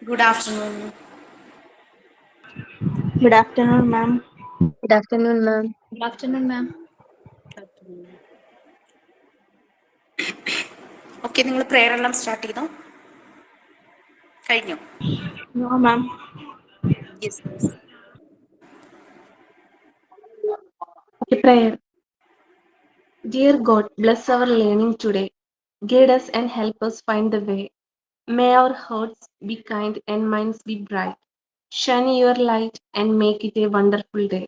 Good afternoon. Good afternoon, ma'am. Good afternoon, ma'am. Good afternoon, ma'am. Okay, നിങ്ങൾ prayer എല്ലാം start ചെയ്തോ? കഴിഞ്ഞു? No, ma'am. Yes yes. Okay, prayer. Dear God, bless our learning today. Guide us and help us find the way. May our hearts be kind and minds be bright. Shine your light and make it a wonderful day.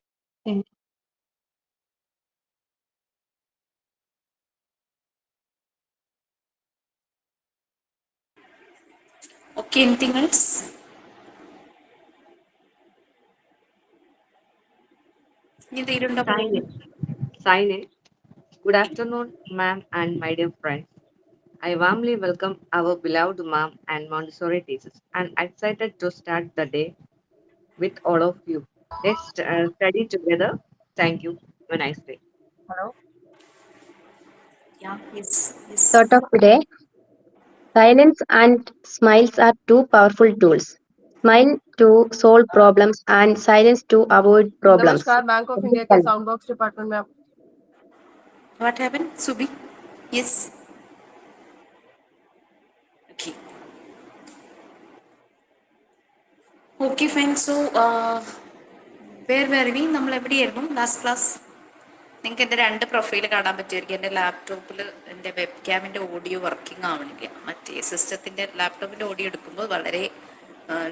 Thank you. Okay, anything else? ഇനി തീരുണ്ടോ? Sign in. Good afternoon, ma'am and my dear friends. I warmly welcome our beloved ma'am and Montessori teachers and excited to start the day with all of you. Let's study together. Thank you. Have a nice day. Yes yes. Thought of today: silence and smiles are two powerful tools. Smile to solve problems and silence to avoid problems. नमस्कार, bank of India के sound box department में आप What happened, Subi? Yes. Okay. Okay, fine. So, where were we? നമ്മൾ എവിടെയായിരുന്നു last class? നിങ്ങൾക്ക് എൻ്റെ രണ്ട് profile കാണാൻ പറ്റുമായിരിക്കും. എൻ്റെ ലാപ്ടോപ്പിൽ എൻ്റെ വെബ് ക്യാമിൻ്റെ ഓഡിയോ വർക്കിംഗ് ആവണില്ല. മറ്റേ സിസ്റ്റത്തിൻ്റെ ലാപ്ടോപ്പിൻ്റെ ഓഡിയോ എടുക്കുമ്പോൾ വളരെ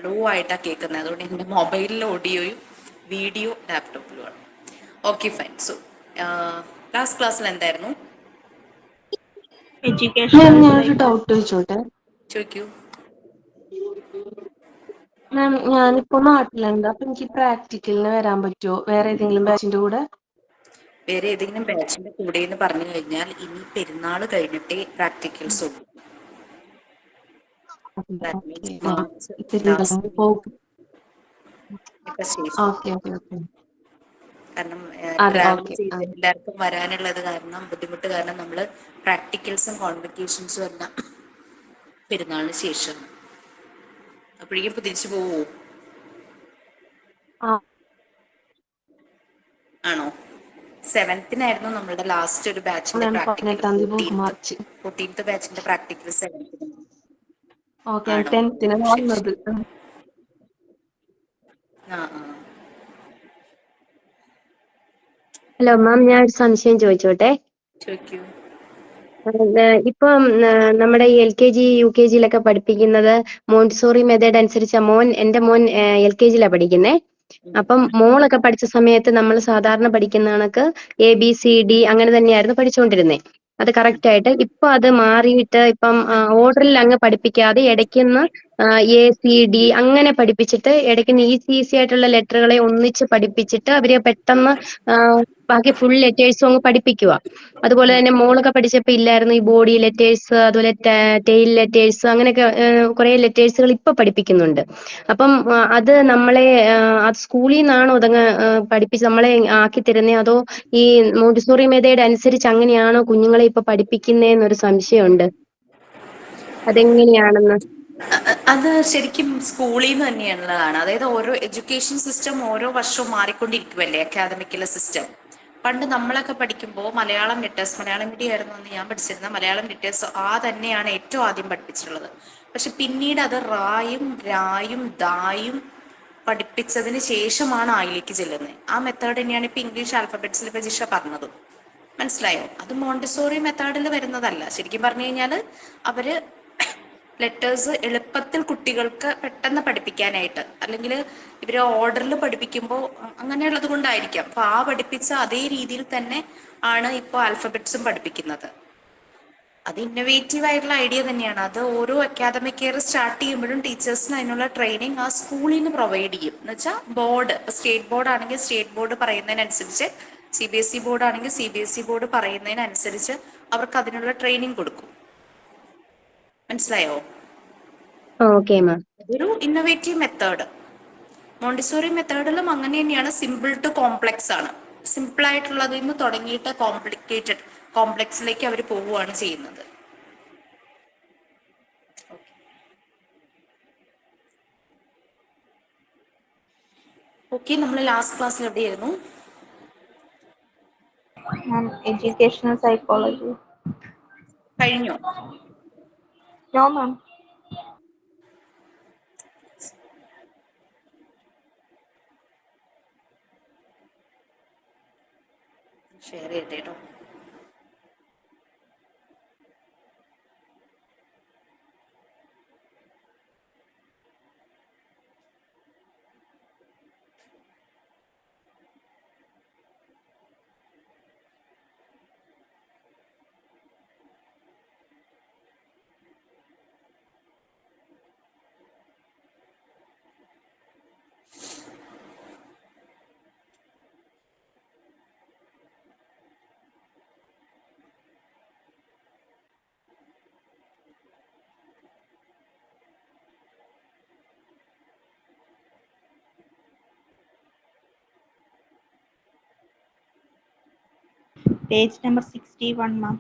ലോ ആയിട്ടാണ് കേൾക്കുന്നത്. അതുകൊണ്ട് എൻ്റെ മൊബൈലിലെ ഓഡിയോയും വീഡിയോ ലാപ്ടോപ്പിലുമാണ്. Okay fine. സോ ലാസ്റ്റ് ക്ലാസ്സിൽ എന്തായിരുന്നു? Ma'am, Educational ഞാനൊരു ഡൗട്ട് ചോദിച്ചോട്ടെ? ചോദിക്കൂ. മാം, ഞാനിപ്പോ നാട്ടിലുണ്ട്. അപ്പൊ എനിക്ക് പ്രാക്ടിക്കലിന് വരാൻ പറ്റുമോ? വേറെ ഏതെങ്കിലും ബാച്ചിന്റെ കൂടെ? വേറെ ഏതെങ്കിലും ബാച്ചിൻ്റെ കൂടെ എന്ന് പറഞ്ഞു കഴിഞ്ഞാൽ ഇനി പെരുന്നാൾ കഴിഞ്ഞിട്ടേ പ്രാക്ടിക്കൽസ് ഉള്ളൂ. ദാറ്റ് മീൻസ് മാർച്ച് ലാസ്റ്റ് പോകും. ഒക്കെ ശേഷം. Okay okay okay. കാരണം അതെ, ട്രാവൽ ഓക്കെ. ചെയ്ത് എല്ലാവർക്കും വരാനുള്ളത് കാരണം, ബുദ്ധിമുട്ട് കാരണം നമ്മൾ പ്രാക്ടിക്കൽസും കോൺവെക്കേഷൻസും എല്ലാം പെരുന്നാളിന് ശേഷം. അപ്പോഴേക്കും തിരിച്ചു പോവോ? ആണോ? 7th നമ്മളുടെ ലാസ്റ്റ് ഒരു ബാച്ചിന്റെ ഞാൻ പ്രാക്ടിക്കൽ. 18-ാം തീയതി പോകും, മാർച്ച്. 14th ബാച്ചിന്റെ പ്രാക്ടിക്കൽ 7th. ഓക്കെ, ആണോ? 10th ശരി വന്നത്. ശരി. ആ ആ. ഹലോ മാം, ഞാൻ ഒരു സംശയം ചോദിച്ചോട്ടെ? ചോദിക്കൂ. ഇപ്പം നമ്മുടെ ഈ LKG UKG പഠിപ്പിക്കുന്നത് മോണ്ടിസോറി മെത്തേഡ് അനുസരിച്ച എന്റെ മോൻ LKG പഠിക്കുന്നേ. അപ്പം മോളൊക്കെ പഠിച്ച സമയത്ത് നമ്മൾ സാധാരണ പഠിക്കുന്ന കണക്ക് ABCD അങ്ങനെ തന്നെയായിരുന്നു പഠിച്ചുകൊണ്ടിരുന്നത്. അത് കറക്റ്റ് ആയിട്ട്. ഇപ്പൊ അത് മാറിയിട്ട് ഇപ്പം ഓർഡറിൽ അങ്ങ് പഠിപ്പിക്കാതെ ഇടയ്ക്കുന്ന് ACD അങ്ങനെ പഠിപ്പിച്ചിട്ട് ഇടയ്ക്കുന്ന് ഈസി ആയിട്ടുള്ള ലെറ്ററുകളെ ഒന്നിച്ച് പഠിപ്പിച്ചിട്ട് അവര് പെട്ടെന്ന് ബാക്കി ഫുൾ ലെറ്റേഴ്സും അങ്ങ് പഠിപ്പിക്കുക. അതുപോലെ തന്നെ മോളൊക്കെ പഠിച്ചപ്പോ ഇല്ലായിരുന്നു ഈ ബോഡി ലെറ്റേഴ്സ്, അതുപോലെ ടെയിൽ ലെറ്റേഴ്സ്, അങ്ങനെയൊക്കെ കുറെ ലെറ്റേഴ്സുകൾ ഇപ്പൊ പഠിപ്പിക്കുന്നുണ്ട്. അപ്പം അത് നമ്മളെ അത് സ്കൂളിൽ നിന്നാണോ അതങ്ങ് പഠിപ്പിച്ച് നമ്മളെ ആക്കി തരുന്നേ, അതോ ഈ മോണ്ടിസോറി മെത്തേഡ് അനുസരിച്ച് അങ്ങനെയാണോ കുഞ്ഞുങ്ങളെ ഇപ്പൊ പഠിപ്പിക്കുന്നേന്നൊരു സംശയമുണ്ട്. അതെങ്ങനെയാണെന്ന്? അത് ശരിക്കും സ്കൂളിൽ നിന്ന് തന്നെയുള്ളതാണ്. അതായത് ഓരോ എഡ്യൂക്കേഷൻ സിസ്റ്റം ഓരോ വർഷവും മാറിക്കൊണ്ടിരിക്കുമല്ലേ, അക്കാദമിക്കൽ സിസ്റ്റം. പണ്ട് നമ്മളൊക്കെ പഠിക്കുമ്പോൾ മലയാളം ലെറ്റേഴ്സ്, മലയാളം മീഡിയം ആയിരുന്നു അന്ന് ഞാൻ പഠിച്ചിരുന്ന മലയാളം ലെറ്റേഴ്സ് തന്നെയാണ് ഏറ്റവും ആദ്യം പഠിപ്പിച്ചിട്ടുള്ളത്. പക്ഷെ പിന്നീട് അത് റായും രായും ദായും പഠിപ്പിച്ചതിന് ശേഷമാണ് ആയിലേക്ക് ചെല്ലുന്നത്. ആ മെത്തേഡ് തന്നെയാണ് ഇപ്പൊ ഇംഗ്ലീഷ് ആൽഫബറ്റ്സിൽ ഇപ്പൊ ജിഷ പറഞ്ഞത്. മനസ്സിലായോ? അത് മോണ്ടിസോറി മെത്തേഡിൽ വരുന്നതല്ല. ശരിക്കും പറഞ്ഞു കഴിഞ്ഞാൽ അവര് ലെറ്റേഴ്സ് എളുപ്പത്തിൽ കുട്ടികൾക്ക് പെട്ടെന്ന് പഠിപ്പിക്കാനായിട്ട്, അല്ലെങ്കിൽ ഇവര് ഓർഡറിൽ പഠിപ്പിക്കുമ്പോൾ അങ്ങനെയുള്ളത് കൊണ്ടായിരിക്കാം. അപ്പൊ പഠിപ്പിച്ച അതേ രീതിയിൽ തന്നെ ആണ് ഇപ്പോൾ ആൽഫബറ്റ്സും പഠിപ്പിക്കുന്നത്. അത് ഇന്നോവേറ്റീവ് ആയിട്ടുള്ള ഐഡിയ തന്നെയാണ്. അത് ഓരോ അക്കാദമിക് ഇയർ സ്റ്റാർട്ട് ചെയ്യുമ്പോഴും ടീച്ചേഴ്സിന് അതിനുള്ള ട്രെയിനിങ് ആ സ്കൂളിൽ നിന്ന് പ്രൊവൈഡ് ചെയ്യും. എന്ന് വെച്ചാൽ ബോർഡ്, ഇപ്പൊ സ്റ്റേറ്റ് ബോർഡ് ആണെങ്കിൽ സ്റ്റേറ്റ് ബോർഡ് പറയുന്നതിനനുസരിച്ച്, CBSE ബോർഡ് ആണെങ്കിൽ CBSE ബോർഡ് പറയുന്നതിനനുസരിച്ച് അവർക്ക് അതിനുള്ള ട്രെയിനിങ് കൊടുക്കും. മനസ്സിലായോ? Okay ma'am. ഒരു ഇന്നോവേറ്റീവ് മെത്തേഡ്. മോണ്ടിസോറി മെത്തേഡിലും അങ്ങനെ തന്നെയാണ്. സിമ്പിൾ ടു കോംപ്ലക്സ് ആണ്. സിമ്പിൾ ആയിട്ടുള്ളതിൽ നിന്ന് തുടങ്ങിയിട്ട് കോംപ്ലക്സിലേക്ക് അവർ പോവുകയാണ് ചെയ്യുന്നത്. ഓക്കെ, നമ്മൾ ലാസ്റ്റ് ക്ലാസ്സിൽ എവിടെയായിരുന്നു? Educational psychology. കഴിഞ്ഞോ? No, ma'am. ഷെയർ ചെയ്യട്ടെ കേട്ടോ. Page number 61, ma'am.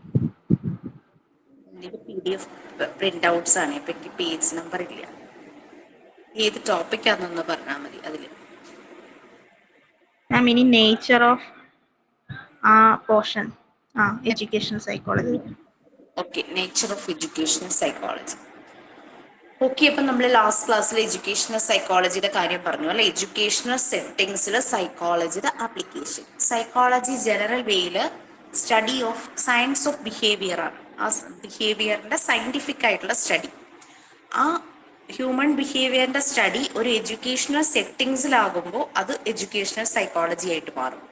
PDF print outs ആണ്, ഇപ്പൊ എനിക്ക് പേജ് നമ്പർ ഇല്ല. ഏത് ടോപ്പിക്കാന്നൊന്ന് പറഞ്ഞാൽ മതി അതില്. Ma'am, any nature of portion. Educational psychology. Okay, nature of educational psychology. Okay, അപ്പം നമ്മൾ ലാസ്റ്റ് ക്ലാസ്സിൽ എഡ്യൂക്കേഷണൽ സൈക്കോളജിയുടെ കാര്യം പറഞ്ഞു അല്ലെ. എഡ്യൂക്കേഷണൽ സെറ്റിങ്സിൽ സൈക്കോളജിയുടെ ആപ്ലിക്കേഷൻ. സൈക്കോളജി ജനറൽ വേയിൽ study of science of behaviour ആണ്. ആ ബിഹേവിയറിന്റെ സയന്റിഫിക് ആയിട്ടുള്ള സ്റ്റഡി. ആ ഹ്യൂമൻ ബിഹേവിയറിന്റെ സ്റ്റഡി ഒരു എഡ്യൂക്കേഷണൽ സെറ്റിങ്സിലാകുമ്പോൾ അത് എഡ്യൂക്കേഷണൽ സൈക്കോളജി ആയിട്ട് മാറും.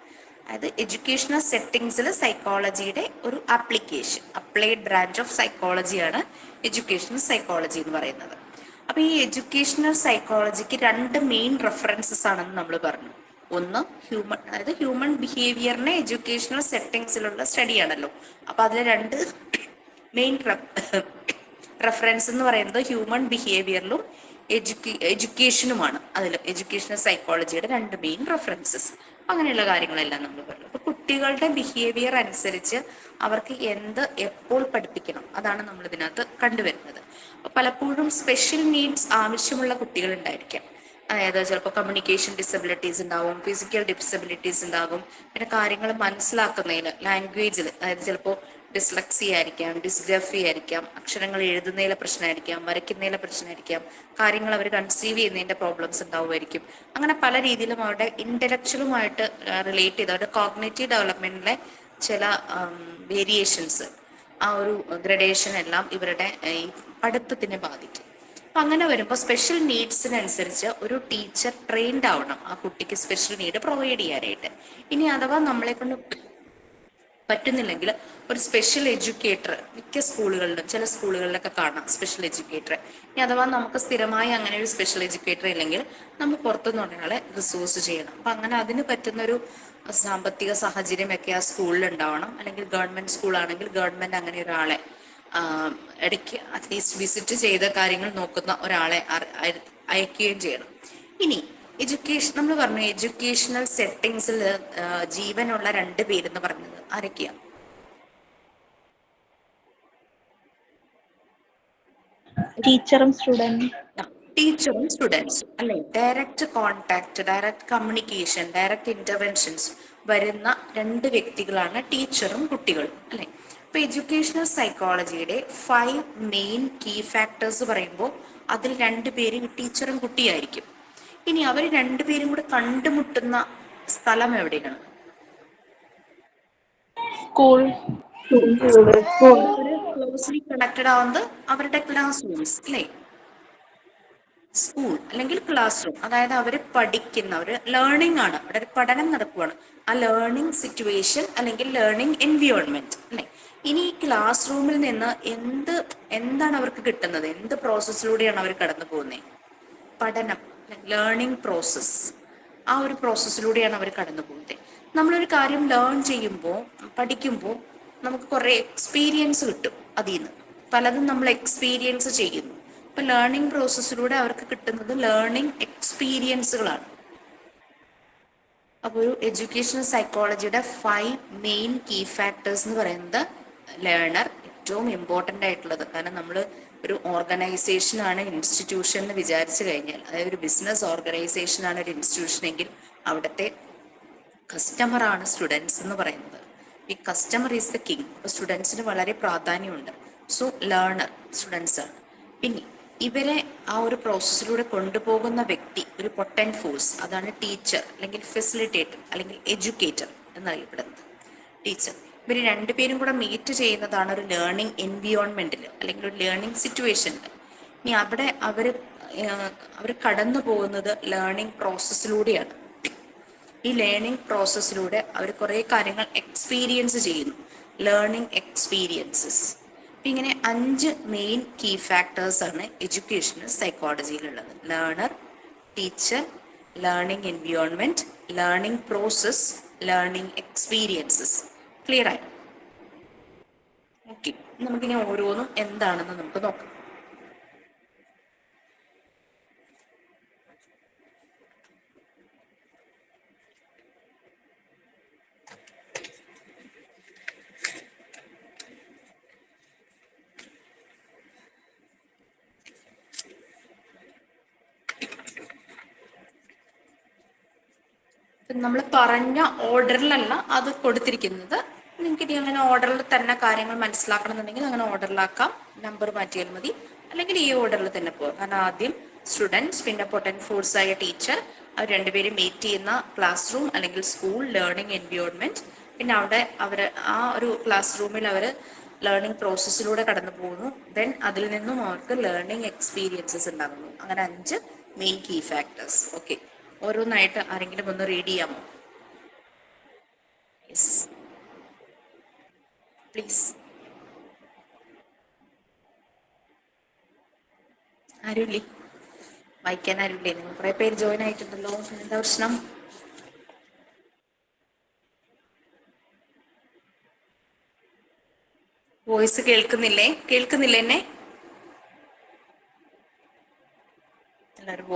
അതായത് എഡ്യൂക്കേഷണൽ സെറ്റിങ്സിൽ സൈക്കോളജിയുടെ ഒരു ആപ്ലിക്കേഷൻ, അപ്ലൈഡ് ബ്രാഞ്ച് ഓഫ് സൈക്കോളജിയാണ് എഡ്യൂക്കേഷണൽ സൈക്കോളജി എന്ന് പറയുന്നത്. അപ്പൊ ഈ എഡ്യൂക്കേഷണൽ സൈക്കോളജിക്ക് രണ്ട് മെയിൻ റെഫറൻസസ് ആണെന്ന് നമ്മൾ പറഞ്ഞു. ഒന്ന് ഹ്യൂമൻ, അതായത് ഹ്യൂമൻ ബിഹേവിയറിനെ എഡ്യൂക്കേഷണൽ സെറ്റിങ്സിലുള്ള സ്റ്റഡിയാണല്ലോ. അപ്പൊ അതിലെ രണ്ട് മെയിൻ റെഫറൻസ് എന്ന് പറയുന്നത് ഹ്യൂമൻ ബിഹേവിയറിലും എഡ്യൂക്കേഷനുമാണ്. അതിൽ എഡ്യൂക്കേഷണൽ സൈക്കോളജിയുടെ രണ്ട് മെയിൻ റെഫറൻസസ്. അങ്ങനെയുള്ള കാര്യങ്ങളെല്ലാം നമ്മൾ പറഞ്ഞു. അപ്പൊ കുട്ടികളുടെ ബിഹേവിയർ അനുസരിച്ച് അവർക്ക് എന്ത് എപ്പോൾ പഠിപ്പിക്കണം അതാണ് നമ്മൾ ഇതിനകത്ത് കണ്ടുവരുന്നത്. അപ്പൊ പലപ്പോഴും സ്പെഷ്യൽ നീഡ്സ് ആവശ്യമുള്ള കുട്ടികൾ ഉണ്ടായിരിക്കാം. അതായത് ചിലപ്പോൾ കമ്മ്യൂണിക്കേഷൻ ഡിസബിലിറ്റീസ് ഉണ്ടാവും, ഫിസിക്കൽ ഡിസബിലിറ്റീസ് ഉണ്ടാകും. പിന്നെ കാര്യങ്ങൾ മനസ്സിലാക്കുന്നതിൽ ലാംഗ്വേജിൽ, അതായത് ചിലപ്പോൾ ഡിസ്ലക്സി ആയിരിക്കാം, ഡിസ്ഗ്രഫി ആയിരിക്കാം, അക്ഷരങ്ങൾ എഴുതുന്നതിലെ പ്രശ്നമായിരിക്കാം, വരയ്ക്കുന്നതിലെ പ്രശ്നമായിരിക്കാം, കാര്യങ്ങൾ അവർ കൺസീവ് ചെയ്യുന്നതിൻ്റെ പ്രോബ്ലംസ് ഉണ്ടാവുമായിരിക്കും. അങ്ങനെ പല രീതിയിലും അവരുടെ ഇൻ്റലക്ച്വലുമായിട്ട് റിലേറ്റ് ചെയ്ത് അവരുടെ കോഗ്നേറ്റീവ് ഡെവലപ്മെൻറ്റിലെ ചില വേരിയേഷൻസ്, ആ ഒരു ഗ്രഡേഷൻ എല്ലാം ഇവരുടെ ഈ പഠിത്തത്തിനെ ബാധിക്കും. അപ്പം അങ്ങനെ വരുമ്പോൾ സ്പെഷ്യൽ നീഡ്സിനനുസരിച്ച് ഒരു ടീച്ചർ ട്രെയിൻഡ് ആവണം ആ കുട്ടിക്ക് സ്പെഷ്യൽ നീഡ് പ്രൊവൈഡ് ചെയ്യാനായിട്ട്. ഇനി അഥവാ നമ്മളെ കൊണ്ട് പറ്റുന്നില്ലെങ്കിൽ ഒരു സ്പെഷ്യൽ എഡ്യൂക്കേറ്റർ, മിക്ക സ്കൂളുകളിലും ചില സ്കൂളുകളിലൊക്കെ കാണാം സ്പെഷ്യൽ എഡ്യൂക്കേറ്റർ. ഇനി അഥവാ നമുക്ക് സ്ഥിരമായി അങ്ങനെ ഒരു സ്പെഷ്യൽ എഡ്യൂക്കേറ്റർ ഇല്ലെങ്കിൽ നമ്മൾ പുറത്തുനിന്ന് ഒരാളെ റിസോഴ്സ് ചെയ്യണം. അപ്പം അങ്ങനെ അതിന് പറ്റുന്നൊരു സാമ്പത്തിക സാഹചര്യമൊക്കെ ആ സ്കൂളിൽ ഉണ്ടാവണം. അല്ലെങ്കിൽ ഗവൺമെൻറ് സ്കൂളാണെങ്കിൽ ഗവൺമെൻറ് അങ്ങനെ ഒരാളെ ഇടയ്ക്ക് അറ്റ്ലീസ്റ്റ് വിസിറ്റ് ചെയ്ത കാര്യങ്ങൾ നോക്കുന്ന ഒരാളെ അയക്കുകയും ചെയ്യണം. ഇനി എഡ്യൂക്കേഷൻ, നമ്മൾ പറഞ്ഞു എഡ്യൂക്കേഷണൽ സെറ്റിങ്സിൽ ജീവനുള്ള രണ്ട് പേരെന്ന് പറഞ്ഞത് ആരൊക്കെയാണ്? ടീച്ചറും സ്റ്റുഡൻറ്റും. ടീച്ചറും സ്റ്റുഡൻസും അല്ലെ. Direct contact, direct communication, direct interventions വരുന്ന രണ്ട് വ്യക്തികളാണ് ടീച്ചറും കുട്ടികളും അല്ലെ. ഇപ്പൊ എഡ്യൂക്കേഷണൽ സൈക്കോളജിയുടെ 5 മെയിൻ കീ ഫാക്ടേഴ്സ് പറയുമ്പോൾ അതിൽ രണ്ട് പേര് ടീച്ചറും കുട്ടിയായിരിക്കും. ഇനി അവർ രണ്ടുപേരും കൂടെ കണ്ടുമുട്ടുന്ന സ്ഥലം എവിടെയാണ്? സ്കൂൾ. ക്ലോസ്ലി കണക്റ്റഡ് ആവുന്നത് അവരുടെ ക്ലാസ് റൂംസ് അല്ലേ. സ്കൂൾ അല്ലെങ്കിൽ ക്ലാസ് റൂം, അതായത് അവർ പഠിക്കുന്ന ഒരു ലേണിംഗ് ആണ്, അവിടെ ഒരു പഠനം നടക്കുകയാണ്. ആ ലേണിംഗ് സിറ്റുവേഷൻ അല്ലെങ്കിൽ ലേണിംഗ് എൻവിയോൺമെന്റ് അല്ലെ. ഇനി ഈ ക്ലാസ് റൂമിൽ നിന്ന് എന്താണ് അവർക്ക് കിട്ടുന്നത്? എന്ത് പ്രോസസ്സിലൂടെയാണ് അവർ കടന്നു പോകുന്നത്? പഠനം, ലേണിംഗ് പ്രോസസ്സ്. ആ ഒരു പ്രോസസ്സിലൂടെയാണ് അവർ കടന്നു പോകുന്നത്. നമ്മളൊരു കാര്യം ലേൺ ചെയ്യുമ്പോൾ, പഠിക്കുമ്പോൾ നമുക്ക് കുറേ എക്സ്പീരിയൻസ് കിട്ടും. അതിൽ നിന്ന് പലതും നമ്മൾ എക്സ്പീരിയൻസ് ചെയ്യുന്നു. ഇപ്പൊ ലേണിംഗ് പ്രോസസ്സിലൂടെ അവർക്ക് കിട്ടുന്നത് ലേണിംഗ് എക്സ്പീരിയൻസുകളാണ്. അപ്പോൾ ഒരു എഡ്യൂക്കേഷണൽ സൈക്കോളജിയുടെ 5 മെയിൻ കീ ഫാക്ടേഴ്സ് എന്ന് പറയുന്നത് ലേണർ ഏറ്റവും ഇമ്പോർട്ടൻ്റ് ആയിട്ടുള്ളത്. കാരണം നമ്മൾ ഒരു ഓർഗനൈസേഷനാണ് ഇൻസ്റ്റിറ്റ്യൂഷൻ എന്ന് വിചാരിച്ചു കഴിഞ്ഞാൽ, അതായത് ഒരു ബിസിനസ് ഓർഗനൈസേഷനാണ് ഒരു ഇൻസ്റ്റിറ്റ്യൂഷൻ എങ്കിൽ അവിടുത്തെ കസ്റ്റമറാണ് സ്റ്റുഡൻസ് എന്ന് പറയുന്നത്. ഈ കസ്റ്റമർ ഈസ് ദ കിങ്. അപ്പോൾ സ്റ്റുഡൻസിന് വളരെ പ്രാധാന്യമുണ്ട്. സോ ലേണർ സ്റ്റുഡൻസ് ആണ്. പിന്നെ ഇവരെ ആ ഒരു പ്രോസസ്സിലൂടെ കൊണ്ടുപോകുന്ന വ്യക്തി ഒരു പൊട്ടൻറ്റ് ഫോഴ്സ്, അതാണ് ടീച്ചർ അല്ലെങ്കിൽ ഫെസിലിറ്റേറ്റർ അല്ലെങ്കിൽ എഡ്യൂക്കേറ്റർ എന്നറിയപ്പെടുന്നത്. ടീച്ചർ ഇവർ രണ്ടുപേരും കൂടെ മീറ്റ് ചെയ്യുന്നതാണ് ഒരു ലേണിംഗ് എൻവിയോൺമെന്റിൽ അല്ലെങ്കിൽ ഒരു ലേണിംഗ് സിറ്റുവേഷനിൽ. ഇനി അവിടെ അവർ കടന്നു പോകുന്നത് ലേണിംഗ് പ്രോസസ്സിലൂടെയാണ്. ഈ ലേണിംഗ് പ്രോസസ്സിലൂടെ അവർ കുറേ കാര്യങ്ങൾ എക്സ്പീരിയൻസ് ചെയ്യുന്നു, ലേണിംഗ് എക്സ്പീരിയൻസസ്. അപ്പം ഇങ്ങനെ 5 മെയിൻ കീ ഫാക്ടേഴ്സ് ആണ് എഡ്യൂക്കേഷണൽ സൈക്കോളജിയിലുള്ളത്: learner, teacher, learning environment, learning process, learning experiences. Clear ആയി? ഓക്കെ, നമുക്കിനി ഓരോന്നും എന്താണെന്ന് നമുക്ക് നോക്കാം. നമ്മൾ പറഞ്ഞ ഓർഡറിലല്ല അത് കൊടുത്തിരിക്കുന്നത്. നിങ്ങൾക്ക് ഇനി അങ്ങനെ ഓർഡറിൽ തന്നെ കാര്യങ്ങൾ മനസ്സിലാക്കണം എന്നുണ്ടെങ്കിൽ അങ്ങനെ ഓർഡറിലാക്കാം, നമ്പർ മാറ്റിയാൽ മതി. അല്ലെങ്കിൽ ഈ ഓർഡറിൽ തന്നെ പോകും. കാരണം ആദ്യം സ്റ്റുഡൻസ്, പിന്നെ പൊട്ടൻറ്റ് ഫോഴ്സ് ആയ ടീച്ചർ, അവർ രണ്ടുപേരും മീറ്റ് ചെയ്യുന്ന ക്ലാസ് റൂം അല്ലെങ്കിൽ സ്കൂൾ, ലേണിംഗ് എൻവിയോൺമെന്റ്, പിന്നെ അവിടെ അവർ ആ ഒരു ക്ലാസ് റൂമിൽ അവർ ലേണിംഗ് പ്രോസസ്സിലൂടെ കടന്നു പോകുന്നു. ദെൻ അതിൽ നിന്നും അവർക്ക് ലേണിംഗ് എക്സ്പീരിയൻസസ് ഉണ്ടാകുന്നു. അങ്ങനെ 5 മെയിൻ കീ ഫാക്ടേഴ്സ്. ഓക്കെ, ഓരോന്നായിട്ട് ആരെങ്കിലും ഒന്ന് റീഡ് ചെയ്യാമോ? Yes please. ആരുമില്ലേ? വായിക്കാൻ ആരുമില്ലേ? നിങ്ങൾ കുറെ പേര് ജോയിൻ ആയിട്ടുണ്ടല്ലോ, എന്താ പ്രശ്നം? വോയിസ് കേൾക്കുന്നില്ലേ? കേൾക്കുന്നില്ലേ എന്നെ? എല്ലാവരും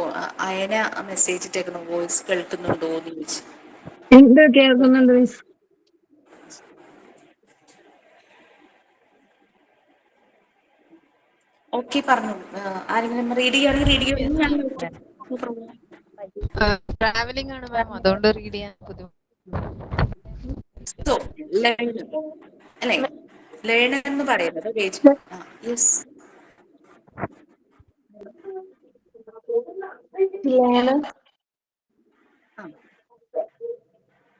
അയന മെസ്സേജ് ഇട്ടേക്കുന്നു, വോയിസ് കേൾക്കുന്നുണ്ടോ എന്ന് ചോദിച്ചു. എന്ത് കേൾക്കുന്നുണ്ട് മിസ്? ഓക്കെ, പറഞ്ഞു. ആരെങ്കിലും റീഡ് ചെയ്യുകയാണെങ്കിൽ റീഡ് ചെയ്യുക. ട്രാവലിംഗ് ആണ് മാം, അതുകൊണ്ട് റീഡ് ചെയ്യാൻ ബുദ്ധിമുട്ട്. സോ ലേണർ അല്ലെ, ലേണർ എന്ന് പറയുന്നത് യെസ്,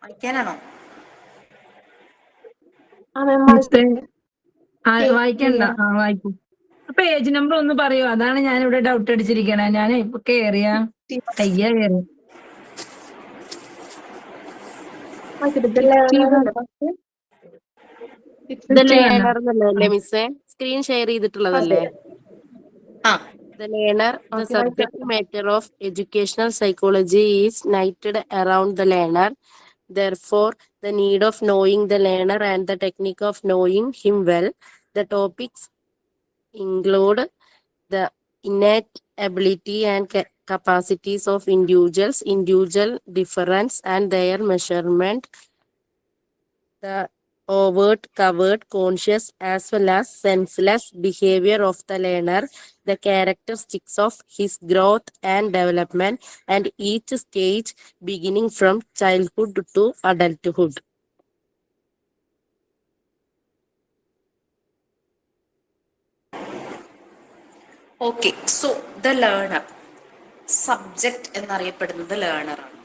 വായിക്കാനാണോ? വായിക്കണ്ട, വായിക്കും. പേജ് നമ്പർ ഒന്ന് പറയൂ, അതാണ് ഞാൻ ഇവിടെ ഡൗട്ട് അടിച്ചിരിക്കണേ. ഞാൻ ഇപ്പൊ കേറിയ കയ്യ കയറി. മിസ്സേ സ്ക്രീൻ ഷെയർ ചെയ്തിട്ടുള്ളതല്ലേ? The learner, the subject matter of educational psychology is centered around the learner. Therefore, the need of knowing the learner and the technique of knowing him well. The topics include the innate ability and capacities of individuals, individual difference and their measurement, the overt, covert, conscious as well as senseless behavior of the learner, the characteristics of his growth and development, and each stage beginning from childhood to adulthood. Okay, so the learner, subject എന്നറിയപ്പെടുന്നത് ലേണറാണ്.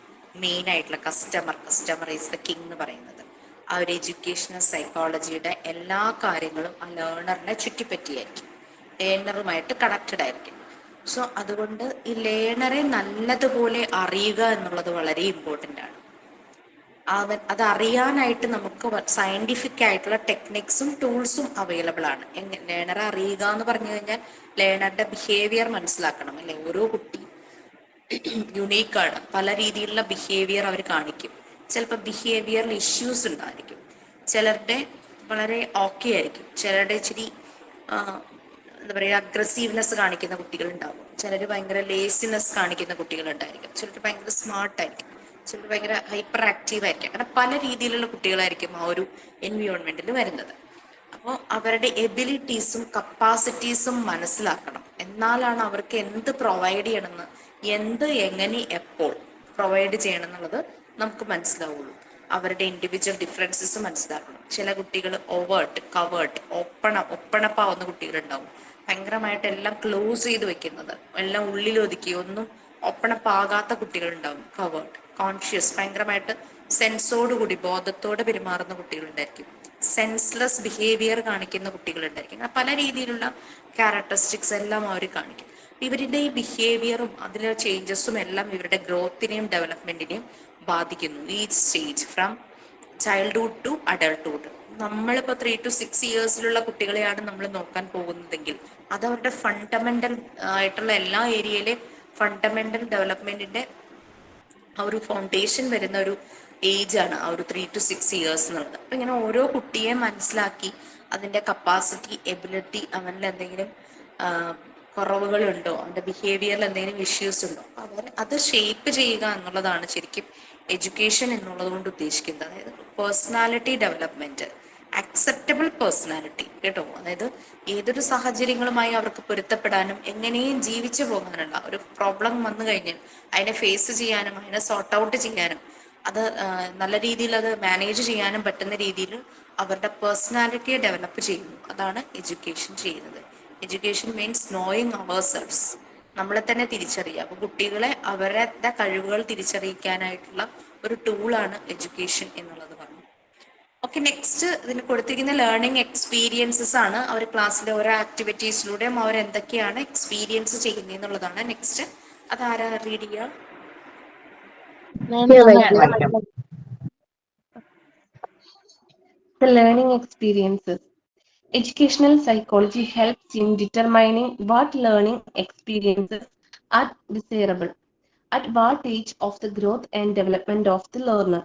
Main ആയിട്ടുള്ള customer is the king എന്ന് പറയുന്നത്. ആ ഒരു educational സൈക്കോളജിയുടെ എല്ലാ കാര്യങ്ങളും ആ ലേണറിനെ ചുറ്റിപ്പറ്റിയായിരിക്കും, ലേണറുമായിട്ട് connected ആയിരിക്കും. സോ അതുകൊണ്ട് ഈ ലേണറെ നല്ലതുപോലെ അറിയുക എന്നുള്ളത് വളരെ ഇമ്പോർട്ടൻ്റ് ആണ്. അത് അറിയാനായിട്ട് നമുക്ക് സയൻറ്റിഫിക് ആയിട്ടുള്ള ടെക്നിക്സും ടൂൾസും അവൈലബിൾ ആണ്. ലേണറെ അറിയുക എന്ന് പറഞ്ഞു കഴിഞ്ഞാൽ ലേണറുടെ ബിഹേവിയർ മനസ്സിലാക്കണം, അല്ലെ? ഓരോ കുട്ടി യുണീക്കാണ്, പല രീതിയിലുള്ള ബിഹേവിയർ അവർ കാണിക്കും. ചിലപ്പോൾ ബിഹേവിയറിൽ ഇഷ്യൂസ് ഉണ്ടായിരിക്കും, ചിലരുടെ വളരെ ഓക്കെ ആയിരിക്കും, ചിലരുടെ ഇച്ചിരി എന്താ പറയുക അഗ്രസീവ്നെസ് കാണിക്കുന്ന കുട്ടികളുണ്ടാവും, ചിലർ ഭയങ്കര ലേസിനെസ് കാണിക്കുന്ന കുട്ടികളുണ്ടായിരിക്കും, ചിലർ ഭയങ്കര സ്മാർട്ടായിരിക്കും, ചിലർ ഭയങ്കര ഹൈപ്പർ ആക്റ്റീവ് ആയിരിക്കും. അങ്ങനെ പല രീതിയിലുള്ള കുട്ടികളായിരിക്കും ആ ഒരു എൻവിയോൺമെന്റിൽ വരുന്നത്. അപ്പോൾ അവരുടെ എബിലിറ്റീസും കപ്പാസിറ്റീസും മനസ്സിലാക്കണം. എന്നാലാണ് അവർക്ക് എന്ത് പ്രൊവൈഡ് ചെയ്യണമെന്ന്, എന്ത്, എങ്ങനെ, എപ്പോൾ പ്രൊവൈഡ് ചെയ്യണം എന്നുള്ളത് നമുക്ക് മനസ്സിലാവുള്ളൂ. അവരുടെ ഇൻഡിവിജ്വൽ ഡിഫറൻസസ് മനസ്സിലാക്കണം. ചില കുട്ടികൾ ഓവേർട്ട്, കവേർട്ട്, ഒപ്പണപ്പാവുന്ന കുട്ടികളുണ്ടാവും. ഭയങ്കരമായിട്ട് എല്ലാം ക്ലോസ് ചെയ്ത് വെക്കുന്നത്, എല്ലാം ഉള്ളിൽ ഒതുക്കി ഒന്നും ഒപ്പണപ്പാകാത്ത കുട്ടികളുണ്ടാവും. കവേർട്ട്, കോൺഷ്യസ്, ഭയങ്കരമായിട്ട് സെൻസോടുകൂടി ബോധത്തോടെ പെരുമാറുന്ന കുട്ടികളുണ്ടായിരിക്കും. സെൻസ്ലെസ് ബിഹേവിയർ കാണിക്കുന്ന കുട്ടികളുണ്ടായിരിക്കും. അങ്ങനെ പല രീതിയിലുള്ള ക്യാരക്ടറിസ്റ്റിക്സ് എല്ലാം അവർ കാണിക്കും. ഇവരുടെ ഈ ബിഹേവിയറും അതിലെ ചേഞ്ചസും എല്ലാം ഇവരുടെ ഗ്രോത്തിനെയും ഡെവലപ്മെന്റിനെയും ബാധിക്കുന്നു. ഈ stage from childhood to adulthood. നമ്മളിപ്പോൾ 3 to 6 ഇയേഴ്സിലുള്ള കുട്ടികളെയാണ് നമ്മൾ നോക്കാൻ പോകുന്നതെങ്കിൽ അത് അവരുടെ ഫണ്ടമെന്റൽ ആയിട്ടുള്ള എല്ലാ ഏരിയയിലെ ഫണ്ടമെന്റൽ ഡെവലപ്മെന്റിന്റെ ആ ഒരു ഫൗണ്ടേഷൻ വരുന്ന ഒരു ഏജ് ആണ് ആ ഒരു 3 to 6 ഇയേഴ്സ് എന്നുള്ളത്. അപ്പൊ ഇങ്ങനെ ഓരോ കുട്ടിയെ മനസ്സിലാക്കി അതിന്റെ കപ്പാസിറ്റി, എബിലിറ്റി, അവനിൽ എന്തെങ്കിലും കുറവുകളുണ്ടോ, അവന്റെ ബിഹേവിയറിൽ എന്തെങ്കിലും ഇഷ്യൂസ് ഉണ്ടോ, അത് ഷേപ്പ് ചെയ്യുക എന്നുള്ളതാണ് ശരിക്കും എഡ്യൂക്കേഷൻ എന്നുള്ളത് കൊണ്ട് ഉദ്ദേശിക്കുന്നത്. അതായത് പേഴ്സണാലിറ്റി ഡെവലപ്മെന്റ്, അക്സെപ്റ്റബിൾ പേഴ്സണാലിറ്റി കേട്ടോ. അതായത് ഏതൊരു സാഹചര്യങ്ങളുമായി അവർക്ക് പൊരുത്തപ്പെടാനും എങ്ങനെയും ജീവിച്ചു പോകാനുള്ള ഒരു പ്രോബ്ലം വന്നു കഴിഞ്ഞാൽ അതിനെ ഫേസ് ചെയ്യാനും അതിനെ സോർട്ട് ഔട്ട് ചെയ്യാനും അത് നല്ല രീതിയിൽ അത് മാനേജ് ചെയ്യാനും പറ്റുന്ന രീതിയിൽ അവരുടെ പേഴ്സണാലിറ്റിയെ ഡെവലപ്പ് ചെയ്യുന്നു. അതാണ് എഡ്യൂക്കേഷൻ ചെയ്യുന്നത്. എഡ്യൂക്കേഷൻ മീൻസ് നോയിങ് അവർ സെൽഫ്സ്, നമ്മളെ തന്നെ തിരിച്ചറിയുക. അപ്പൊ കുട്ടികളെ അവരുടെ കഴിവുകൾ തിരിച്ചറിയിക്കാനായിട്ടുള്ള ഒരു ടൂളാണ് എഡ്യൂക്കേഷൻ എന്നുള്ളത് പറഞ്ഞു. ഓക്കെ, നെക്സ്റ്റ് ഇതിന് കൊടുത്തിരിക്കുന്ന ലേണിംഗ് എക്സ്പീരിയൻസസ് ആണ്. അവർ ക്ലാസ്സിലെ ഓരോ ആക്ടിവിറ്റീസിലൂടെയും അവർ എന്തൊക്കെയാണ് എക്സ്പീരിയൻസ് ചെയ്യുന്നത് എന്നുള്ളതാണ്. നെക്സ്റ്റ് അതാരാ റീഡ് ചെയ്യുക? The learning experiences. Educational psychology helps in determining what learning experiences are desirable at what age of the growth and development of the learner,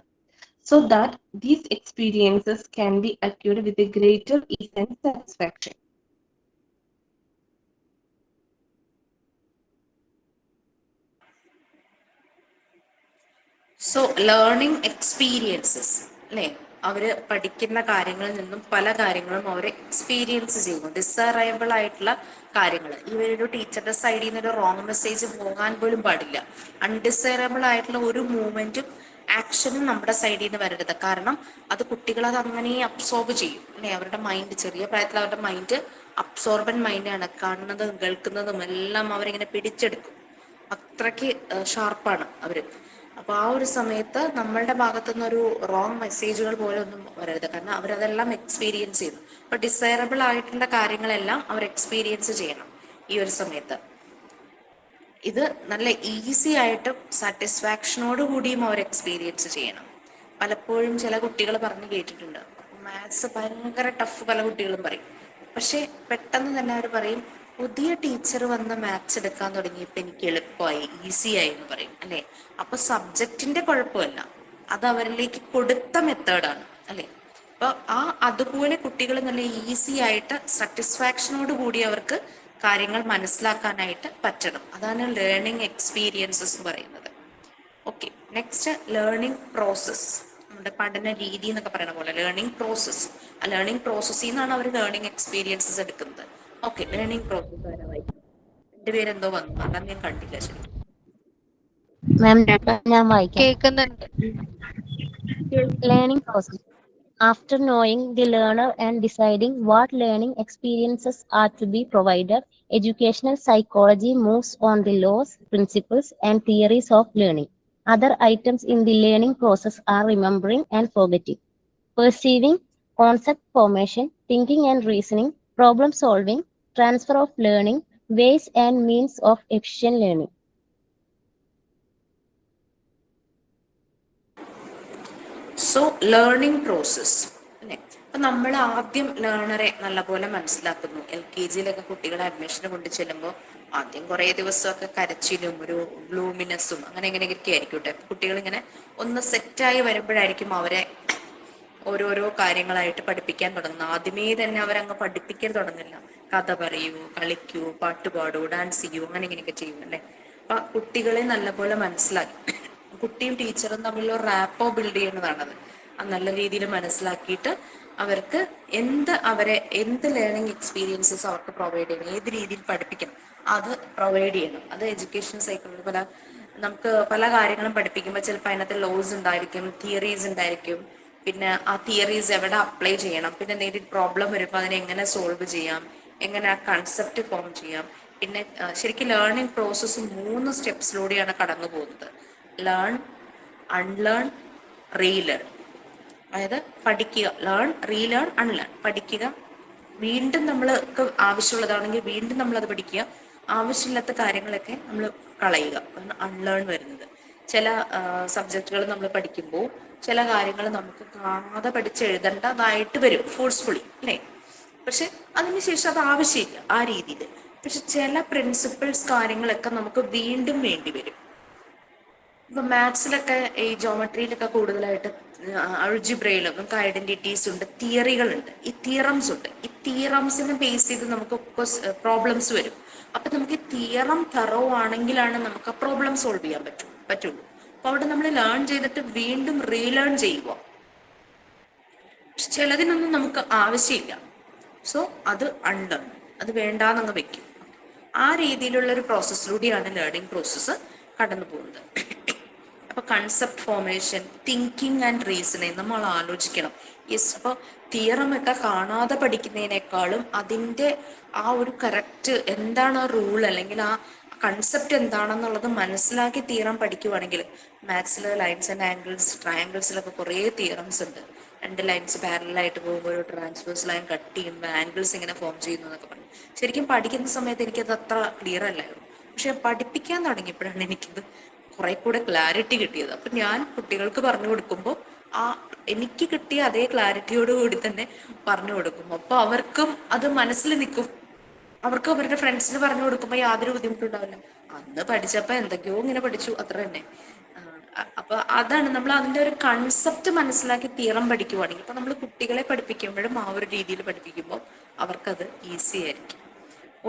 so that these experiences can be acquired with a greater ease and satisfaction. So learning experiences അല്ലേ, അവര് പഠിക്കുന്ന കാര്യങ്ങളിൽ നിന്നും പല കാര്യങ്ങളും അവർ experience ചെയ്യുന്നു. ഡിസറൈബിൾ ആയിട്ടുള്ള കാര്യങ്ങൾ. ഇവരൊരു ടീച്ചറുടെ സൈഡിൽ നിന്ന് ഒരു റോങ് മെസ്സേജ് പോകാൻ പോലും പാടില്ല. അൺഡിസൈറബിൾ ആയിട്ടുള്ള ഒരു മൂവ്മെന്റും ആക്ഷനും നമ്മുടെ സൈഡിൽ നിന്ന് വരരുത്. കാരണം അത് കുട്ടികൾ അത് അങ്ങനെ അബ്സോർബ് ചെയ്യും അല്ലെ. അവരുടെ മൈൻഡ്, ചെറിയ പ്രായത്തിൽ അവരുടെ മൈൻഡ് അബ്സോർബൻ മൈൻഡാണ്. കാണുന്നതും കേൾക്കുന്നതും എല്ലാം അവരിങ്ങനെ പിടിച്ചെടുക്കും. അത്രയ്ക്ക് ഷാർപ്പാണ് അവര്. അപ്പൊ ആ ഒരു സമയത്ത് നമ്മളുടെ ഭാഗത്തുനിന്ന് ഒരു റോങ് മെസ്സേജുകൾ പോലെ ഒന്നും വരരുത്. കാരണം അവരതെല്ലാം എക്സ്പീരിയൻസ് ചെയ്യുന്നു. അപ്പൊ ഡിസൈറബിൾ ആയിട്ടുള്ള കാര്യങ്ങളെല്ലാം അവർ എക്സ്പീരിയൻസ് ചെയ്യണം ഈ ഒരു സമയത്ത്. ഇത് നല്ല ഈസി ആയിട്ടും സാറ്റിസ്ഫാക്ഷനോട് കൂടിയും അവർ എക്സ്പീരിയൻസ് ചെയ്യണം. പലപ്പോഴും ചില കുട്ടികൾ പറഞ്ഞു കേട്ടിട്ടുണ്ട്, മാത്സ് ഭയങ്കര ടഫ് പല കുട്ടികളും പറയും. പക്ഷെ പെട്ടെന്ന് തന്നെ അവർ പറയും, പുതിയ ടീച്ചർ വന്ന് മാത്സ് എടുക്കാൻ തുടങ്ങിയപ്പോൾ എനിക്ക് എളുപ്പമായി, ഈസി ആയി എന്ന് പറയും അല്ലെ. അപ്പൊ സബ്ജക്റ്റിന്റെ കുഴപ്പമല്ല, അത് അവരിലേക്ക് കൊടുത്ത മെത്തേഡാണ് അല്ലെ. അപ്പൊ അതുപോലെ കുട്ടികൾ നല്ല ഈസി ആയിട്ട് സാറ്റിസ്ഫാക്ഷനോട് കൂടി അവർക്ക് കാര്യങ്ങൾ മനസ്സിലാക്കാനായിട്ട് പറ്റണം. അതാണ് ലേണിംഗ് എക്സ്പീരിയൻസസ് എന്ന് പറയുന്നത്. Okay, next learning process. നമ്മുടെ പഠന രീതി എന്നൊക്കെ പറയുന്ന പോലെ ലേണിംഗ് പ്രോസസ്. ആ ലേണിംഗ് പ്രോസസ്സിൽ നിന്നാണ് അവർ ലേണിംഗ് എക്സ്പീരിയൻസസ് എടുക്കുന്നത്. ഓക്കെ, ലേണിംഗ് പ്രോസസ് ആരാ വായിക്കും? എന്റെ പേരെന്തോ വന്നു, അതാണ് ഞാൻ കണ്ടില്ല. ശരി, ഞാൻ വായിക്കാം. കേൾക്കുന്നുണ്ട്. Learning process. After knowing the learner and deciding what learning experiences are to be provided, educational psychology moves on the laws, principles, and theories of learning. Other items in the learning process are remembering and forgetting, perceiving, concept formation, thinking and reasoning, problem solving, transfer of learning, ways and means of efficient learning. So learning process അല്ലെ. അപ്പൊ നമ്മൾ ആദ്യം ലേണറെ നല്ലപോലെ മനസ്സിലാക്കുന്നു. LKG കുട്ടികളെ അഡ്മിഷന് കൊണ്ട് ചെല്ലുമ്പോൾ ആദ്യം കുറെ ദിവസമൊക്കെ കരച്ചിലും ഒരു ഗ്ലൂമിനെസ്സും അങ്ങനെ ഇങ്ങനെയൊക്കെ ആയിരിക്കും. കുട്ടികൾ ഇങ്ങനെ ഒന്ന് സെറ്റായി വരുമ്പോഴായിരിക്കും അവരെ ഓരോരോ കാര്യങ്ങളായിട്ട് പഠിപ്പിക്കാൻ തുടങ്ങുന്നത്. ആദ്യമേ തന്നെ അവരങ്ങ് പഠിപ്പിക്കാൻ തുടങ്ങില്ല. കഥ പറയൂ, കളിക്കൂ, പാട്ട് പാടൂ, ഡാൻസ് ചെയ്യൂ, അങ്ങനെ ഇങ്ങനെയൊക്കെ ചെയ്യും അല്ലെ. അപ്പൊ കുട്ടികളെ നല്ലപോലെ മനസ്സിലാക്കി കുട്ടിയും ടീച്ചറും തമ്മിലുള്ള റാപ്പോ ബിൽഡ് ചെയ്യുന്നതാണത്. അത് നല്ല രീതിയിൽ മനസ്സിലാക്കിയിട്ട് അവർക്ക് എന്ത് ലേണിംഗ് എക്സ്പീരിയൻസസ് അവർക്ക് പ്രൊവൈഡ് ചെയ്യണം, ഏത് രീതിയിൽ പഠിപ്പിക്കണം, അത് പ്രൊവൈഡ് ചെയ്യണം. അത് എഡ്യൂക്കേഷൻ സൈക്കോളജി പല നമുക്ക് പല കാര്യങ്ങളും പഠിപ്പിക്കുമ്പോൾ ചിലപ്പോൾ അതിനകത്ത് ലോസ് ഉണ്ടായിരിക്കും, തിയറീസ് ഉണ്ടായിരിക്കും. പിന്നെ ആ തിയറീസ് എവിടെ അപ്ലൈ ചെയ്യണം, പിന്നെ നേരിട്ട് പ്രോബ്ലം വരുമ്പോൾ അതിനെ എങ്ങനെ സോൾവ് ചെയ്യാം, എങ്ങനെ ആ കൺസെപ്റ്റ് ഫോം ചെയ്യാം. പിന്നെ ശരിക്കും ലേണിംഗ് പ്രോസസ്സ് 3 സ്റ്റെപ്സിലൂടെയാണ് കടന്നു പോകുന്നത്. Learn, unlearn, relearn. അതായത് പഠിക്കുക, ലേൺ, റീലേൺ, അൺലേൺ. പഠിക്കുക, വീണ്ടും നമ്മൾക്ക് ആവശ്യമുള്ളതാണെങ്കിൽ വീണ്ടും നമ്മളത് പഠിക്കുക, ആവശ്യമില്ലാത്ത കാര്യങ്ങളൊക്കെ നമ്മൾ കളയുക, അൺലേൺ വരുന്നത്. ചില സബ്ജക്റ്റുകൾ നമ്മൾ പഠിക്കുമ്പോൾ ചില കാര്യങ്ങൾ നമുക്ക് കാണാതെ പഠിച്ചെഴുതേണ്ടതായിട്ട് വരും, ഫോഴ്സ്ഫുള്ളി അല്ലേ. പക്ഷെ അതിനുശേഷം അത് ആവശ്യമില്ല ആ രീതിയിൽ. പക്ഷെ ചില പ്രിൻസിപ്പിൾസ് കാര്യങ്ങളൊക്കെ നമുക്ക് വീണ്ടും വേണ്ടി വരും. ഇപ്പൊ മാത്സിലൊക്കെ ഈ ജോമെട്രിയിലൊക്കെ കൂടുതലായിട്ട് അൾജിബ്രയിലും നമുക്ക് ഐഡന്റിറ്റീസ് ഉണ്ട്, തിയറികളുണ്ട്, ഈ തിയറംസ് ഉണ്ട്. ഈ തിയറംസിനെ ബേസ് ചെയ്ത് നമുക്ക് പ്രോബ്ലംസ് വരും. അപ്പൊ നമുക്ക് ഈ തിയറം തറോ ആണെങ്കിലാണ് നമുക്ക് ആ പ്രോബ്ലം സോൾവ് ചെയ്യാൻ പറ്റുള്ളൂ. അപ്പൊ അവിടെ നമ്മൾ ലേൺ ചെയ്തിട്ട് വീണ്ടും റീലേൺ ചെയ്യുക. ചിലതിനൊന്നും നമുക്ക് ആവശ്യമില്ല, സോ അത് അൺലേൺ, അത് വേണ്ടാന്നങ്ങ് വെക്കും. ആ രീതിയിലുള്ള ഒരു പ്രോസസ്സിലൂടെയാണ് ലേണിംഗ് പ്രോസസ്സ് കടന്നു പോകുന്നത്. അപ്പൊ concept formation, thinking and reasoning നമ്മൾ ആലോചിക്കണം. യെസ്, അപ്പോൾ തിയറമൊക്കെ കാണാതെ പഠിക്കുന്നതിനേക്കാളും അതിൻ്റെ ആ ഒരു കറക്റ്റ് എന്താണ് ആ റൂൾ, അല്ലെങ്കിൽ ആ കൺസെപ്റ്റ് എന്താണെന്നുള്ളത് മനസ്സിലാക്കി തിയറം പഠിക്കുവാണെങ്കിൽ, മാത്സിൽ ലൈൻസ് ആൻഡ് ആംഗിൾസ്, ട്രയാംഗിൾസിലൊക്കെ കുറേ തിയറംസ് ഉണ്ട്. 2 ലൈൻസ് പാരലായിട്ട് പോകുമ്പോൾ ഒരു ട്രാൻസ്വേഴ്സ് ലൈൻ കട്ട് ചെയ്യുമ്പോൾ ആംഗിൾസ് ഇങ്ങനെ ഫോം ചെയ്യുന്നു എന്നൊക്കെ പറഞ്ഞു. ശരിക്കും പഠിക്കുന്ന സമയത്ത് എനിക്കത് അത്ര ക്ലിയർ അല്ലായിരുന്നു. പക്ഷെ പഠിപ്പിക്കാൻ തുടങ്ങിയപ്പോഴാണ് എനിക്കത് കുറെ കൂടെ ക്ലാരിറ്റി കിട്ടിയത്. അപ്പൊ ഞാൻ കുട്ടികൾക്ക് പറഞ്ഞു കൊടുക്കുമ്പോൾ ആ എനിക്ക് കിട്ടിയ അതേ ക്ലാരിറ്റിയോട് കൂടി തന്നെ പറഞ്ഞു കൊടുക്കും. അപ്പൊ അവർക്കും അത് മനസ്സിൽ നിൽക്കും. അവർക്ക് അവരുടെ ഫ്രണ്ട്സിന് പറഞ്ഞു കൊടുക്കുമ്പോൾ യാതൊരു ബുദ്ധിമുട്ടുണ്ടാവില്ല. അന്ന് പഠിച്ചപ്പോ എന്തൊക്കെയോ ഇങ്ങനെ പഠിച്ചു, അത്ര തന്നെ. അപ്പൊ അതാണ് നമ്മൾ അതിന്റെ ഒരു കൺസെപ്റ്റ് മനസ്സിലാക്കി തിയറം പഠിക്കുവാണെങ്കിൽ, ഇപ്പൊ നമ്മൾ കുട്ടികളെ പഠിപ്പിക്കുമ്പോഴും ആ ഒരു രീതിയിൽ പഠിപ്പിക്കുമ്പോൾ അവർക്കത് ഈസി ആയിരിക്കും.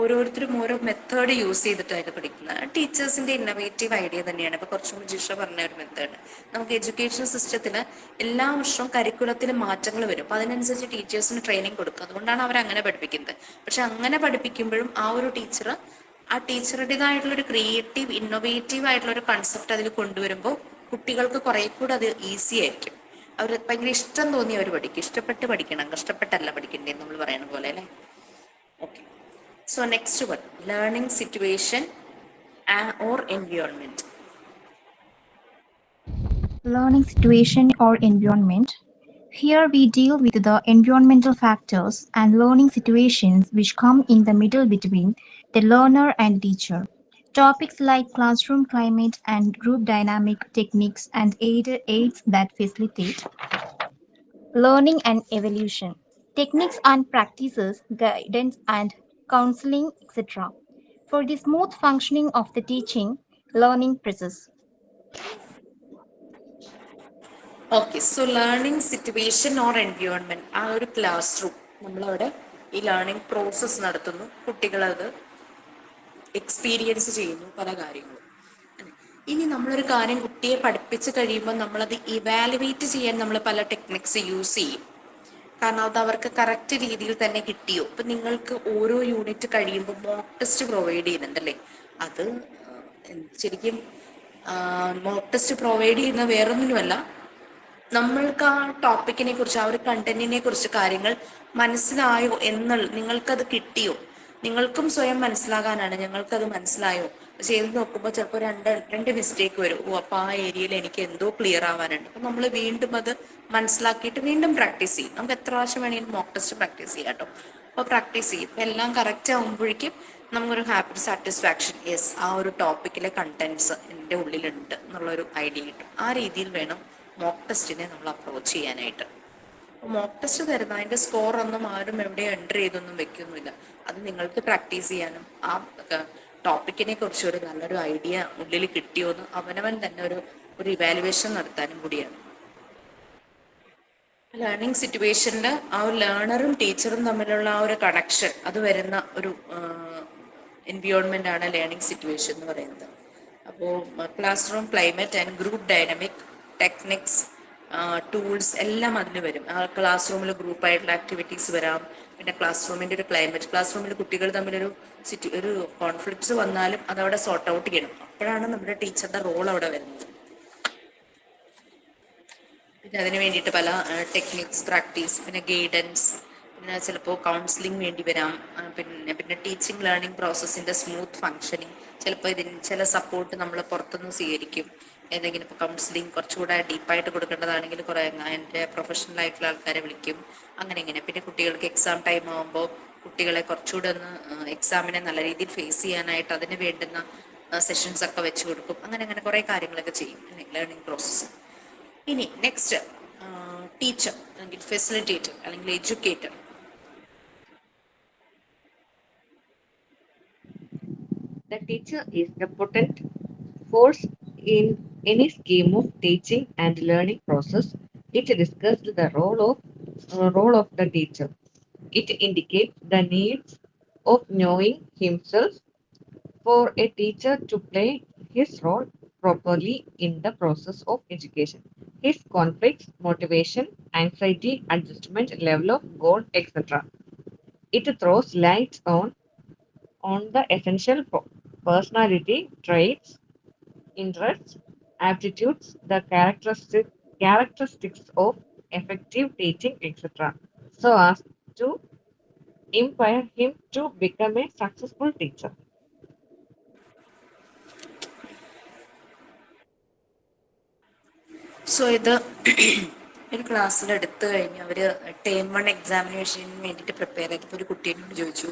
ഓരോരുത്തരും ഓരോ മെത്തേഡ് യൂസ് ചെയ്തിട്ടാണ് പഠിക്കുന്നത്. ടീച്ചേഴ്സിന്റെ ഇന്നോവേറ്റീവ് ഐഡിയ തന്നെയാണ്. ഇപ്പൊ കുറച്ചും ജിഷ പറഞ്ഞ ഒരു മെത്തേഡ്. നമുക്ക് എഡ്യൂക്കേഷൻ സിസ്റ്റത്തിൽ എല്ലാ വർഷവും കരിക്കുലത്തിൽ മാറ്റങ്ങൾ വരും. അപ്പൊ അതിനനുസരിച്ച് ടീച്ചേഴ്സിന് ട്രെയിനിങ് കൊടുക്കും. അതുകൊണ്ടാണ് അവർ അങ്ങനെ പഠിപ്പിക്കുന്നത്. പക്ഷെ അങ്ങനെ പഠിപ്പിക്കുമ്പോഴും ആ ഒരു ടീച്ചർ ആ ടീച്ചറുടേതായിട്ടുള്ള ഒരു ക്രിയേറ്റീവ് ഇന്നോവേറ്റീവ് ആയിട്ടുള്ള ഒരു കൺസെപ്റ്റ് അതിൽ കൊണ്ടുവരുമ്പോൾ കുട്ടികൾക്ക് കുറെ കൂടെ അത് ഈസി ആയിരിക്കും. അവർ ഭയങ്കര ഇഷ്ടം തോന്നി അവർ പഠിക്കും. ഇഷ്ടപ്പെട്ട് പഠിക്കണം, കഷ്ടപ്പെട്ടല്ല പഠിക്കണ്ടേ നമ്മൾ പറയുന്ന പോലെ അല്ലേ. Okay, so next one, learning situation or environment. Learning situation or environment. Here we deal with the environmental factors and learning situations which come in the middle between the learner and teacher. Topics like classroom climate and group dynamic techniques and aids that facilitate learning and evolution. Techniques and practices, guidance and counseling, etc. for the smooth functioning of the teaching learning process. Okay, so learning situation or environment. ആ ഒരു class room നമ്മളവിടെ ഈ learning process നടത്തുന്നു. കുട്ടികളത് experience ചെയ്യുന്നു പല കാര്യങ്ങളും. ഇനി നമ്മളൊരു കാര്യം കുട്ടിയെ പഠിപ്പിച്ച് കഴിയുമ്പോൾ നമ്മളത് ഇവാലുവേറ്റ് ചെയ്യാൻ നമ്മൾ പല ടെക്നിക്സ് യൂസ് ചെയ്യും. കാരണം അത് അവർക്ക് കറക്റ്റ് രീതിയിൽ തന്നെ കിട്ടിയോ. ഇപ്പം നിങ്ങൾക്ക് ഓരോ യൂണിറ്റ് കഴിയുമ്പോൾ മോക്ക് ടെസ്റ്റ് പ്രൊവൈഡ് ചെയ്യുന്നുണ്ടല്ലേ. അത് ശരിക്കും മോക്ക് ടെസ്റ്റ് പ്രൊവൈഡ് ചെയ്യുന്ന വേറൊന്നിനുമല്ല, നമ്മൾക്ക് ആ ടോപ്പിക്കിനെ കുറിച്ച്, ആ ഒരു കണ്ടന്റിനെ കുറിച്ച് കാര്യങ്ങൾ മനസ്സിലായോ എന്നുള്ള, നിങ്ങൾക്കത് കിട്ടിയോ, നിങ്ങൾക്കും സ്വയം മനസ്സിലാകാനാണ്. ഞങ്ങൾക്കത് മനസ്സിലായോ ചെയ്ത് നോക്കുമ്പോൾ ചിലപ്പോൾ രണ്ട് മിസ്റ്റേക്ക് വരും. ഓ, അപ്പോൾ ആ ഏരിയയിൽ എനിക്ക് എന്തോ ക്ലിയർ ആവാനുണ്ട്. അപ്പം നമ്മൾ വീണ്ടും അത് മനസ്സിലാക്കിയിട്ട് വീണ്ടും പ്രാക്ടീസ് ചെയ്യും. നമുക്ക് എത്ര പ്രാവശ്യം വേണമെങ്കിലും മോക്ക് ടെസ്റ്റ് പ്രാക്ടീസ് ചെയ്യാം കേട്ടോ. അപ്പോൾ പ്രാക്ടീസ് ചെയ്യും. അപ്പം എല്ലാം കറക്റ്റ് ആകുമ്പോഴേക്കും നമുക്കൊരു ഹാപ്പി സാറ്റിസ്ഫാക്ഷൻ, യെസ് ആ ഒരു ടോപ്പിക്കിലെ കണ്ടന്റ്സ് എൻ്റെ ഉള്ളിലുണ്ട് എന്നുള്ളൊരു ഐഡിയ കിട്ടും. ആ രീതിയിൽ വേണം മോക്ക് ടെസ്റ്റിനെ നമ്മൾ അപ്രോച്ച് ചെയ്യാനായിട്ട്. മോക്ക് ടെസ്റ്റ് തരുന്ന അതിൻ്റെ സ്കോർ ഒന്നും ആരും എവിടെ എൻട്രി ചെയ്തൊന്നും വെക്കൊന്നുമില്ല. അത് നിങ്ങൾക്ക് പ്രാക്ടീസ് ചെയ്യാനും ആ ടോപ്പിക്കിനെ കുറിച്ച് ഒരു നല്ലൊരു ഐഡിയ ഉള്ളിൽ കിട്ടിയോന്ന് അവനവൻ തന്നെ ഒരു ഇവാലുവേഷൻ നടത്താനും കൂടിയാണ്. ലേണിംഗ് സിറ്റുവേഷനിൽ ആ ഒരു ലേണറും ടീച്ചറും തമ്മിലുള്ള ആ ഒരു കണക്ഷൻ, അത് വരുന്ന ഒരു എൻവിയോൺമെന്റ് ആണ് ലേണിംഗ് സിറ്റുവേഷൻ എന്ന് പറയുന്നത്. അപ്പോൾ class room climate and group dynamic techniques, tools എല്ലാം അതിൽ വരും. ക്ലാസ് റൂമിൽ ഗ്രൂപ്പായിട്ടുള്ള ആക്ടിവിറ്റീസ് വരാം. പിന്നെ ക്ലാസ് റൂമിൻ്റെ ഒരു ക്ലൈമറ്റ്, ക്ലാസ് റൂമിൽ കുട്ടികൾ തമ്മിലൊരു കോൺഫ്ലിക്ട്സ് വന്നാലും അതവിടെ സോർട്ട് ഔട്ട് ചെയ്യണം. അപ്പോഴാണ് നമ്മുടെ ടീച്ചറുടെ റോൾ അവിടെ വരുന്നത്. പിന്നെ അതിന് വേണ്ടിയിട്ട് പല ടെക്നിക്സ് പ്രാക്ടീസ്, പിന്നെ ഗൈഡൻസ്, പിന്നെ ചിലപ്പോൾ കൗൺസിലിംഗ് വേണ്ടി വരാം. പിന്നെ ടീച്ചിങ് ലേണിംഗ് പ്രോസസ്സിൻ്റെ സ്മൂത്ത് ഫങ്ഷനിങ്, ചിലപ്പോൾ ഇതിന് ചില സപ്പോർട്ട് നമ്മൾ പുറത്തുനിന്ന് സ്വീകരിക്കും. ഏതെങ്കിലും ഇപ്പോൾ കൗൺസിലിംഗ് കുറച്ചുകൂടെ ഡീപ്പായിട്ട് കൊടുക്കേണ്ടതാണെങ്കിൽ കുറേ എൻ്റെ പ്രൊഫഷണൽ ആയിട്ടുള്ള ആൾക്കാരെ വിളിക്കും. അങ്ങനെ ഇങ്ങനെ. പിന്നെ കുട്ടികൾക്ക് എക്സാം ടൈം ആകുമ്പോൾ കുട്ടികളെ കുറച്ചുകൂടെ ഒന്ന് എക്സാമിനെ നല്ല രീതിയിൽ ഫേസ് ചെയ്യാനായിട്ട് അതിന് വേണ്ടുന്ന സെഷൻസ് ഒക്കെ വെച്ച് കൊടുക്കും. അങ്ങനെ അങ്ങനെ കുറേ കാര്യങ്ങളൊക്കെ ചെയ്യും ലേണിംഗ് പ്രോസസ്സ്. ഇനി നെക്സ്റ്റ് ടീച്ചർ അല്ലെങ്കിൽ ഫെസിലിറ്റേറ്റർ അല്ലെങ്കിൽ educator. The teacher is the potent force in any scheme of teaching and learning process. It discusses the role of the teacher. It indicates the needs of knowing himself for a teacher to play his role properly in the process of education. His conflicts, motivation, anxiety, adjustment, level of goal, etc. It throws light on the essential personality traits, interests, aptitudes, the characteristics of effective teaching, etc., so as to inspire him to become a successful teacher. So ഇത് ഒരു ക്ലാസ്സിൽ എടുത്തു കഴിഞ്ഞ് അവർ term 1 എക്സാമിനേഷന് വേണ്ടിയിട്ട് prepare ചെയ്തപ്പോൾ ഒരു കുട്ടീനോട് ചോദിച്ചു,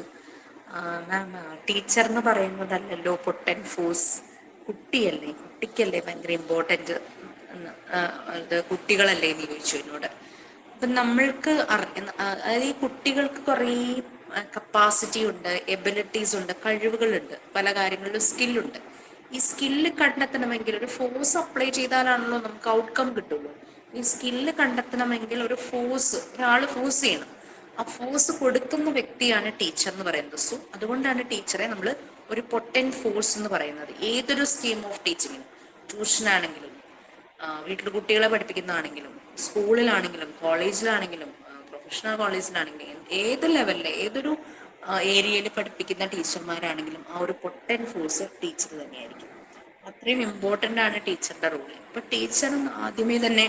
മാം teacher എന്ന് പറയുന്നതല്ലല്ലോ പൊട്ടൻ ഫോഴ്സ്, കുട്ടിയല്ലേ, കുട്ടിക്കല്ലേ ഭയങ്കര ഇമ്പോർട്ടൻറ്റ് ഇത് കുട്ടികളല്ലേ എന്ന് ചോദിച്ചു എന്നോട്. അപ്പം നമ്മൾക്ക് അതായത് ഈ കുട്ടികൾക്ക് കുറേ കപ്പാസിറ്റി ഉണ്ട്, എബിലിറ്റീസ് ഉണ്ട്, കഴിവുകളുണ്ട്, പല കാര്യങ്ങളിലും സ്കില്ലുണ്ട്. ഈ സ്കില്ല് കണ്ടെത്തണമെങ്കിൽ ഒരു ഫോഴ്സ് അപ്ലൈ ചെയ്താലാണല്ലോ നമുക്ക് ഔട്ട്കം കിട്ടുള്ളൂ. ഈ സ്കില്ല് കണ്ടെത്തണമെങ്കിൽ ഒരു ഫോഴ്സ്, ഒരാൾ ഫോഴ്സ് ചെയ്യണം. ആ ഫോഴ്സ് കൊടുക്കുന്ന വ്യക്തിയാണ് ടീച്ചർ എന്ന് പറയുന്നത്. സോ അതുകൊണ്ടാണ് ടീച്ചറെ നമ്മൾ ഒരു പൊട്ടൻറ്റ് ഫോഴ്സ് എന്ന് പറയുന്നത്. ഏതൊരു സ്കീം ഓഫ് ടീച്ചിങ്ങിനും, ട്യൂഷനാണെങ്കിലും, വീട്ടിൽ കുട്ടികളെ പഠിപ്പിക്കുന്നതാണെങ്കിലും, സ്കൂളിലാണെങ്കിലും, കോളേജിലാണെങ്കിലും, പ്രൊഫഷണൽ കോളേജിലാണെങ്കിലും, ഏത് ലെവലിൽ ഏതൊരു ഏരിയയിൽ പഠിപ്പിക്കുന്ന ടീച്ചർമാരാണെങ്കിലും ആ ഒരു പൊട്ടൻറ്റ് ഫോഴ്സ് ടീച്ചർ തന്നെയായിരിക്കും. അത്രയും ഇമ്പോർട്ടൻ്റ് ആണ് ടീച്ചറുടെ റോള്. ഇപ്പം ടീച്ചർ ആദ്യമേ തന്നെ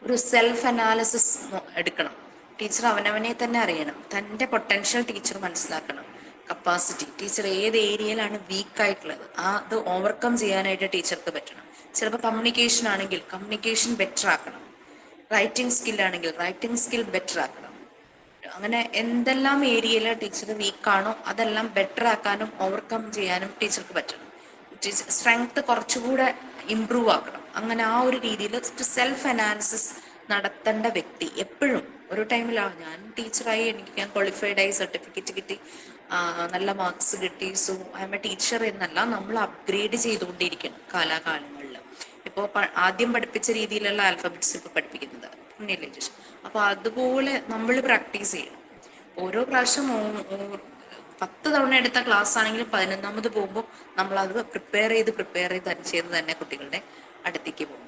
ഒരു സെൽഫ് അനാലിസിസ് എടുക്കണം. ടീച്ചർ അവനവനെ തന്നെ അറിയണം, തൻ്റെ പൊട്ടൻഷ്യൽ ടീച്ചർ മനസ്സിലാക്കണം. കപ്പാസിറ്റി, ടീച്ചർ ഏത് ഏരിയയിലാണ് വീക്കായിട്ടുള്ളത് അത് ഓവർകം ചെയ്യാനായിട്ട് ടീച്ചർക്ക് പറ്റണം. ചിലപ്പോൾ കമ്മ്യൂണിക്കേഷൻ ആണെങ്കിൽ കമ്മ്യൂണിക്കേഷൻ ബെറ്റർ ആക്കണം, റൈറ്റിംഗ് സ്കില്ലാണെങ്കിൽ റൈറ്റിംഗ് സ്കിൽ ബെറ്റർ ആക്കണം. അങ്ങനെ എന്തെല്ലാം ഏരിയയിൽ ടീച്ചർ വീക്കാണോ അതെല്ലാം ബെറ്റർ ആക്കാനും ഓവർകം ചെയ്യാനും ടീച്ചർക്ക് പറ്റണം. സ്ട്രെങ്ത് കുറച്ചുകൂടെ ഇമ്പ്രൂവ് ആക്കണം. അങ്ങനെ ആ ഒരു രീതിയിൽ സെൽഫ് അനാലിസിസ് നടത്തേണ്ട വ്യക്തി എപ്പോഴും ഒരു ടൈമിലാണ് ഞാൻ ടീച്ചറായി, ഞാൻ ക്വാളിഫൈഡ് ആയി, സർട്ടിഫിക്കറ്റ് കിട്ടി, നല്ല മാർക്സ് കിട്ടി, so I M A teacher എന്നല്ല, നമ്മൾ അപ്ഗ്രേഡ് ചെയ്തുകൊണ്ടിരിക്കണം കാലാകാലങ്ങളിൽ. ഇപ്പോൾ ആദ്യം പഠിപ്പിച്ച രീതിയിലുള്ള ആൽഫബറ്റ്സ് ഇപ്പോൾ പഠിപ്പിക്കുന്നത് പുണ്യല്ലേ ടീച്ചർ. അപ്പോൾ അതുപോലെ നമ്മൾ പ്രാക്ടീസ് ചെയ്യണം. ഓരോ പ്രാവശ്യം 10 തവണ എടുത്ത ക്ലാസ് ആണെങ്കിലും 11ാമത് പോകുമ്പോൾ നമ്മളത് പ്രിപ്പയർ ചെയ്ത് തന്നെ കുട്ടികളുടെ അടുത്തേക്ക് പോകും.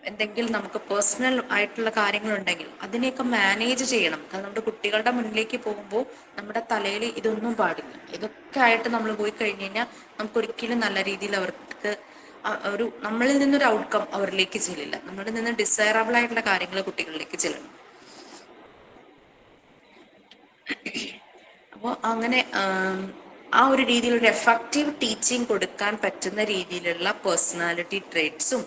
എന്തെങ്കിലും നമുക്ക് പേഴ്സണൽ ആയിട്ടുള്ള കാര്യങ്ങളുണ്ടെങ്കിൽ അതിനെയൊക്കെ മാനേജ് ചെയ്യണം. കാരണം നമ്മുടെ കുട്ടികളുടെ മുന്നിലേക്ക് പോകുമ്പോൾ നമ്മുടെ തലയിൽ ഇതൊന്നും പാടില്ല. ഇതൊക്കെ ആയിട്ട് നമ്മൾ പോയി കഴിഞ്ഞ് കഴിഞ്ഞാൽ നമുക്കൊരിക്കലും നല്ല രീതിയിൽ അവർക്ക് ഒരു നമ്മളിൽ നിന്നൊരു ഔട്ട്കം അവരിലേക്ക് ചെല്ലില്ല. നമ്മളിൽ നിന്ന് ഡിസൈറബിൾ ആയിട്ടുള്ള കാര്യങ്ങൾ കുട്ടികളിലേക്ക് ചെല്ലണം. അപ്പോൾ അങ്ങനെ ആ ഒരു രീതിയിൽ ഒരു എഫക്റ്റീവ് ടീച്ചിങ് കൊടുക്കാൻ പറ്റുന്ന രീതിയിലുള്ള പേഴ്സണാലിറ്റി ട്രേറ്റ്സും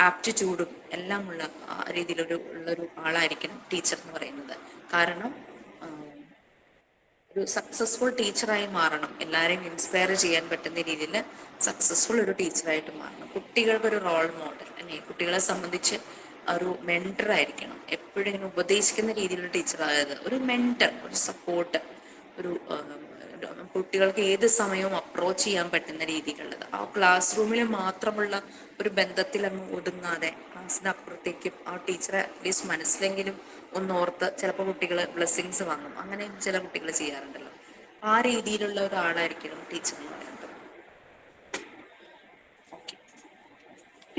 ആപ്റ്റിറ്റ്യൂഡും എല്ലാം ഉള്ളൊരു ആളായിരിക്കണം ടീച്ചർ എന്ന് പറയുന്നത്. കാരണം ഒരു സക്സസ്ഫുൾ ടീച്ചറായി മാറണം, എല്ലാവരെയും ഇൻസ്പയർ ചെയ്യാൻ പറ്റുന്ന രീതിയിൽ സക്സസ്ഫുൾ ഒരു ടീച്ചറായിട്ട് മാറണം. കുട്ടികൾക്കൊരു റോൾ മോഡൽ, അല്ലെങ്കിൽ കുട്ടികളെ സംബന്ധിച്ച് ഒരു മെൻറ്റർ ആയിരിക്കണം. എപ്പോഴും ഇങ്ങനെ ഉപദേശിക്കുന്ന രീതിയിലുള്ള ടീച്ചറായത് ഒരു മെൻറ്റർ, ഒരു സപ്പോർട്ട്, ഒരു കുട്ടികൾക്ക് ഏത് സമയവും അപ്രോച്ച് ചെയ്യാൻ പറ്റുന്ന രീതിയിലുള്ളത്. ആ ക്ലാസ് റൂമിൽ മാത്രമുള്ള ഒരു ബന്ധത്തിൽ അങ്ങ് ഒതുങ്ങാതെ ക്ലാസ്സിന് അപ്പുറത്തേക്കും ആ ടീച്ചറെ അറ്റ്ലീസ്റ്റ് മനസ്സിലെങ്കിലും ഒന്നോർത്ത് ചിലപ്പോൾ കുട്ടികൾ ബ്ലെസ്സിങ്സ് വാങ്ങും. അങ്ങനെ ചില കുട്ടികൾ ചെയ്യാറുണ്ടല്ലോ. ആ രീതിയിലുള്ള ഒരാളായിരിക്കണം ടീച്ചർ എന്ന് പറയുന്നത്.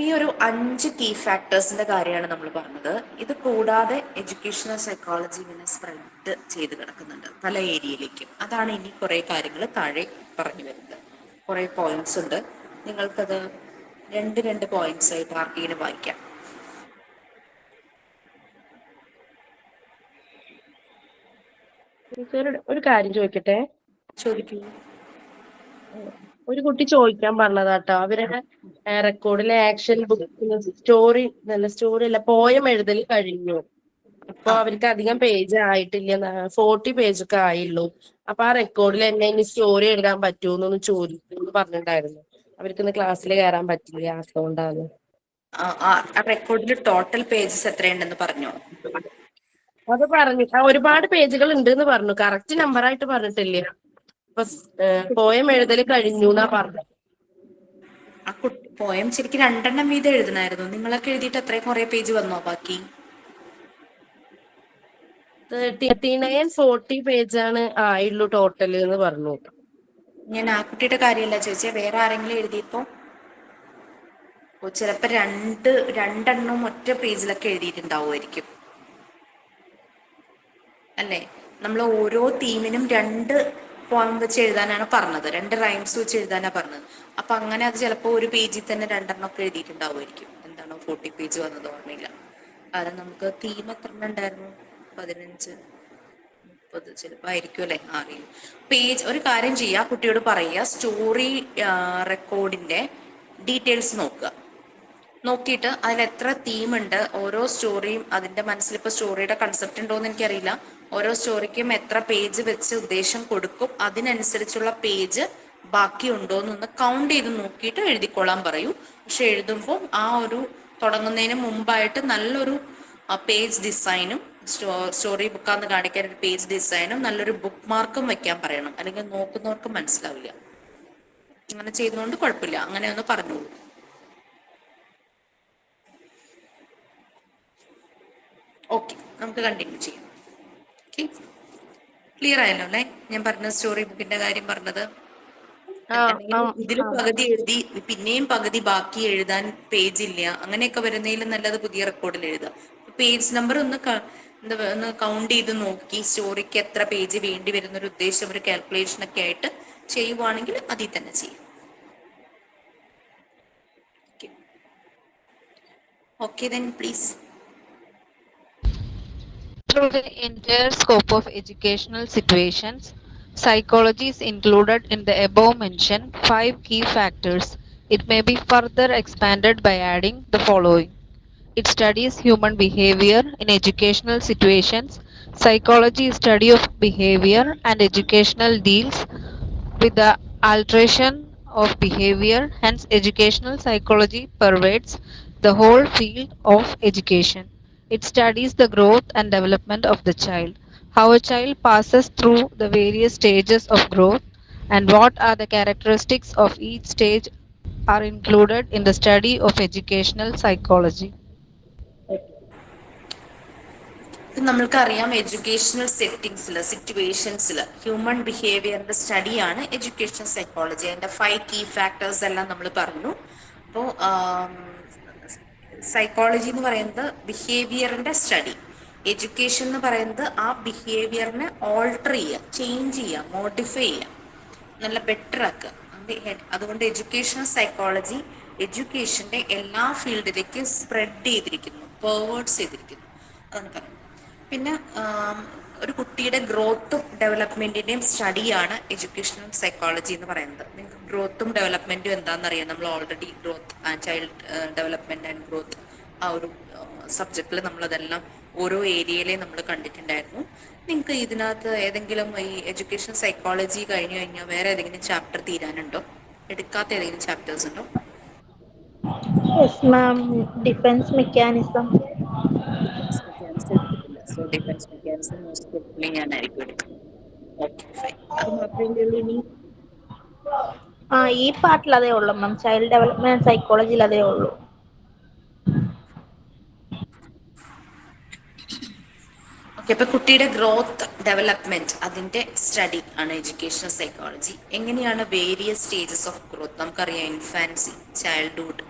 ഈ ഒരു 5 കീ ഫാക്ടേഴ്സിന്റെ കാര്യമാണ് നമ്മൾ പറഞ്ഞത്. ഇത് കൂടാതെ എഡ്യൂക്കേഷണൽ സൈക്കോളജി ഇങ്ങനെ സ്പ്രെഡ് ചെയ്ത് കിടക്കുന്നുണ്ട് പല ഏരിയയിലേക്കും. അതാണ് ഇനി കുറെ കാര്യങ്ങൾ താഴെ പറഞ്ഞു വരുന്നത്. കുറേ പോയിന്റ്സ് ഉണ്ട്. നിങ്ങൾക്കത് രണ്ട് പോയിന്റ്സ് ആയിട്ട് ആർക്കെങ്കിലും വായിക്കാം. ഒരു കാര്യം ചോദിക്കട്ടെ. ചോദിക്കൂ. ഒരു കുട്ടി ചോദിക്കാൻ പറഞ്ഞതാട്ടോ, അവരുടെ റെക്കോർഡിലെ ആക്ഷൻ ബുക്ക് സ്റ്റോറി അല്ല പോയം എഴുതൽ കഴിഞ്ഞു. അപ്പൊ അവർക്ക് അധികം പേജ് ആയിട്ടില്ല, 40 പേജ് ഒക്കെ ആയുള്ളൂ. അപ്പൊ ആ റെക്കോർഡിൽ എന്നെ ഇനി സ്റ്റോറി എഴുതാൻ പറ്റുമെന്നൊന്ന് ചോദിക്കുന്നു പറഞ്ഞിട്ടുണ്ടായിരുന്നു. അവർക്കൊന്ന് ക്ലാസ്സിൽ കയറാൻ പറ്റില്ല, അതുകൊണ്ടാണ്. ആ റെക്കോർഡിൽ ടോട്ടൽ പേജസ് എത്രയുണ്ടെന്ന് പറഞ്ഞോ? അത് പറഞ്ഞു, ഒരുപാട് പേജുകൾ ഉണ്ട് എന്ന് പറഞ്ഞു, കറക്റ്റ് നമ്പർ ആയിട്ട് പറഞ്ഞിട്ടില്ല. ഇപ്പൊ പോയം എഴുതൽ കഴിഞ്ഞു എന്നാ പറഞ്ഞത്. ആ പോയം ശരിക്കും 2 വീതം എഴുതണായിരുന്നു. നിങ്ങളൊക്കെ എഴുതിയിട്ട് അത്രയും കുറെ പേജ് വന്നോ ബാക്കി? 39-40 പേജാണ് ആയുള്ളൂ ടോട്ടൽ എന്ന് പറഞ്ഞു. ഞാൻ ആ കുട്ടിയുടെ കാര്യമല്ല ചോദിച്ചേ, വേറെ ആരെങ്കിലും എഴുതിയപ്പോ ചിലപ്പോ രണ്ടെണ്ണം ഒറ്റ പേജിലൊക്കെ എഴുതിയിട്ടുണ്ടാവുമായിരിക്കും അല്ലേ? നമ്മൾ ഓരോ തീമിനും 2 പോയിം വെച്ച് എഴുതാനാണ് പറഞ്ഞത്, 2 റൈംസ് വെച്ച് എഴുതാനാണ് പറഞ്ഞത്. അപ്പൊ അങ്ങനെ അത് ചിലപ്പോൾ ഒരു പേജിൽ തന്നെ 2 ഒക്കെ എഴുതിയിട്ടുണ്ടാവുമായിരിക്കും. എന്താണോ 40 പേജ് വന്നത് ഓർമ്മയില്ല. കാരണം നമുക്ക് തീം എത്ര ഉണ്ടായിരുന്നു? 15, 30 ചിലപ്പോൾ ആയിരിക്കും അല്ലെ? അറിയില്ല. പേജ് ഒരു കാര്യം ചെയ്യുക, കുട്ടിയോട് പറയുക സ്റ്റോറി റെക്കോർഡിന്റെ ഡീറ്റെയിൽസ് നോക്കിയിട്ട് അതിൽ എത്ര തീം ഉണ്ട്, ഓരോ സ്റ്റോറിയും അതിന്റെ മനസ്സിൽ ഇപ്പൊ സ്റ്റോറിയുടെ കൺസെപ്റ്റ് ഉണ്ടോന്ന് എനിക്കറിയില്ല. ഓരോ സ്റ്റോറിക്കും എത്ര പേജ് വെച്ച് ഉദ്ദേശം കൊടുക്കും, അതിനനുസരിച്ചുള്ള പേജ് ബാക്കി ഉണ്ടോന്നൊന്ന് കൗണ്ട് ചെയ്ത് നോക്കിയിട്ട് എഴുതിക്കൊള്ളാൻ പറയൂ. പക്ഷെ എഴുതുമ്പോൾ ആ ഒരു തുടങ്ങുന്നതിന് മുമ്പായിട്ട് നല്ലൊരു പേജ് ഡിസൈനും സ്റ്റോറി ബുക്കാന്ന് കാണിക്കാൻ ഒരു പേജ് ഡിസൈനും നല്ലൊരു ബുക്ക് മാർക്കും വെക്കാൻ പറയണം, അല്ലെങ്കിൽ നോക്കുന്നവർക്ക് മനസ്സിലാവില്ല. അങ്ങനെ ചെയ്യുന്നതുകൊണ്ട് കുഴപ്പമില്ല, അങ്ങനെ ഒന്ന് പറഞ്ഞോളൂ. ഓക്കെ, നമുക്ക് കണ്ടിന്യൂ ചെയ്യാം. ഓക്കെ, ക്ലിയർ ആയല്ലോ അല്ലെ? ഞാൻ പറഞ്ഞ സ്റ്റോറി ബുക്കിന്റെ കാര്യം പറഞ്ഞത്. ഇതിൽ പകുതി എഴുതി പിന്നെയും പകുതി ബാക്കി എഴുതാൻ പേജ് ഇല്ല, അങ്ങനെയൊക്കെ വരുന്നതിലും നല്ലത് പുതിയ റെക്കോർഡിൽ എഴുതാം. പേജ് നമ്പർ ഒന്ന് കൗണ്ട് ചെയ്ത് നോക്കി സ്റ്റോറിക്ക് എത്ര പേജ് വേണ്ടി വരുന്ന ഒരു ഉദ്ദേശം, ഒരു കാൽക്കുലേഷൻ ഒക്കെ ആയിട്ട് ചെയ്യുവാണെങ്കിൽ അതിൽ തന്നെ ചെയ്യും. Okay then please. Through the entire scope of educational situations, psychology is included in the above mentioned 5 key factors. It may be further expanded by adding the following. It studies human behavior in educational situations. Psychology is study of behavior, and educational deals with the alteration of behavior. Hence, educational psychology pervades the whole field of education. It studies the growth and development of the child, how a child passes through the various stages of growth, and what are the characteristics of each stage are included in the study of educational psychology. നമ്മൾക്കറിയാം educational സിറ്റുവേഷൻസിൽ human ബിഹേവിയറിന്റെ സ്റ്റഡിയാണ് educational psychology. അതിന്റെ 5 key factors എല്ലാം നമ്മൾ പറഞ്ഞു. അപ്പോൾ psychology എന്ന് പറയുന്നത് ബിഹേവിയറിന്റെ study, education എന്ന് പറയുന്നത് ആ ബിഹേവിയറിനെ ഓൾട്ടർ ചെയ്യുക, ചേഞ്ച് ചെയ്യുക, മോഡിഫൈ ചെയ്യുക, നല്ല ബെറ്റർ ആക്കുക. അതുകൊണ്ട് എഡ്യൂക്കേഷണൽ സൈക്കോളജി എഡ്യൂക്കേഷന്റെ എല്ലാ ഫീൽഡിലേക്കും സ്പ്രെഡ് ചെയ്തിരിക്കുന്നു, ഫോർവേഡ്സ് ചെയ്തിരിക്കുന്നു, അതാണ് പറയുന്നത്. പിന്നെ ഒരു കുട്ടിയുടെ ഗ്രോത്തും ഡെവലപ്മെന്റിന്റെയും സ്റ്റഡിയാണ് എഡ്യൂക്കേഷണൽ സൈക്കോളജി എന്ന് പറയുന്നത്. നിങ്ങൾക്ക് ഗ്രോത്തും ഡെവലപ്മെന്റും എന്താണെന്നറിയാം. നമ്മൾ already growth and child development and growth ആ ഒരു സബ്ജക്റ്റിൽ നമ്മളതെല്ലാം ഓരോ ഏരിയയിലെ നമ്മൾ കണ്ടിട്ടുണ്ടായിരുന്നു. നിങ്ങൾക്ക് ഇതിനകത്ത് ഏതെങ്കിലും ഈ എഡ്യൂക്കേഷൻ സൈക്കോളജി കഴിഞ്ഞു കഴിഞ്ഞാൽ വേറെ ഏതെങ്കിലും ചാപ്റ്റർ തീരാനുണ്ടോ? എടുക്കാത്ത ഏതെങ്കിലും ചാപ്റ്റേഴ്സ് ഉണ്ടോ? Yes ma'am, defence mechanism. എടുത്തിട്ടില്ല. So defence mechanism most probably ഞാനായിരിക്കും എടുക്കുന്നത്. Okay fine. അത് മാത്രമേ ഉള്ളൂ ഇനി? ഈ പാർട്ടിൽ അതേ ഉള്ളൂ മാം, ചൈൽഡ് ഡെവലപ്മെന്റ് സൈക്കോളജിയിൽ അതേ ഉള്ളൂ. ഓക്കെ, അപ്പൊ കുട്ടിയുടെ ഗ്രോത്ത് ഡെവലപ്മെന്റ് അതിന്റെ സ്റ്റഡി ആണ് എഡ്യൂക്കേഷണൽ സൈക്കോളജി. എങ്ങനെയാണ് വേരിയസ് സ്റ്റേജസ് ഓഫ് ഗ്രോത്ത്? നമുക്കറിയാം infancy, childhood,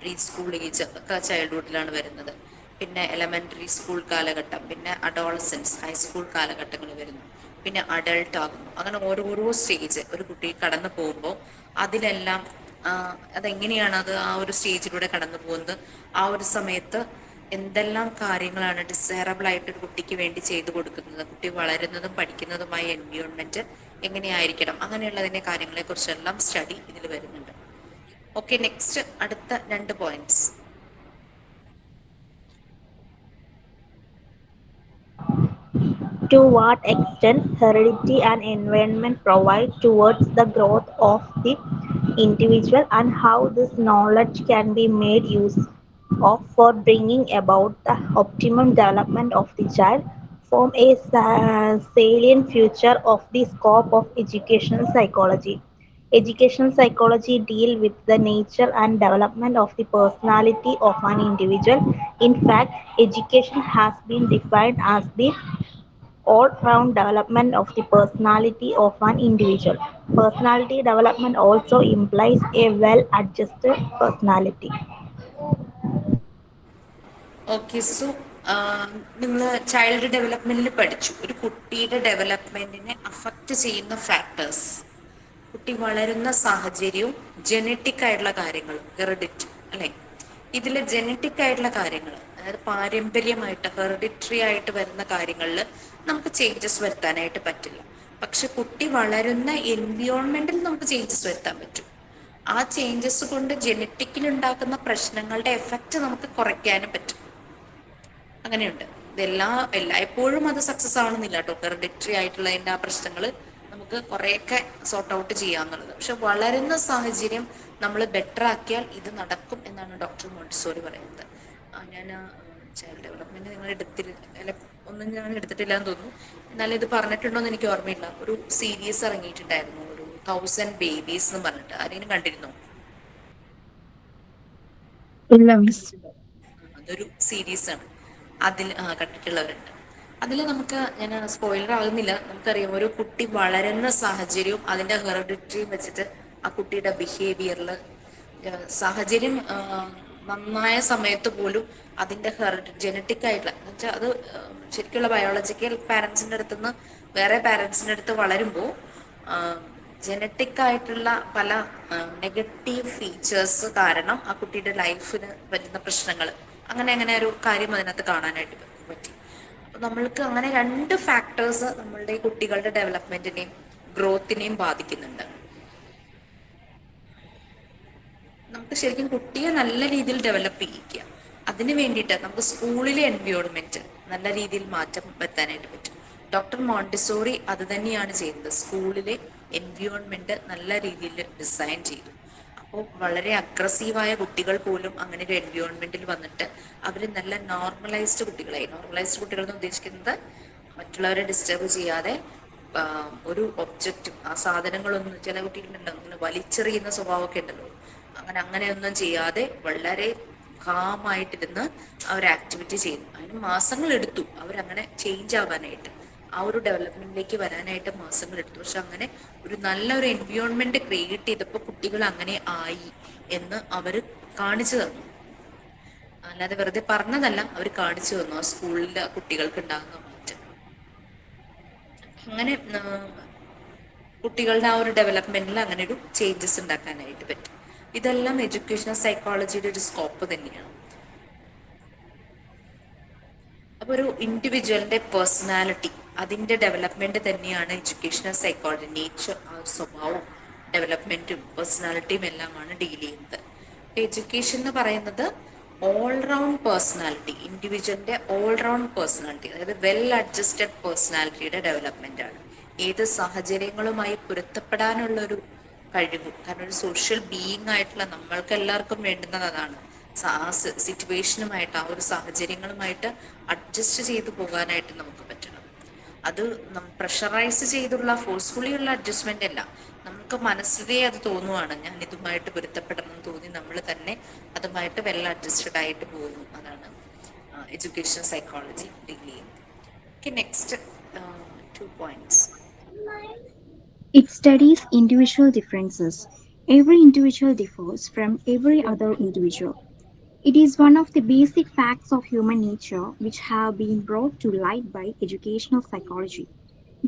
pre school age ഒക്കെ ചൈൽഡ്ഹുഡിലാണ് വരുന്നത്. പിന്നെ എലമെന്ററി സ്കൂൾ കാലഘട്ടം, പിന്നെ അഡോളസൻസ്, ഹൈസ്കൂൾ കാലഘട്ടങ്ങൾ വരുന്നു. പിന്നെ അഡൾട്ട് ആകുന്നു. അങ്ങനെ ഓരോരോ സ്റ്റേജ് ഒരു കുട്ടി കടന്നു പോകുമ്പോൾ അതിലെല്ലാം അതെങ്ങനെയാണ് അത് ആ ഒരു സ്റ്റേജിലൂടെ കടന്നു പോകുന്നത്, ആ ഒരു സമയത്ത് എന്തെല്ലാം കാര്യങ്ങളാണ് ഡിസൈറബിൾ ആയിട്ട് ഒരു കുട്ടിക്ക് വേണ്ടി ചെയ്തു കൊടുക്കുന്നത്, കുട്ടി വളരുന്നതും പഠിക്കുന്നതുമായ എൻവയോൺമെന്റ് എങ്ങനെയായിരിക്കണം, അങ്ങനെയുള്ളതിന്റെ കാര്യങ്ങളെ കുറിച്ചെല്ലാം സ്റ്റഡി ഇതിൽ വരുന്നുണ്ട്. ഓക്കെ, നെക്സ്റ്റ് അടുത്ത 2 points. To what extent heredity and environment provide towards the growth of the individual, and how this knowledge can be made use of for bringing about the optimum development of the child, form a salient feature of the scope of educational psychology. Educational psychology deal with the nature and development of the personality of an individual. In fact, education has been defined as the all-round development of the personality of an individual. Personality development also implies a well-adjusted personality. Okay, so നിങ്ങൾ child ഡെവലപ്മെന്റിൽ പഠിച്ചു ഒരു കുട്ടിയുടെ ഡെവലപ്മെന്റിനെ affect ചെയ്യുന്ന factors, കുട്ടി വളരുന്ന സാഹചര്യവും genetic ആയിട്ടുള്ള കാര്യങ്ങളും, ഹെറിഡിറ്റി അല്ലെ. ഇതിൽ ജനറ്റിക് ആയിട്ടുള്ള കാര്യങ്ങൾ, അതായത് പാരമ്പര്യമായിട്ട് ഹെറിഡിറ്ററി ആയിട്ട് വരുന്ന കാര്യങ്ങളിൽ നമുക്ക് ചേഞ്ചസ് വരുത്താനായിട്ട് പറ്റില്ല. പക്ഷെ കുട്ടി വളരുന്ന എൻവിയോൺമെന്റിൽ നമുക്ക് ചേഞ്ചസ് വരുത്താൻ പറ്റും. ആ ചേഞ്ചസ് കൊണ്ട് ജനറ്റിക്കിൽ ഉണ്ടാക്കുന്ന പ്രശ്നങ്ങളുടെ എഫക്റ്റ് നമുക്ക് കുറയ്ക്കാനും പറ്റും. അങ്ങനെയുണ്ട്. എല്ലായ്പ്പോഴും അത് സക്സസ് ആവണമെന്നില്ല കേട്ടോ. ഹെറിഡിറ്ററി ആയിട്ടുള്ളതിൻ്റെ ആ പ്രശ്നങ്ങൾ നമുക്ക് കുറേയൊക്കെ സോർട്ട് ഔട്ട് ചെയ്യാന്നുള്ളത്. പക്ഷെ വളരുന്ന സാഹചര്യം നമ്മൾ ബെറ്റർ ആക്കിയാൽ ഇത് നടക്കും എന്നാണ് ഡോക്ടർ മോണ്ടിസോറി പറയുന്നത്. ഞാൻ ചൈൽഡ് ഡെവലപ്മെന്റ് നിങ്ങൾ അല്ല, ഒന്നും ഞാൻ എടുത്തിട്ടില്ല എന്ന് തോന്നുന്നു. എന്നാലും ഇത് പറഞ്ഞിട്ടുണ്ടോ എന്ന് എനിക്ക് ഓർമ്മയില്ല. ഒരു സീരീസ് ഇറങ്ങിയിട്ടുണ്ടായിരുന്നു, ഒരു 1000 ബേബീസ് എന്ന് പറഞ്ഞിട്ട്. ആരെങ്കിലും കണ്ടിരുന്നോ? അതൊരു സീരീസ് ആണ്. അതിൽ കണ്ടിട്ടുള്ളവരുണ്ട്. അതിൽ നമുക്ക്, ഞാൻ സ്പോയിലർ ആകുന്നില്ല, നമുക്കറിയാം ഒരു കുട്ടി വളരുന്ന സാഹചര്യവും അതിൻ്റെ ഹെറിഡിറ്ററിയും വെച്ചിട്ട് ആ കുട്ടിയുടെ ബിഹേവിയറിൽ സാഹചര്യം നന്നായ സമയത്ത് പോലും അതിൻ്റെ ജനറ്റിക് ആയിട്ടുള്ള എന്നുവെച്ചാൽ അത് ശരിക്കുള്ള ബയോളജിക്കൽ പാരൻസിൻ്റെ അടുത്തുനിന്ന് വേറെ പാരൻസിൻ്റെ അടുത്ത് വളരുമ്പോൾ ജനറ്റിക് ആയിട്ടുള്ള പല നെഗറ്റീവ് ഫീച്ചേഴ്സ് കാരണം ആ കുട്ടിയുടെ ലൈഫിന് വരുന്ന പ്രശ്നങ്ങൾ, അങ്ങനെ ഒരു കാര്യം അതിനകത്ത് കാണാനായിട്ട് പറ്റി. അപ്പൊ നമ്മൾക്ക് അങ്ങനെ 2 ഫാക്ടേഴ്സ് നമ്മളുടെ കുട്ടികളുടെ ഡെവലപ്മെന്റിനെയും ഗ്രോത്തിനെയും ബാധിക്കുന്നുണ്ട്. നമുക്ക് ശരിക്കും കുട്ടിയെ നല്ല രീതിയിൽ ഡെവലപ്പ് ചെയ്യിക്കുക, അതിന് വേണ്ടിയിട്ട് നമുക്ക് സ്കൂളിലെ എൻവയോൺമെന്റ് നല്ല രീതിയിൽ മാറ്റം വരുത്താനായിട്ട് പറ്റും. ഡോക്ടർ മോണ്ടിസോറി അത് തന്നെയാണ് ചെയ്യുന്നത്. സ്കൂളിലെ എൻവയോൺമെന്റ് നല്ല രീതിയിൽ ഡിസൈൻ ചെയ്തു. അപ്പോൾ വളരെ അഗ്രസീവായ കുട്ടികൾ പോലും അങ്ങനെ ഒരു എൻവയോൺമെന്റിൽ വന്നിട്ട് അവർ നല്ല നോർമലൈസ്ഡ് കുട്ടികളായി. നോർമലൈസ്ഡ് കുട്ടികൾ എന്ന് ഉദ്ദേശിക്കുന്നത് മറ്റുള്ളവരെ ഡിസ്റ്റർബ് ചെയ്യാതെ ഒരു ഒബ്ജക്റ്റും ആ സാധനങ്ങളൊന്നും, ചില കുട്ടികളുണ്ടല്ലോ അങ്ങനെ വലിച്ചെറിയുന്ന സ്വഭാവമൊക്കെ ഉണ്ടല്ലോ, അങ്ങനെയൊന്നും ചെയ്യാതെ വളരെ കാമായിട്ടിരുന്ന് അവർ ആക്ടിവിറ്റി ചെയ്യുന്നു. അതിന് മാസങ്ങൾ എടുത്തു അവരങ്ങനെ ചേഞ്ച് ആവാനായിട്ട്, ആ ഒരു ഡെവലപ്മെന്റിലേക്ക് വരാനായിട്ട് മാസങ്ങൾ എടുത്തു. പക്ഷെ അങ്ങനെ ഒരു നല്ലൊരു എൻവയോൺമെന്റ് ക്രിയേറ്റ് ചെയ്തപ്പോൾ കുട്ടികൾ അങ്ങനെ ആയി എന്ന് അവർ കാണിച്ചു തന്നു. അല്ലാതെ വെറുതെ പറഞ്ഞതല്ല, അവർ കാണിച്ചു തന്നു ആ സ്കൂളിലെ കുട്ടികൾക്ക് ഉണ്ടാകുന്ന മാറ്റം. അങ്ങനെ കുട്ടികളുടെ ആ ഒരു ഡെവലപ്മെന്റിൽ അങ്ങനെ ഒരു ചേഞ്ചസ് ഉണ്ടാക്കാനായിട്ട് പറ്റും. ഇതെല്ലാം എഡ്യൂക്കേഷണൽ സൈക്കോളജിയുടെ ഒരു സ്കോപ്പ് തന്നെയാണ്. അപ്പൊ ഒരു ഇൻഡിവിജ്വലിന്റെ പേഴ്സണാലിറ്റി, അതിന്റെ ഡെവലപ്മെന്റ് തന്നെയാണ് എഡ്യൂക്കേഷണൽ സൈക്കോളജി. നേച്ചർ, ആ സ്വഭാവവും ഡെവലപ്മെന്റും പേഴ്സണാലിറ്റിയും എല്ലാമാണ് ഡീൽ ചെയ്യുന്നത്. എഡ്യൂക്കേഷൻ എന്ന് പറയുന്നത് ഓൾറൗണ്ട് പേഴ്സണാലിറ്റി, ഇൻഡിവിജ്വലിന്റെ ഓൾറൗണ്ട് പേഴ്സണാലിറ്റി, അതായത് വെൽ അഡ്ജസ്റ്റഡ് പേഴ്സണാലിറ്റിയുടെ ഡെവലപ്മെന്റ് ആണ്. ഏത് സാഹചര്യങ്ങളുമായി പൊരുത്തപ്പെടാനുള്ള ഒരു കഴിവ്. കാരണം ഒരു സോഷ്യൽ ബീയിങ് ആയിട്ടുള്ള നമ്മൾക്ക് എല്ലാവർക്കും വേണ്ടുന്നത് അതാണ്. ആ സിറ്റുവേഷനുമായിട്ട്, ആ ഒരു സാഹചര്യങ്ങളുമായിട്ട് അഡ്ജസ്റ്റ് ചെയ്തു പോകാനായിട്ട് നമുക്ക് പറ്റണം. അത് പ്രഷറൈസ് ചെയ്തുള്ള ഫോഴ്സ്ഫുള്ളി ഉള്ള അഡ്ജസ്റ്റ്മെന്റ് അല്ല, നമുക്ക് മനസ്സിലേ അത് തോന്നുവാണ് ഞാൻ ഇതുമായിട്ട് പൊരുത്തപ്പെടണം എന്ന് തോന്നി നമ്മൾ തന്നെ അതുമായിട്ട് വെൽ അഡ്ജസ്റ്റഡ് ആയിട്ട് പോകുന്നു. അതാണ് എഡ്യൂക്കേഷൻ സൈക്കോളജി ഡീൽ ചെയ്യുന്നത്. Okay, next 2 points. It studies individual differences. Every individual differs from every other individual. It is one of the basic facts of human nature which have been brought to light by educational psychology.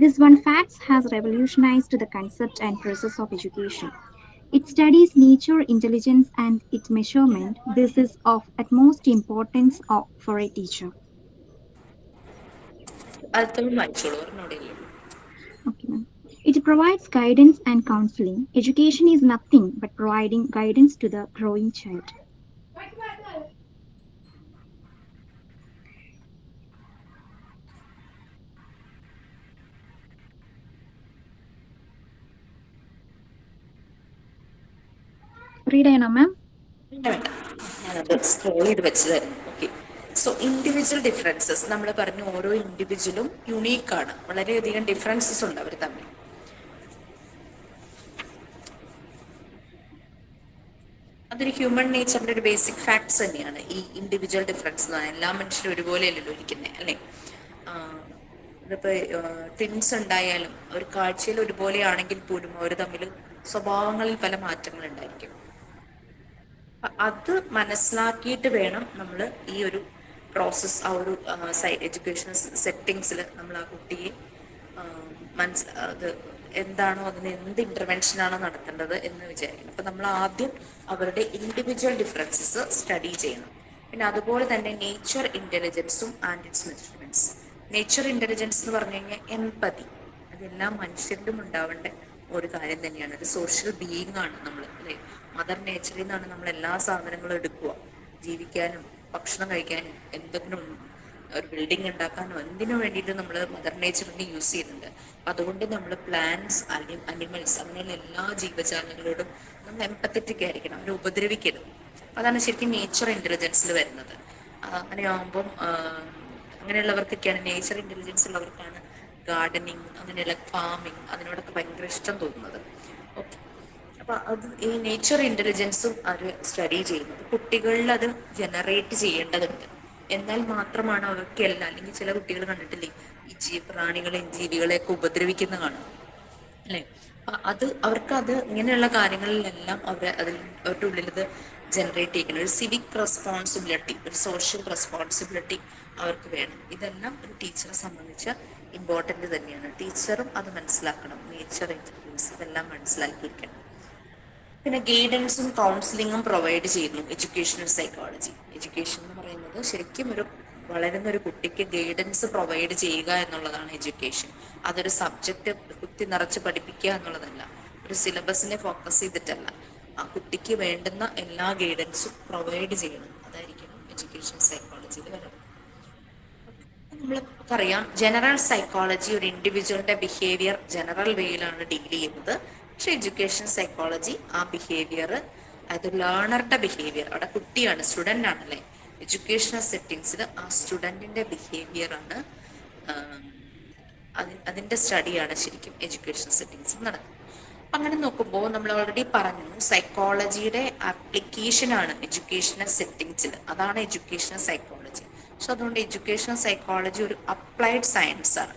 This one fact has revolutionized the concept and process of education. It studies nature, intelligence, and its measurement. This is of utmost importance for a teacher. അടുത്തൊന്ന് വായിച്ചോളൂ, പറഞ്ഞോടില്ലേ. Okay, ma'am. It provides guidance and counseling. Education is nothing but providing guidance to the growing child. Read ചെയ്യണോ മാം? വേണ്ട, ഞാനത് scroll ചെയ്ത് വെച്ചതായിരുന്നു. Okay, so individual differences നമ്മൾ പറഞ്ഞു. ഓരോ ഇൻഡിവിജ്വലും യുണീക്കാണ്, വളരെയധികം ഡിഫറൻസസ് ഉണ്ട് അവർ തമ്മിൽ. അതൊരു ഹ്യൂമൻ നേച്ചറിന്റെ ഒരു ബേസിക് ഫാക്ട്സ് തന്നെയാണ് ഈ ഇൻഡിവിജ്വൽ ഡിഫറൻസ് എന്ന് പറഞ്ഞാൽ. എല്ലാ മനുഷ്യരും ഒരുപോലെയല്ലല്ലോ ഇരിക്കുന്നത്, അല്ലേ? ഇതിപ്പോൾ ട്വിൻസ് ഉണ്ടായാലും ഒരു കാഴ്ചയിൽ ഒരുപോലെയാണെങ്കിൽ പോലും അവർ തമ്മിൽ സ്വഭാവങ്ങളിൽ പല മാറ്റങ്ങളുണ്ടായിരിക്കും. അത് മനസ്സിലാക്കിയിട്ട് വേണം നമ്മൾ ഈ ഒരു പ്രോസസ്സ്, ആ ഒരു എഡ്യൂക്കേഷണൽ സെറ്റിങ്സിൽ നമ്മൾ ആ കുട്ടിയെ അത് എന്താണോ, അതിന് എന്ത് ഇന്റർവെൻഷനാണോ നടത്തേണ്ടത് എന്ന് വിചാരിക്കണം. അപ്പം നമ്മൾ ആദ്യം അവരുടെ ഇൻഡിവിജ്വൽ ഡിഫറൻസസ് സ്റ്റഡി ചെയ്യണം. പിന്നെ അതുപോലെ തന്നെ നേച്ചർ ഇന്റലിജൻസും and its measurements. Nature intelligence എന്ന് പറഞ്ഞു കഴിഞ്ഞാൽ എംപതി, അതെല്ലാം മനുഷ്യരിലും ഉണ്ടാവേണ്ട ഒരു കാര്യം തന്നെയാണ്. ഒരു സോഷ്യൽ ബീയിങ് ആണ് നമ്മൾ, അല്ലെ? മദർ നേച്ചറിൽ നിന്നാണ് നമ്മൾ എല്ലാ സാധനങ്ങളും എടുക്കുക. ജീവിക്കാനും ഭക്ഷണം കഴിക്കാനും എന്തെങ്കിലും ഒരു ബിൽഡിംഗ് ഉണ്ടാക്കാനോ എന്തിനു വേണ്ടിയിട്ട് നമ്മൾ മദർ നേച്ചറിനെ യൂസ് ചെയ്യുന്നുണ്ട്. അപ്പം അതുകൊണ്ട് നമ്മൾ പ്ലാന്റ്സ്, അനിമൽസ്, അങ്ങനെയുള്ള എല്ലാ ജീവജാലങ്ങളോടും നമ്മൾ എംപത്തറ്റിക് ആയിരിക്കണം, അവരെ ഉപദ്രവിക്കരുത്. അതാണ് ശരിക്കും നേച്ചർ ഇന്റലിജൻസിൽ വരുന്നത്. അങ്ങനെയാകുമ്പം അങ്ങനെയുള്ളവർക്കൊക്കെയാണ്, നേച്ചർ ഇന്റലിജൻസ് ഉള്ളവർക്കാണ് ഗാർഡനിങ്, അങ്ങനെയുള്ള ഫാമിങ്, അതിനോടൊക്കെ ഭയങ്കര ഇഷ്ടം തോന്നുന്നത്. ഓക്കെ, അപ്പൊ അത് ഈ നേച്ചർ ഇന്റലിജൻസും അവർ സ്റ്റഡി ചെയ്യുന്നത്. കുട്ടികളിൽ അത് ജനറേറ്റ് ചെയ്യേണ്ടതുണ്ട്. എന്നാൽ മാത്രമാണ് അവർക്കെല്ലാം, അല്ലെങ്കിൽ ചില കുട്ടികൾ കണ്ടിട്ടില്ലേ ഈ പ്രാണികളെയും ജീവികളെയൊക്കെ ഉപദ്രവിക്കുന്ന കാണും, അല്ലേ? അത് അവർക്കത് ഇങ്ങനെയുള്ള കാര്യങ്ങളിലെല്ലാം അവരുടെ ഉള്ളിൽ ഇത് ജനറേറ്റ് ചെയ്യിക്കണം. ഒരു സിവിക് റെസ്പോൺസിബിലിറ്റി, ഒരു സോഷ്യൽ റെസ്പോൺസിബിലിറ്റി അവർക്ക് വേണം. ഇതെല്ലാം ഒരു ടീച്ചറെ സംബന്ധിച്ച് ഇമ്പോർട്ടൻ്റ് തന്നെയാണ്. ടീച്ചറും അത് മനസ്സിലാക്കണം, നേച്ചർ ഇന്റലിജൻസ് ഇതെല്ലാം മനസ്സിലാക്കിയിരിക്കണം. പിന്നെ ഗൈഡൻസും കൗൺസിലിങ്ങും പ്രൊവൈഡ് ചെയ്യുന്നു എഡ്യൂക്കേഷണൽ സൈക്കോളജി. എഡ്യൂക്കേഷൻ എന്ന് പറയുന്നത് ശരിക്കും വളരുന്ന ഒരു കുട്ടിക്ക് ഗൈഡൻസ് പ്രൊവൈഡ് ചെയ്യുക എന്നുള്ളതാണ് എഡ്യൂക്കേഷൻ. അതൊരു സബ്ജക്റ്റ് കുത്തി നിറച്ച് പഠിപ്പിക്കുക എന്നുള്ളതല്ല, ഒരു സിലബസിനെ ഫോക്കസ് ചെയ്തിട്ടല്ല. ആ കുട്ടിക്ക് വേണ്ടുന്ന എല്ലാ ഗൈഡൻസും പ്രൊവൈഡ് ചെയ്യണം. അതായിരിക്കണം എഡ്യൂക്കേഷൻ സൈക്കോളജിയിൽ വരുന്നത്. നമ്മൾക്കറിയാം, ജനറൽ സൈക്കോളജി ഒരു ഇൻഡിവിജ്വലിന്റെ ബിഹേവിയർ ജനറൽ വേയിലാണ് ഡീൽ ചെയ്യുന്നത്. പക്ഷെ എഡ്യൂക്കേഷൻ സൈക്കോളജി ആ ബിഹേവിയർ, അത് ലേണറുടെ ബിഹേവിയർ, അവിടെ കുട്ടിയാണ്, സ്റ്റുഡൻ്റ് ആണല്ലേ. എഡ്യൂക്കേഷണൽ സെറ്റിങ്സിൽ ആ സ്റ്റുഡൻറ്റിൻ്റെ ബിഹേവിയർ ആണ്, അതിൻ്റെ സ്റ്റഡിയാണ് ശരിക്കും എഡ്യൂക്കേഷണൽ സെറ്റിങ്സിൽ നടക്കുന്നത്. അങ്ങനെ നോക്കുമ്പോൾ നമ്മൾ ഓൾറെഡി പറഞ്ഞു, സൈക്കോളജിയുടെ ആപ്ലിക്കേഷനാണ് എഡ്യൂക്കേഷണൽ സെറ്റിങ്സിൽ, അതാണ് എഡ്യൂക്കേഷണൽ സൈക്കോളജി. സോ അതുകൊണ്ട് എഡ്യൂക്കേഷണൽ സൈക്കോളജി ഒരു അപ്ലൈഡ് സയൻസ് ആണ്.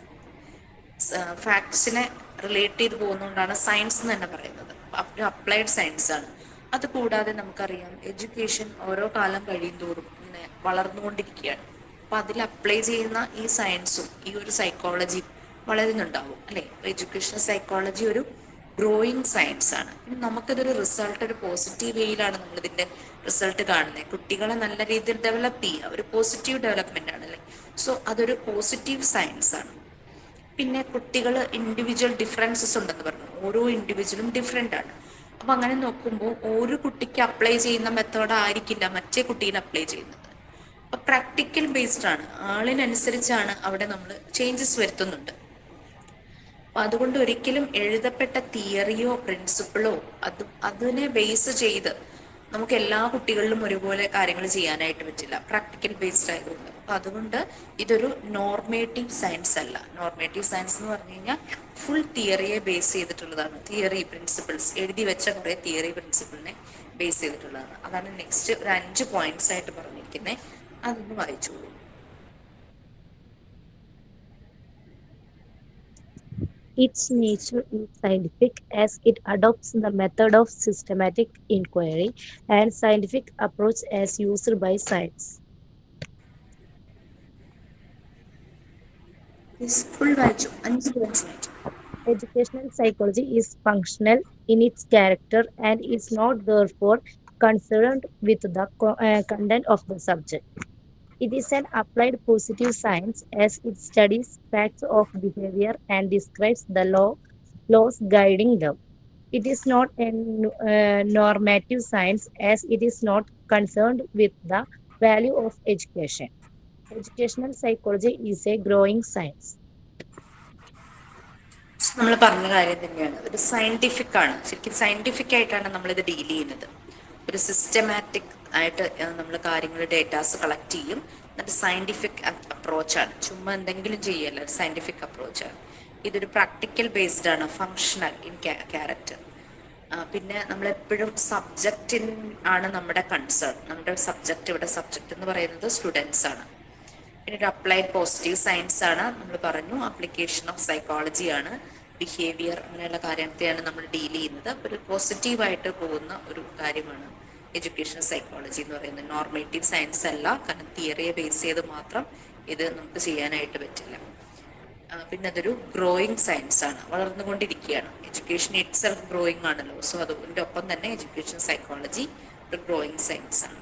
ഫാക്ട്സിനെ റിലേറ്റ് ചെയ്ത് പോകുന്നതുകൊണ്ടാണ് സയൻസ് എന്ന് തന്നെ പറയുന്നത്. ഒരു അപ്ലൈഡ് സയൻസ് ആണ്. അതുകൂടാതെ നമുക്കറിയാം, എഡ്യൂക്കേഷൻ ഓരോ കാലം കഴിയും തോറും ഇങ്ങനെ വളർന്നുകൊണ്ടിരിക്കുകയാണ്. അപ്പം അതിൽ അപ്ലൈ ചെയ്യുന്ന ഈ സയൻസും ഈ ഒരു സൈക്കോളജിയും വളരുന്നുണ്ടാവും, അല്ലേ? എഡ്യൂക്കേഷണൽ സൈക്കോളജി ഒരു ഗ്രോയിങ് സയൻസ് ആണ്. നമുക്കിതൊരു റിസൾട്ട്, ഒരു പോസിറ്റീവ് വേയിലാണ് നമ്മളിതിൻ്റെ റിസൾട്ട് കാണുന്നത്. കുട്ടികളെ നല്ല രീതിയിൽ ഡെവലപ്പ് ചെയ്യുക, ഒരു പോസിറ്റീവ് ഡെവലപ്മെന്റ് ആണ്, അല്ലേ? സോ അതൊരു പോസിറ്റീവ് സയൻസ് ആണ്. പിന്നെ കുട്ടികൾ ഇൻഡിവിജ്വൽ ഡിഫറൻസസ് ഉണ്ടെന്ന് പറഞ്ഞു. ഓരോ ഇൻഡിവിജ്വലും ഡിഫറെൻ്റ് ആണ്. അപ്പം അങ്ങനെ നോക്കുമ്പോൾ ഒരു കുട്ടിക്ക് അപ്ലൈ ചെയ്യുന്ന മെത്തേഡ് ആയിരിക്കില്ല മറ്റേ കുട്ടിയിൽ അപ്ലൈ ചെയ്യുന്നത്. അപ്പം പ്രാക്ടിക്കൽ ബേസ്ഡ് ആണ്, ആളിനനുസരിച്ചാണ് അവിടെ നമ്മൾ ചേഞ്ചസ് വരുത്തുന്നുണ്ട്. അപ്പം അതുകൊണ്ട് ഒരിക്കലും എഴുതപ്പെട്ട തിയറിയോ പ്രിൻസിപ്പിളോ അതിനെ ബേസ് ചെയ്ത് നമുക്ക് എല്ലാ കുട്ടികളിലും ഒരുപോലെ കാര്യങ്ങൾ ചെയ്യാനായിട്ട് പറ്റില്ല, പ്രാക്ടിക്കൽ ബേസ്ഡ് ആയതുകൊണ്ട്. അപ്പം അതുകൊണ്ട് ഇതൊരു നോർമേറ്റീവ് സയൻസ് അല്ല. നോർമേറ്റീവ് സയൻസ് എന്ന് പറഞ്ഞു കഴിഞ്ഞാൽ ഫുൾ തിയറിയെ ബേസ് ചെയ്തിട്ടുള്ളതാണ്. തിയറി പ്രിൻസിപ്പിൾസ്, എഴുതി വെച്ച കുറേ തിയറി പ്രിൻസിപ്പിളിനെ ബേസ് ചെയ്തിട്ടുള്ളതാണ്. അതാണ് നെക്സ്റ്റ് ഒരു 5 പോയിന്റ്സ് ആയിട്ട് പറഞ്ഞിരിക്കുന്നത്. അതൊന്ന് വായിച്ചോളൂ. Its nature is scientific as it adopts the method of systematic inquiry and scientific approach as used by science. Full വായിച്ചു, 5 points വായിച്ചു. Educational psychology is functional in its character and is not therefore concerned with the content of the subject. It is an applied positive science as it studies facts of behavior and describes the laws guiding them. It is not a normative science as it is not concerned with the value of education. Educational psychology is a growing science. നമ്മൾ പറഞ്ഞ കാര്യം തന്നെയാണ്, ഒരു scientific ആണ്, ശരിക്കും scientific ആയിട്ടാണ് നമ്മളിത് deal ചെയ്യുന്നത്. ഒരു സിസ്റ്റമാറ്റിക് ആയിട്ട് നമ്മൾ കാര്യങ്ങൾ ഡേറ്റാസ് കളക്ട് ചെയ്യും, എന്നിട്ട് സയന്റിഫിക് അപ്രോച്ചാണ്, ചുമ്മാ എന്തെങ്കിലും ചെയ്യല്ല, സയന്റിഫിക് അപ്രോച്ചാണ്. ഇതൊരു പ്രാക്ടിക്കൽ ബേസ്ഡ് ആണ്, ഫങ്ഷണൽ ഇൻ ക്യാരക്ടർ. പിന്നെ നമ്മളെപ്പോഴും സബ്ജക്റ്റിൻ ആണ് നമ്മുടെ കൺസേൺ. നമ്മുടെ സബ്ജക്റ്റ്, ഇവിടെ സബ്ജക്റ്റ് എന്ന് പറയുന്നത് സ്റ്റുഡൻസ് ആണ്. പിന്നെ ഒരു അപ്ലൈഡ് പോസിറ്റീവ് സയൻസ് ആണ്, നമ്മൾ പറഞ്ഞു. ആപ്ലിക്കേഷൻ ഓഫ് സൈക്കോളജി ആണ്, ബിഹേവിയർ അങ്ങനെയുള്ള കാര്യത്തെയാണ് നമ്മൾ ഡീൽ ചെയ്യുന്നത്. ഒരു പോസിറ്റീവായിട്ട് പോകുന്ന ഒരു കാര്യമാണ് എഡ്യൂക്കേഷണൽ സൈക്കോളജി എന്ന് പറയുന്നത്. നോർമേറ്റീവ് സയൻസ് അല്ല, കാരണം തിയറിയെ ബേസ് ചെയ്ത് മാത്രം ഇത് നമുക്ക് ചെയ്യാനായിട്ട് പറ്റില്ല. പിന്നെ അതൊരു ഗ്രോയിങ് സയൻസ് ആണ്, വളർന്നുകൊണ്ടിരിക്കുകയാണ്. എഡ്യൂക്കേഷൻ ഇറ്റ് സെൽഫ് ഗ്രോയിങ് ആണല്ലോ, സോ അതിൻ്റെ ഒപ്പം തന്നെ എഡ്യൂക്കേഷൻ സൈക്കോളജി ഒരു ഗ്രോയിങ് സയൻസ് ആണ്.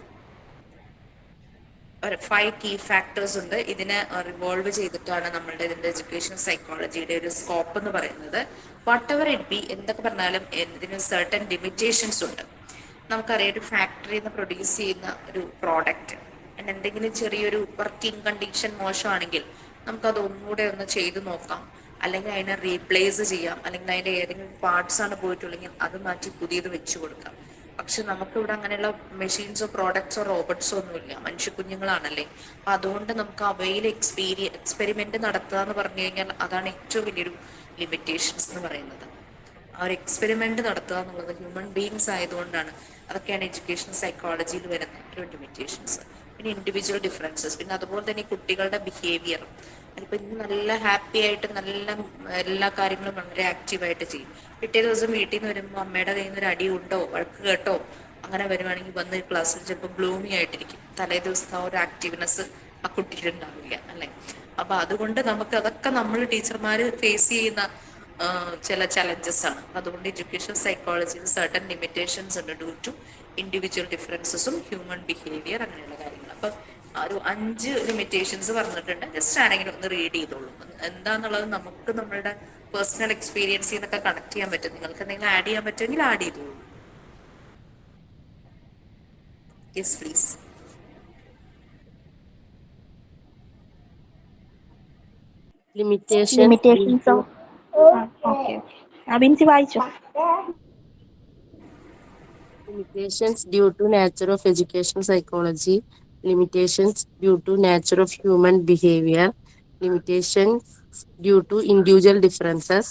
5 കീ ഫാക്ടേഴ്സ് ഉണ്ട്. ഇതിനെ റിവോൾവ് ചെയ്തിട്ടാണ് നമ്മളുടെ ഇതിൻ്റെ എഡ്യൂക്കേഷൻ സൈക്കോളജിയുടെ ഒരു സ്കോപ്പ് എന്ന് പറയുന്നത്. വാട്ട് എവർ ഇറ്റ് ബി, എന്തൊക്കെ പറഞ്ഞാലും ഇതിന് സർട്ടൻ ലിമിറ്റേഷൻസ് ഉണ്ട്. നമുക്കറിയാം, ഒരു ഫാക്ടറിയിൽ നിന്ന് പ്രൊഡ്യൂസ് ചെയ്യുന്ന ഒരു പ്രോഡക്റ്റ് എന്തെങ്കിലും ചെറിയൊരു വർക്കിംഗ് കണ്ടീഷൻ മോശമാണെങ്കിൽ നമുക്കത് ഒന്നുകൂടെ ഒന്ന് ചെയ്ത് നോക്കാം, അല്ലെങ്കിൽ അതിനെ റീപ്ലേസ് ചെയ്യാം, അല്ലെങ്കിൽ അതിൻ്റെ ഏതെങ്കിലും പാർട്സ് ആണ് പോയിട്ടുള്ളെങ്കിൽ അത് മാറ്റി പുതിയത് വെച്ച് കൊടുക്കാം. പക്ഷെ നമുക്കിവിടെ അങ്ങനെയുള്ള മെഷീൻസോ പ്രോഡക്ട്സോ റോബോട്ട്സോ ഒന്നുമില്ല, മനുഷ്യ കുഞ്ഞുങ്ങളാണല്ലേ. അപ്പം അതുകൊണ്ട് നമുക്ക് അവയിൽ എക്സ്പെരിമെന്റ് നടത്തുക എന്ന് പറഞ്ഞു കഴിഞ്ഞാൽ അതാണ് ഏറ്റവും വലിയൊരു ലിമിറ്റേഷൻസ് എന്ന് പറയുന്നത്. ആ ഒരു എക്സ്പെരിമെന്റ് നടത്തുക എന്നുള്ളത് ഹ്യൂമൻ ബീങ്സ് ആയതുകൊണ്ടാണ്. അതൊക്കെയാണ് എഡ്യൂക്കേഷൻ സൈക്കോളജിയിൽ വരുന്ന ഒരു ലിമിറ്റേഷൻസ്. പിന്നെ ഇൻഡിവിജ്വൽ ഡിഫറൻസസ്, പിന്നെ അതുപോലെ തന്നെ കുട്ടികളുടെ ബിഹേവിയർ. അതിപ്പോൾ ഇന്ന് നല്ല ഹാപ്പി ആയിട്ട് നല്ല എല്ലാ കാര്യങ്ങളും വളരെ ആക്റ്റീവായിട്ട് ചെയ്യും. പിറ്റേ ദിവസം വീട്ടിൽ നിന്ന് വരുമ്പോൾ അമ്മയുടെ കയ്യിൽ നിന്ന് ഒരു അടി ഉണ്ടോ, വഴക്ക് കേട്ടോ, അങ്ങനെ വരുവാണെങ്കിൽ വന്ന് ക്ലാസ്സിൽ ചിലപ്പോൾ ഗ്ലൂമി ആയിട്ടിരിക്കും. തലേ ദിവസത്തെ ആ ഒരു ആക്റ്റീവ്നെസ് ആ കുട്ടിയിലുണ്ടാവില്ല, അല്ലേ. അപ്പം അതുകൊണ്ട് നമുക്ക് അതൊക്കെ നമ്മൾ ടീച്ചർമാർ ഫേസ് ചെയ്യുന്ന ചില ചലഞ്ചസ് ആണ്. അതുകൊണ്ട് എഡ്യൂക്കേഷൻ സൈക്കോളജിയിൽ സർട്ടൻ ലിമിറ്റേഷൻസ് ഉണ്ട് ഡ്യൂ ടു ഇൻഡിവിജ്വൽ ഡിഫറൻസസും ഹ്യൂമൻ ബിഹേവിയർ അങ്ങനെയുള്ള കാര്യങ്ങൾ. അപ്പം ഒരു 5 ലിമിറ്റേഷൻസ് പറഞ്ഞിട്ടുണ്ട്. ജസ്റ്റ് ആരെങ്കിലും ഒന്ന് റീഡ് ചെയ്തോളൂ. എന്താന്നുള്ളത് നമുക്ക് നമ്മളുടെ പേഴ്സണൽ എക്സ്പീരിയൻസിൽ നിന്നൊക്കെ കണക്ട് ചെയ്യാൻ പറ്റും. നിങ്ങൾക്ക് എന്തെങ്കിലും ആഡ് ചെയ്യാൻ പറ്റുമെങ്കിൽ ആഡ് ചെയ്തോളൂ. Yes please. limitations of okay. Binsy വായിച്ചോ? Limitations due to nature of educational psychology, limitations due to nature of human behavior, limitations due to individual differences,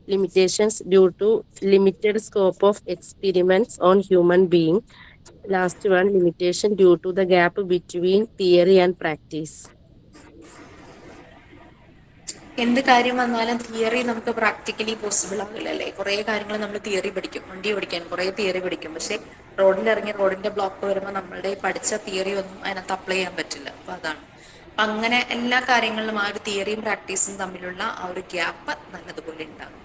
limitations due to limited scope of experiments on human being. Last one, limitation due to the gap between theory and practice. എന്ത് കാര്യം വന്നാലും theory നമുക്ക് practically possible ആവില്ല, അല്ലേ. കുറേ കാര്യങ്ങൾ നമ്മൾ theory പഠിക്കും, വണ്ടി പഠിക്കാൻ കുറേ തിയറി പഠിക്കും. പക്ഷേ റോഡിലിറങ്ങി റോഡിൻ്റെ ബ്ലോക്ക് വരുമ്പോൾ നമ്മളുടെ പഠിച്ച തിയറി ഒന്നും അതിനകത്ത് അപ്ലൈ ചെയ്യാൻ പറ്റില്ല. അപ്പോൾ അതാണ്. അപ്പം അങ്ങനെ എല്ലാ കാര്യങ്ങളിലും ആ ഒരു തിയറിയും പ്രാക്ടീസും തമ്മിലുള്ള ആ ഒരു ഗ്യാപ്പ് നല്ലതുപോലെ ഉണ്ടാകും.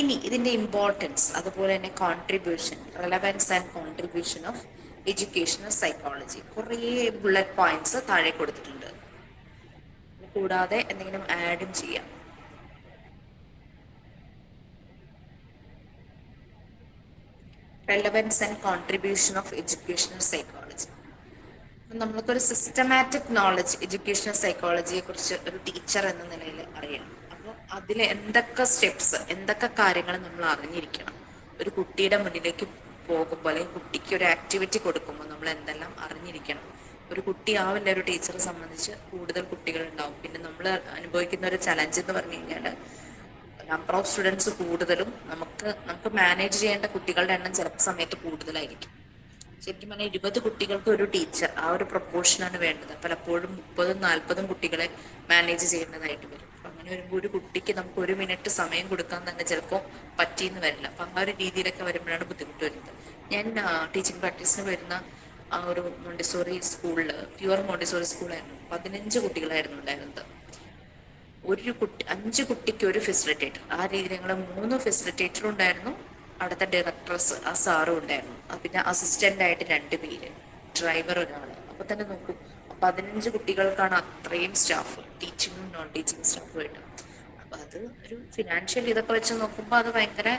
ഇനി ഇതിൻ്റെ ഇമ്പോർട്ടൻസ്, അതുപോലെ തന്നെ contribution, relevance and contribution of educational psychology, കുറേ ബുള്ളറ്റ് പോയിന്റ്സ് താഴെ കൊടുത്തിട്ടുണ്ട്. കൂടാതെ എന്തെങ്കിലും ആഡും ചെയ്യാം. Relevance and contribution of educational psychology. നമ്മൾക്കൊരു സിസ്റ്റമാറ്റിക് നോളജ് എഡ്യൂക്കേഷണൽ സൈക്കോളജിയെ കുറിച്ച് ഒരു ടീച്ചർ എന്ന നിലയിൽ അറിയണം. അപ്പോൾ അതിൽ എന്തൊക്കെ സ്റ്റെപ്സ്, എന്തൊക്കെ കാര്യങ്ങൾ നമ്മൾ അറിഞ്ഞിരിക്കണം. ഒരു കുട്ടിയുടെ മുന്നിലേക്ക് പോകുമ്പോൾ അല്ലെങ്കിൽ കുട്ടിക്ക് ഒരു ആക്ടിവിറ്റി കൊടുക്കുമ്പോൾ നമ്മൾ എന്തെല്ലാം അറിഞ്ഞിരിക്കണം. ഒരു കുട്ടിയാവില്ല ഒരു ടീച്ചറെ സംബന്ധിച്ച് കൂടുതൽ കുട്ടികളുണ്ടാവും. പിന്നെ നമ്മൾ അനുഭവിക്കുന്ന ഒരു ചലഞ്ച് എന്ന് പറഞ്ഞു കഴിഞ്ഞാൽ നമ്പർ ഓഫ് സ്റ്റുഡൻസ് കൂടുതലും നമുക്ക് മാനേജ് ചെയ്യേണ്ട കുട്ടികളുടെ എണ്ണം ചിലപ്പോൾ സമയത്ത് കൂടുതലായിരിക്കും. ശരിക്കും പറഞ്ഞാൽ 20 കുട്ടികൾക്ക് ഒരു ടീച്ചർ, ആ ഒരു പ്രൊപ്പോർഷനാണ് വേണ്ടത്. പലപ്പോഴും 30-40 കുട്ടികളെ മാനേജ് ചെയ്യേണ്ടതായിട്ട് വരും. അപ്പം അങ്ങനെ വരുമ്പോൾ ഒരു കുട്ടിക്ക് നമുക്ക് 1 മിനിറ്റ് സമയം കൊടുക്കാൻ തന്നെ ചിലപ്പോൾ പറ്റിയെന്ന് വരില്ല. അപ്പം ആ ഒരു രീതിയിലൊക്കെ വരുമ്പോഴാണ് ബുദ്ധിമുട്ട് വരുന്നത്. ഞാൻ ടീച്ചിങ് പ്രാക്ടീസിന് വരുന്ന ആ ഒരു മോണ്ടിസോറി സ്കൂളിൽ, പ്യുവർ മോണ്ടിസോറി സ്കൂളായിരുന്നു, 15 കുട്ടികളായിരുന്നു ഉണ്ടായിരുന്നത്. 5 കുട്ടിക്ക് ഒരു ഫെസിലിറ്റേറ്റർ, ആ രീതിയിൽ ഞങ്ങൾ 3 ഫെസിലിറ്റേറ്ററും ഉണ്ടായിരുന്നു, അവിടുത്തെ ഡയറക്ടേഴ്സ് ആ സാറും ഉണ്ടായിരുന്നു, പിന്നെ അസിസ്റ്റന്റ് ആയിട്ട് 2 പേര്, ഡ്രൈവർ ഒരാൾ. അപ്പൊ തന്നെ നോക്കൂ, 15 കുട്ടികൾക്കാണ് അത്രയും സ്റ്റാഫ്, ടീച്ചിങ്ങും നോൺ ടീച്ചിങ് സ്റ്റാഫുമായിട്ട്. അപ്പൊ അത് ഒരു ഫിനാൻഷ്യൽ ഇതൊക്കെ വെച്ച് നോക്കുമ്പോൾ അത് ഭയങ്കര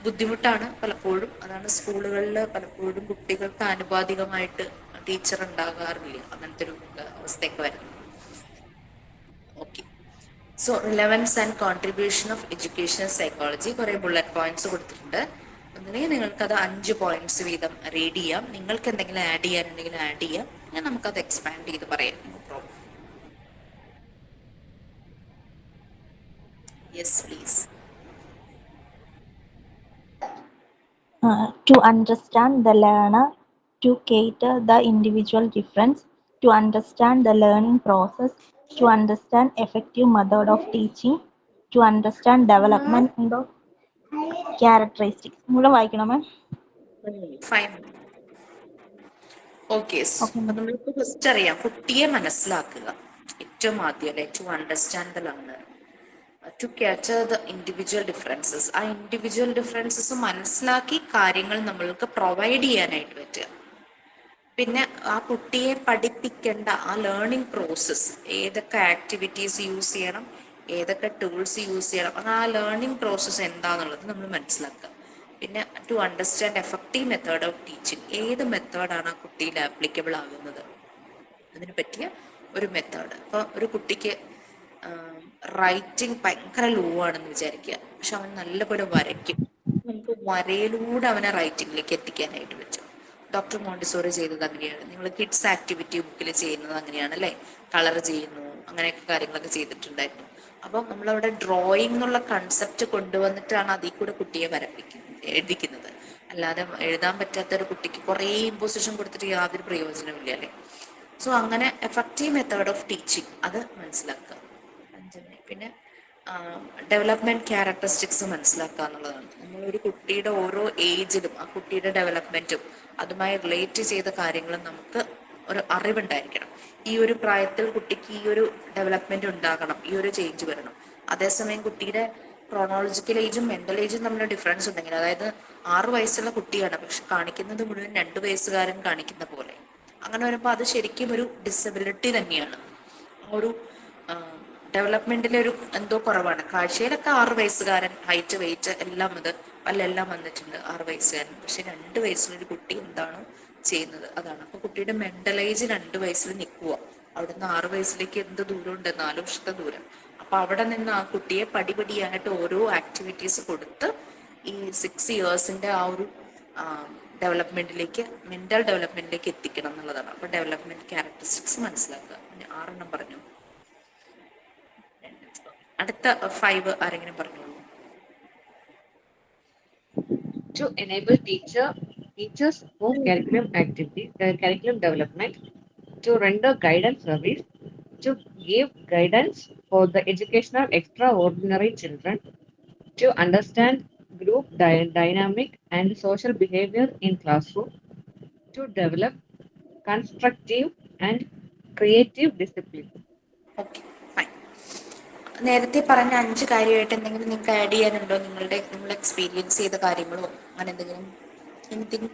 ബുദ്ധിമുട്ടാണ് പലപ്പോഴും. അതാണ് സ്കൂളുകളിൽ പലപ്പോഴും കുട്ടികൾക്ക് ആനുപാതികമായിട്ട് ടീച്ചർ ഉണ്ടാകാറില്ല, അങ്ങനത്തെ ഒരു അവസ്ഥയൊക്കെ വരുന്നത്. Okay, so relevance and contribution of educational psychology കുറെ ബുള്ളറ്റ് പോയിന്റ്സ് കൊടുത്തിട്ടുണ്ട്. അങ്ങനെ നിങ്ങൾക്കത് 5 പോയിന്റ്സ് വീതം റീഡ് ചെയ്യാം. നിങ്ങൾക്ക് എന്തെങ്കിലും ആഡ് ചെയ്യാനുണ്ടെങ്കിൽ ആഡ് ചെയ്യാം, ഞാൻ നമുക്കത് എക്സ്പാൻഡ് ചെയ്ത് പറയാം. No problem. Yes please. To understand the learner, to cater the individual difference, to understand the learning process, to understand effective method of teaching, to understand development of characteristics. മുഴുവൻ വായിക്കണം മാം. Fine. Okay, അപ്പൊ നമ്മൾക്ക് first അറിയാം, കുട്ടിയെ മനസ്സിലാക്കുക ഏറ്റവും ആദ്യം അല്ലെ. To understand the learner, to cater the individual differences, ആ ഇൻഡിവിജ്വൽ ഡിഫറൻസസ് മനസ്സിലാക്കി കാര്യങ്ങൾ നമ്മൾക്ക് പ്രൊവൈഡ് ചെയ്യാനായിട്ട് പറ്റുക. പിന്നെ ആ കുട്ടിയെ പഠിപ്പിക്കേണ്ട ആ ലേണിംഗ് പ്രോസസ്സ്, ഏതൊക്കെ ആക്ടിവിറ്റീസ് യൂസ് ചെയ്യണം, ഏതൊക്കെ ടൂൾസ് യൂസ് ചെയ്യണം, ആ ലേണിംഗ് പ്രോസസ്സ് എന്താണെന്നുള്ളത് നമ്മൾ മനസ്സിലാക്കുക. പിന്നെ to understand effective method of teaching, ഏത് മെത്തേഡാണ് ആ കുട്ടിയിൽ ആപ്ലിക്കബിൾ ആകുന്നത്, അതിന് പറ്റിയ ഒരു മെത്തേഡ്. അപ്പോൾ ഒരു കുട്ടിക്ക് റൈറ്റിംഗ് ഭയങ്കര ലോ ആണെന്ന് വിചാരിക്കുക, പക്ഷെ അവൻ നല്ലപോലെ വരയ്ക്കും, നമുക്ക് വരയിലൂടെ അവനെ റൈറ്റിംഗിലേക്ക് എത്തിക്കാനായിട്ട് പറ്റും. ഡോക്ടർ മോണ്ടിസോറി ചെയ്തത് അങ്ങനെയാണ്. നിങ്ങൾ കിഡ്സ് ആക്ടിവിറ്റി ബുക്കിൽ ചെയ്യുന്നത് അങ്ങനെയാണ് അല്ലേ, കളർ ചെയ്യുന്നു, അങ്ങനെയൊക്കെ കാര്യങ്ങളൊക്കെ ചെയ്തിട്ടുണ്ടായിരുന്നു. അപ്പം നമ്മളവിടെ ഡ്രോയിങ് എന്നുള്ള കൺസെപ്റ്റ് കൊണ്ടുവന്നിട്ടാണ് അതിൽ കൂടെ കുട്ടിയെ എഴുതിക്കുന്നത്. അല്ലാതെ എഴുതാൻ പറ്റാത്ത ഒരു കുട്ടിക്ക് കുറേ ഇമ്പോസിഷൻ കൊടുത്തിട്ട് യാതൊരു പ്രയോജനമില്ല അല്ലേ. സോ അങ്ങനെ എഫക്റ്റീവ് മെത്തേഡ് ഓഫ് ടീച്ചിങ് അത് മനസ്സിലാക്കുക. പിന്നെ ഡെവലപ്മെന്റ് ക്യാരക്ടറിസ്റ്റിക്സ് മനസ്സിലാക്കുക എന്നുള്ളതാണ്. നമ്മളൊരു കുട്ടിയുടെ ഓരോ ഏജിലും ആ കുട്ടിയുടെ ഡെവലപ്മെന്റും അതുമായി റിലേറ്റ് ചെയ്ത കാര്യങ്ങളും നമുക്ക് ഒരു അറിവുണ്ടായിരിക്കണം. ഈ ഒരു പ്രായത്തിൽ കുട്ടിക്ക് ഈ ഒരു ഡെവലപ്മെന്റ് ഉണ്ടാകണം, ഈ ഒരു ചേഞ്ച് വരണം. അതേസമയം കുട്ടിയുടെ ക്രോണോളജിക്കൽ ഏജും മെന്റൽ ഏജും തമ്മിലുള്ള ഡിഫറൻസ് ഉണ്ടെങ്കിൽ, അതായത് 6 വയസ്സുള്ള കുട്ടിയാണ് പക്ഷെ കാണിക്കുന്നത് മുഴുവൻ 2 വയസ്സുകാരൻ കാണിക്കുന്ന പോലെ, അങ്ങനെ വരുമ്പോൾ അത് ശരിക്കും ഒരു ഡിസബിലിറ്റി തന്നെയാണ്. ഒരു ഡെവലപ്മെന്റിലെ ഒരു എന്തോ കുറവാണ്. കാഴ്ചയിലൊക്കെ 6 വയസ്സുകാരൻ, ഹൈറ്റ് വെയിറ്റ് എല്ലാം പല്ലെല്ലാം വന്നിട്ടുണ്ട് 6 വയസ്സുകാരൻ, പക്ഷെ 2 വയസ്സിലൊരു കുട്ടി എന്താണ് ചെയ്യുന്നത് അതാണ്. അപ്പൊ കുട്ടിയുടെ മെന്റൽ ഏജ് 2 വയസ്സിൽ നിൽക്കുക, അവിടുന്ന് 6 വയസ്സിലേക്ക് എന്ത് ദൂരമുണ്ട്, 4 വർഷത്തെ ദൂരം. അപ്പൊ അവിടെ നിന്ന് ആ കുട്ടിയെ പടിപടിയായിട്ട് ഓരോ ആക്ടിവിറ്റീസ് കൊടുത്ത് ഈ 6 ഇയേഴ്സിന്റെ ആ ഒരു ഡെവലപ്മെന്റിലേക്ക്, മെന്റൽ ഡെവലപ്മെന്റിലേക്ക് എത്തിക്കണം എന്നുള്ളതാണ്. അപ്പൊ ഡെവലപ്മെന്റ് ക്യാരക്ടറിസ്റ്റിക്സ് മനസ്സിലാക്കുക. 6 പറഞ്ഞു. അടുത്ത 5 ആരെങ്കിലും പറഞ്ഞോളൂ. To enable teachers for curriculum activities, curriculum development, to render guidance service, to give guidance for the educational extraordinary children, to understand group dynamic and social behavior in classroom, to develop constructive and creative discipline. Okay, fine. നേരത്തെ പറഞ്ഞ 5 കാര്യമായിട്ട് എന്തെങ്കിലും നിങ്ങൾക്ക് add ചെയ്യാനുണ്ടോ? നിങ്ങൾ experience ചെയ്ത കാര്യങ്ങളോ അങ്ങനെ എന്തെങ്കിലും? എനിത്തിങ്?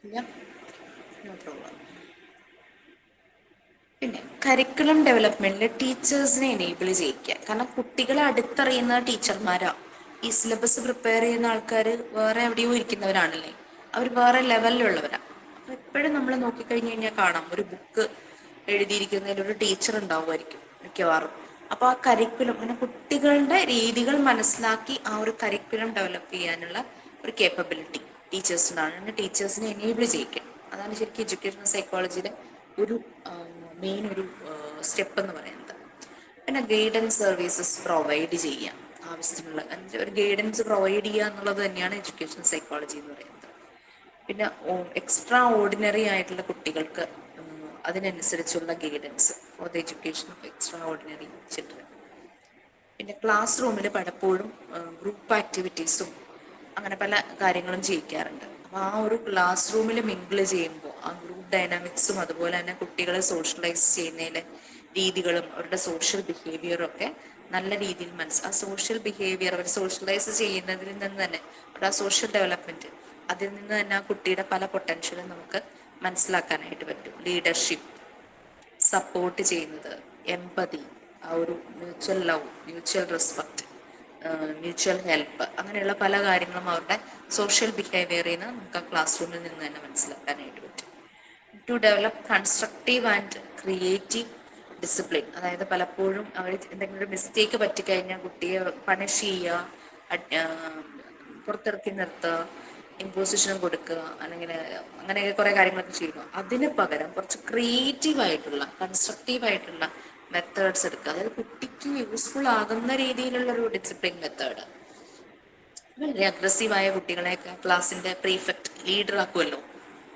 ഇല്ല, നോ പ്രോബ്ലം. പിന്നെ കരിക്കുലം ഡെവലപ്മെന്റിൽ ടീച്ചേഴ്സിനെ എനേബിൾ ചെയ്യിക്കുക. കാരണം കുട്ടികളെ അടുത്തറിയുന്ന ടീച്ചർമാരാ. ഈ സിലബസ് പ്രിപ്പയർ ചെയ്യുന്ന ആൾക്കാർ വേറെ എവിടെയോ ഇരിക്കുന്നവരാണല്ലേ, അവർ വേറെ ലെവലിലുള്ളവരാ. അപ്പൊ എപ്പോഴും നമ്മൾ നോക്കിക്കഴിഞ്ഞ് കഴിഞ്ഞാൽ കാണാം, ഒരു ബുക്ക് എഴുതിയിരിക്കുന്നതിൽ ഒരു ടീച്ചർ ഉണ്ടാവുമായിരിക്കും മിക്കവാറും. അപ്പൊ ആ കരിക്കുലം, അങ്ങനെ കുട്ടികളുടെ രീതികൾ മനസ്സിലാക്കി ആ ഒരു കരിക്കുലം ഡെവലപ്പ് ചെയ്യാനുള്ള ഒരു കേപ്പബിലിറ്റി ടീച്ചേഴ്സിനാണ്. അങ്ങനെ ടീച്ചേഴ്സിനെ എനേബിൾ ചെയ്യിക്കുക. അതാണ് ശരിക്കും എഡ്യൂക്കേഷണൽ സൈക്കോളജിയുടെ ഒരു മെയിൻ ഒരു സ്റ്റെപ്പ് എന്ന് പറയുന്നത്. പിന്നെ ഗൈഡൻസ് സർവീസസ് പ്രൊവൈഡ് ചെയ്യാം, ആവശ്യത്തിനുള്ള ഒരു ഗൈഡൻസ് പ്രൊവൈഡ് ചെയ്യുക എന്നുള്ളത് തന്നെയാണ് എഡ്യൂക്കേഷണൽ സൈക്കോളജി എന്ന് പറയുന്നത്. പിന്നെ എക്സ്ട്രാ ഓർഡിനറി ആയിട്ടുള്ള കുട്ടികൾക്ക് അതിനനുസരിച്ചുള്ള guidance for the education of extra ordinary children. പിന്നെ ക്ലാസ് റൂമിൽ പലപ്പോഴും ഗ്രൂപ്പ് ആക്ടിവിറ്റീസും അങ്ങനെ പല കാര്യങ്ങളും ചെയ്യിക്കാറുണ്ട്. അപ്പോൾ ആ ഒരു ക്ലാസ് റൂമിൽ മിങ്കിൾ ചെയ്യുമ്പോൾ ആ ഗ്രൂപ്പ് ഡൈനാമിക്സും അതുപോലെ തന്നെ കുട്ടികളെ സോഷ്യലൈസ് ചെയ്യുന്നതിൽ രീതികളും അവരുടെ സോഷ്യൽ ബിഹേവിയറും ഒക്കെ നല്ല രീതിയിൽ ആ സോഷ്യൽ ബിഹേവിയർ അവർ സോഷ്യലൈസ് ചെയ്യുന്നതിൽ നിന്ന് തന്നെ അവരുടെ ആ സോഷ്യൽ ഡെവലപ്മെന്റ് അതിൽ നിന്ന് തന്നെ ആ കുട്ടിയുടെ പല പൊട്ടൻഷ്യലും നമുക്ക് മനസ്സിലാക്കാനായിട്ട് പറ്റും. ലീഡർഷിപ്പ്, സപ്പോർട്ട് ചെയ്യുന്നത്, എമ്പതി, ആ ഒരു mutual love, mutual respect, mutual help, അങ്ങനെയുള്ള പല കാര്യങ്ങളും അവരുടെ സോഷ്യൽ ബിഹേവിയറിൽ നിന്ന് നമുക്ക് ആ ക്ലാസ് റൂമിൽ നിന്ന് തന്നെ മനസ്സിലാക്കാനായിട്ട് പറ്റും. To develop constructive and creative discipline, അതായത് പലപ്പോഴും അവർ എന്തെങ്കിലും ഒരു മിസ്റ്റേക്ക് പറ്റിക്കഴിഞ്ഞാൽ കുട്ടിയെ പണിഷ് ചെയ്യുക, പുറത്തിറക്കി നിർത്തുക, ഇമ്പോസിഷൻ കൊടുക്കുക, അല്ലെങ്കിൽ അങ്ങനെയൊക്കെ കുറെ കാര്യങ്ങളൊക്കെ ചെയ്യുന്നു. അതിന് പകരം കുറച്ച് ക്രിയേറ്റീവ് ആയിട്ടുള്ള കൺസ്ട്രക്റ്റീവ് ആയിട്ടുള്ള മെത്തേഡ്സ് എടുക്കുക. അതായത് കുട്ടിക്ക് യൂസ്ഫുൾ ആകുന്ന രീതിയിലുള്ള ഒരു ഡിസിപ്ലിൻ മെത്തേഡ്. വളരെ അഗ്രസീവായ കുട്ടികളെയൊക്കെ ക്ലാസ്സിന്റെ പ്രീഫെക്റ്റ് ലീഡർ ആക്കുമല്ലോ.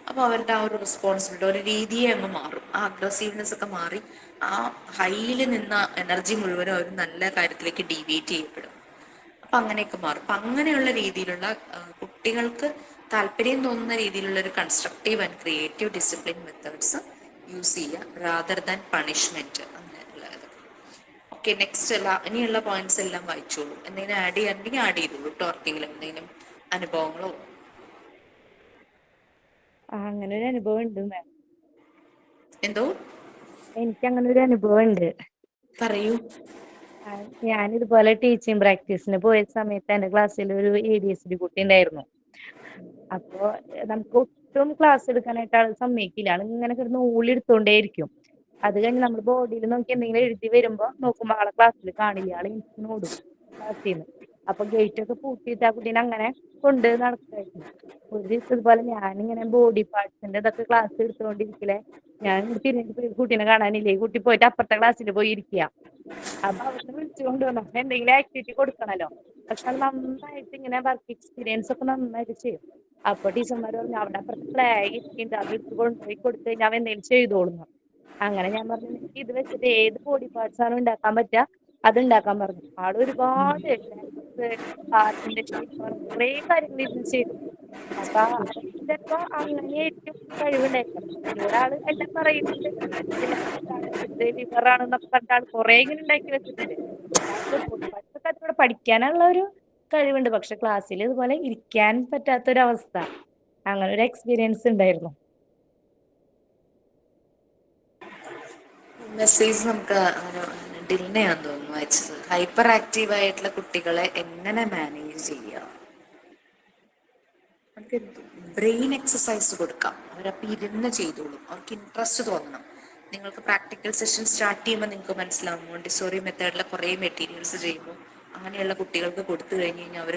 അപ്പോൾ അവരുടെ ആ ഒരു റെസ്പോൺസിബിലിറ്റി, ഒരു രീതിയെ അങ്ങ് മാറും. ആ അഗ്രസീവ്നെസ് ഒക്കെ മാറി ആ ഹൈയിൽ നിന്ന എനർജി മുഴുവനും അവർ നല്ല കാര്യത്തിലേക്ക് ഡീവിയേറ്റ് ചെയ്യപ്പെടും. അപ്പൊ അങ്ങനെയൊക്കെ മാറും. അപ്പൊ അങ്ങനെയുള്ള രീതിയിലുള്ള കുട്ടികൾക്ക് താല്പര്യം തോന്നുന്ന രീതിയിലുള്ള ഒരു constructive and creative discipline methods use ചെയ്യുക റാദർ ദാൻ പണിഷ്മെന്റ്. അങ്ങനെയുള്ളത്. ഓക്കെ, നെക്സ്റ്റ് ഇനിയുള്ള പോയിന്റ്സ് എല്ലാം വായിച്ചോളൂ. എന്തെങ്കിലും ആഡ് ചെയ്യാനുണ്ടെങ്കിൽ ആഡ് ചെയ്തോളൂ കേട്ടോ. ആർക്കെങ്കിലും എന്തെങ്കിലും അനുഭവങ്ങളോ? അങ്ങനെ ഒരു അനുഭവം ഉണ്ട് മാം. എന്തോ? എനിക്ക് അങ്ങനെ ഒരു അനുഭവം ഉണ്ട്. പറയൂ. ഞാനിതുപോലെ ടീച്ചിങ് പ്രാക്ടീസിന് പോയ സമയത്ത് എന്റെ ക്ലാസ്സിൽ ഒരു ADHD കുട്ടി ഉണ്ടായിരുന്നു. അപ്പോ നമുക്ക് ഒട്ടും ക്ലാസ് എടുക്കാനായിട്ട് ആൾ സമ്മതിക്കില്ല. ആൾ ഇങ്ങനെ കിടന്ന് ഊളെടുത്തോണ്ടേയിരിക്കും. അത് കഴിഞ്ഞ് നമ്മൾ ബോർഡിൽ നോക്കി എന്തെങ്കിലും എഴുതി വരുമ്പോ നോക്കുമ്പോ ആളെ ക്ലാസ്സിൽ കാണില്ല. ആള് എനിക്ക് ഓടും ക്ലാസ്സിൽ നിന്ന്. അപ്പൊ ഗേറ്റ് ഒക്കെ പൂട്ടിയിട്ട് ആ കുട്ടീനെ അങ്ങനെ കൊണ്ട് നടക്കായിരുന്നു. ഒരു ദിവസം ഇതുപോലെ ഞാനിങ്ങനെ ബോഡി പാർട്സിന്റെ ഇതൊക്കെ ക്ലാസ് എടുത്തുകൊണ്ടിരിക്കലേ ഞാൻ തിരിഞ്ഞിട്ട് കുട്ടീനെ കാണാനില്ലേ. ഈ കുട്ടി പോയിട്ട് അപ്പുറത്തെ ക്ലാസ്സിൽ പോയി ഇരിക്കുക. അപ്പൊ അവിടുന്ന് വിളിച്ചുകൊണ്ട് വന്നു. അപ്പൊ എന്തെങ്കിലും ആക്ടിവിറ്റി കൊടുക്കണല്ലോ. പക്ഷെ അത് നന്നായിട്ട് ഇങ്ങനെ വർക്ക് എക്സ്പീരിയൻസ് ഒക്കെ നന്നായിട്ട് ചെയ്യും. അപ്പൊ ടീച്ചർമാർ പറഞ്ഞു അവിടെ അപ്പുറത്തെ ഫ്ലാഗ് ഇരിക്കുന്നുണ്ട്, അത് എടുത്ത് കൊണ്ടുപോയി കൊടുത്ത് കഴിഞ്ഞാൽ അവൻ എന്തെങ്കിലും ചെയ്തോളുന്നു. അങ്ങനെ ഞാൻ പറഞ്ഞു എനിക്ക് ഇത് വെച്ചിട്ട് ഏത് ബോഡി പാർട്സ് ആണ് ഉണ്ടാക്കാൻ പറ്റുക അത് ഉണ്ടാക്കാൻ പറഞ്ഞു. ആള് ഒരുപാട് ഹാർട്ടിന്റെ ഷേപ്പ് കുറെ കാര്യങ്ങൾ ഇരുന്ന് ചെയ്തു. അപ്പൊ അവർക്ക് ചിലപ്പോ അങ്ങനെയായിരിക്കും കഴിവുണ്ടായിരിക്കണം. എന്നോട് ആള് എല്ലാം പറയുന്നുണ്ട്. ഇതിന്റെ ഹാർട്ടാണ്, ഇത് ലിവറാണെന്നൊക്കെ പറഞ്ഞിട്ട് ആള് കുറെ ഇങ്ങനെ ഉണ്ടാക്കി വെച്ചിട്ടുണ്ട്. ആൾക്ക് ബോഡി പാർട്സ് ഒക്കെ അതിലൂടെ പഠിക്കാനുള്ള ഒരു കഴിവുണ്ട്. പക്ഷെ ക്ലാസ്സിൽ ഇതുപോലെ ഇരിക്കാൻ പറ്റാത്തൊരവസ്ഥ. അങ്ങനെ ഒരു എക്സ്പീരിയൻസ് ഉണ്ടായിരുന്നു. മെസ്സേജ് നമുക്ക് ഡിൽനെയാന്ന് തോന്നുന്നു വായിച്ചത്. ഹൈപ്പർ ആക്റ്റീവ് ആയിട്ടുള്ള കുട്ടികളെ എങ്ങനെ മാനേജ് ചെയ്യാം? നമുക്ക് ബ്രെയിൻ എക്സസൈസ് കൊടുക്കാം. അവരപ്പോൾ ഇരുന്ന് ചെയ്തോളും. അവർക്ക് ഇൻട്രസ്റ്റ് തോന്നണം. നിങ്ങൾക്ക് പ്രാക്ടിക്കൽ സെഷൻ സ്റ്റാർട്ട് ചെയ്യുമ്പോൾ നിങ്ങൾക്ക് മനസ്സിലാവും. മോണ്ടിസോറി മെത്തേഡിലെ കുറേ മെറ്റീരിയൽസ് ചെയ്യുമ്പോൾ അങ്ങനെയുള്ള കുട്ടികൾക്ക് കൊടുത്തു കഴിഞ്ഞ് കഴിഞ്ഞാൽ അവർ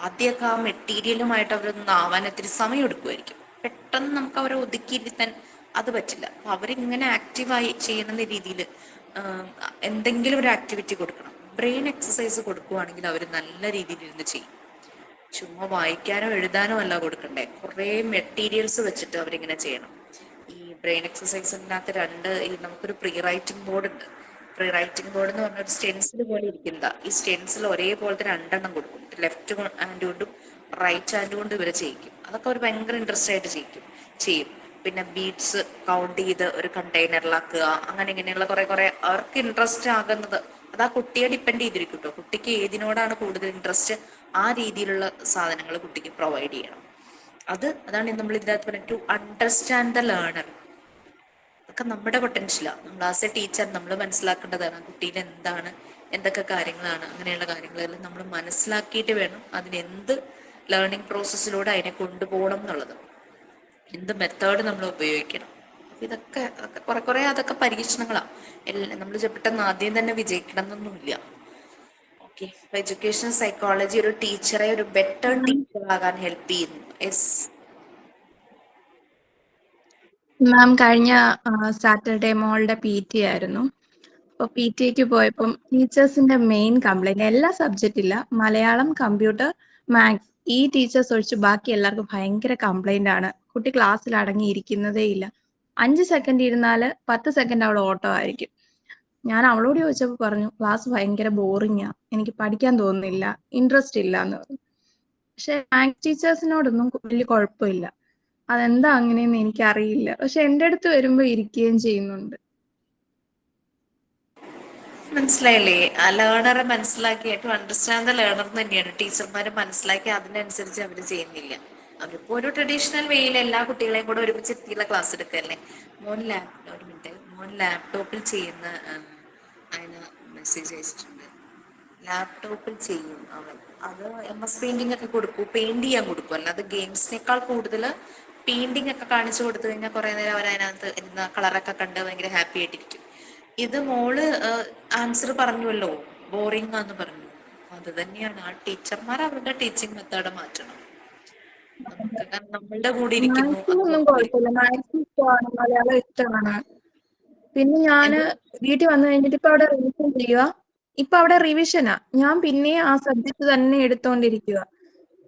ആദ്യമൊക്കെ ആ മെറ്റീരിയലുമായിട്ട് അവരൊന്നും ആവാൻ ഒത്തിരി സമയം എടുക്കുമായിരിക്കും. പെട്ടെന്ന് നമുക്ക് അവരെ ഒതുക്കിയിരുത്താൻ അത് പറ്റില്ല. അപ്പൊ അവരിങ്ങനെ ആക്റ്റീവായി ചെയ്യുന്ന രീതിയിൽ എന്തെങ്കിലും ഒരു ആക്ടിവിറ്റി കൊടുക്കണം. ബ്രെയിൻ എക്സസൈസ് കൊടുക്കുവാണെങ്കിൽ അവർ നല്ല രീതിയിൽ ഇരുന്ന് ചെയ്യും. ചുമ്മാ വായിക്കാനോ എഴുതാനോ അല്ല കൊടുക്കണ്ടേ, കുറേ മെറ്റീരിയൽസ് വെച്ചിട്ട് അവരിങ്ങനെ ചെയ്യണം. ഈ ബ്രെയിൻ എക്സസൈസിനകത്ത് നമുക്കൊരു പ്രീ റൈറ്റിംഗ് ബോർഡ് ഉണ്ട്. പ്രീ റൈറ്റിംഗ് ബോർഡ് എന്ന് പറഞ്ഞ ഒരു സ്റ്റെൻസിൽ പോലെ ഇരിക്കുന്നതാ. ഈ സ്റ്റെൻസിൽ ഒരേപോലത്തെ 2 എണ്ണം കൊടുക്കും. ലെഫ്റ്റ് ഹാൻഡ് കൊണ്ടും റൈറ്റ് ഹാൻഡ് കൊണ്ടും ഇവരെ ചെയ്യിക്കും. അതൊക്കെ അവർ ഭയങ്കര ഇൻട്രസ്റ്റ് ആയിട്ട് ചെയ്യും. പിന്നെ ബീഡ്സ് കൗണ്ട് ചെയ്ത് ഒരു കണ്ടെയ്നറിലാക്കുക, അങ്ങനെ ഇങ്ങനെയുള്ള കുറെ അവർക്ക് ഇൻട്രസ്റ്റ് ആകുന്നത് അത് ആ കുട്ടിയെ ഡിപ്പെൻഡ് ചെയ്തിരിക്കും കേട്ടോ. കുട്ടിക്ക് ഏതിനോടാണ് കൂടുതൽ ഇൻട്രസ്റ്റ് ആ രീതിയിലുള്ള സാധനങ്ങൾ കുട്ടിക്ക് പ്രൊവൈഡ് ചെയ്യണം. അതാണ് നമ്മൾ ഇതിനകത്ത് പറയുന്നത്, ടു അണ്ടർസ്റ്റാൻഡ് ദ ലേണർ. അതൊക്കെ നമ്മുടെ പൊട്ടൻഷ്യലാണ്. നമ്മൾ ആസ് എ ടീച്ചർ നമ്മൾ മനസ്സിലാക്കേണ്ടതാണ് കുട്ടിയിൽ എന്തൊക്കെ കാര്യങ്ങളാണ്. അങ്ങനെയുള്ള കാര്യങ്ങളെല്ലാം നമ്മൾ മനസ്സിലാക്കിയിട്ട് വേണം അതിനെന്ത് ലേണിംഗ് പ്രോസസ്സിലൂടെ അതിനെ കൊണ്ടുപോകണം എന്നുള്ളത്, എന്ത് മെത്തേഡ് നമ്മൾ ഉപയോഗിക്കണം. ഇതൊക്കെ കുറെ അതൊക്കെ പരീക്ഷണങ്ങളാണ്. എല്ലാം നമ്മൾ പെട്ടെന്ന് ആദ്യം തന്നെ വിജയിക്കണം എന്നൊന്നുമില്ല. ഓക്കെ, എഡ്യൂക്കേഷൻ സൈക്കോളജി ഒരു ടീച്ചറെ ഒരു ബെറ്റർ ടീച്ചർ ആകാൻ ഹെൽപ്പ് ചെയ്യുന്നു. യെസ് മാം, കഴിഞ്ഞ സാറ്റർഡേ മോളുടെ PT ആയിരുന്നു. അപ്പോൾ PTക്ക് പോയപ്പം ടീച്ചേഴ്സിന്റെ മെയിൻ കംപ്ലൈന്റ് എല്ലാ സബ്ജക്റ്റ് ഇല്ല, മലയാളം, കമ്പ്യൂട്ടർ, മാത്സ്, ഈ ടീച്ചേഴ്സ് ഒഴിച്ച് ബാക്കി എല്ലാവർക്കും ഭയങ്കര കംപ്ലൈന്റ് ആണ്. കുട്ടി ക്ലാസ്സിൽ അടങ്ങിയിരിക്കുന്നതേ ഇല്ല. 5 സെക്കൻഡ് ഇരുന്നാല് 10 സെക്കൻഡ് അവൾ ഓട്ടോ ആയിരിക്കും. ഞാൻ അവളോട് ചോദിച്ചപ്പോൾ പറഞ്ഞു ക്ലാസ് ഭയങ്കര ബോറിങ്ങാ, എനിക്ക് പഠിക്കാൻ തോന്നുന്നില്ല, ഇൻട്രസ്റ്റ് ഇല്ല എന്ന് പറഞ്ഞു. പക്ഷെ മാത്സ് ടീച്ചേഴ്സിനോടൊന്നും വലിയ കുഴപ്പമില്ല. അതെന്താ അങ്ങനെയെന്ന് എനിക്കറിയില്ല. പക്ഷെ എൻ്റെ അടുത്ത് വരുമ്പോൾ ഇരിക്കുകയും ചെയ്യുന്നുണ്ട്. മനസ്സിലായില്ലേ? ആ ലേണറെ മനസ്സിലാക്കി ടു അണ്ടർസ്റ്റാൻഡ് ദ ലേണർ തന്നെയാണ് ടീച്ചർമാർ മനസ്സിലാക്കി അതിനനുസരിച്ച് അവർ ചെയ്യുന്നില്ല. അവരിപ്പോ ഒരു ട്രഡീഷണൽ വേയിൽ എല്ലാ കുട്ടികളെയും കൂടെ ഒരുമിച്ചിരുത്തിയുള്ള ക്ലാസ് എടുക്കല്ലേ. ഒരു മിനിറ്റ്, മോൻ ലാപ്ടോപ്പിൽ ചെയ്യുന്ന അതിന് മെസ്സേജ് അയച്ചിട്ടുണ്ട്. ലാപ്ടോപ്പിൽ ചെയ്യും അവൻ. അത് MS പെയിന്റിംഗ് ഒക്കെ കൊടുക്കും, പെയിന്റ് ചെയ്യാൻ കൊടുക്കും. അല്ലാതെ ഗെയിംസിനേക്കാൾ കൂടുതൽ പെയിന്റിംഗ് ഒക്കെ കാണിച്ചു കൊടുത്തു കഴിഞ്ഞാൽ കുറെ നേരം അവർ അതിനകത്ത് ഇരുന്ന കളറൊക്കെ കണ്ട് ഭയങ്കര ഹാപ്പി ആയിട്ടിരിക്കും. ഇത് മോള് ആൻസർ പറഞ്ഞുവല്ലോ, ബോറിംഗ് ആന്ന് പറഞ്ഞു. അത് തന്നെയാണ്, ആ ടീച്ചർമാർ അവരുടെ ടീച്ചിങ് മെത്തേഡ് മാറ്റണം. നമുക്ക് കാരണം നമ്മളുടെ കൂടെ ഇരിക്കുന്നു, അത് മാത്സിനൊന്നും കുഴപ്പമില്ല, മാത്സ് ഇഷ്ടമാണ്, മലയാളം ഇഷ്ടമാണ്. പിന്നെ ഞാന് വീട്ടിൽ വന്നു കഴിഞ്ഞിട്ട് ഇപ്പൊ അവിടെ റിവിഷൻ ചെയ്യുക. ഇപ്പൊ അവിടെ റിവിഷനാ, ഞാൻ പിന്നെ ആ സബ്ജക്ട് തന്നെ എടുത്തോണ്ടിരിക്കുക.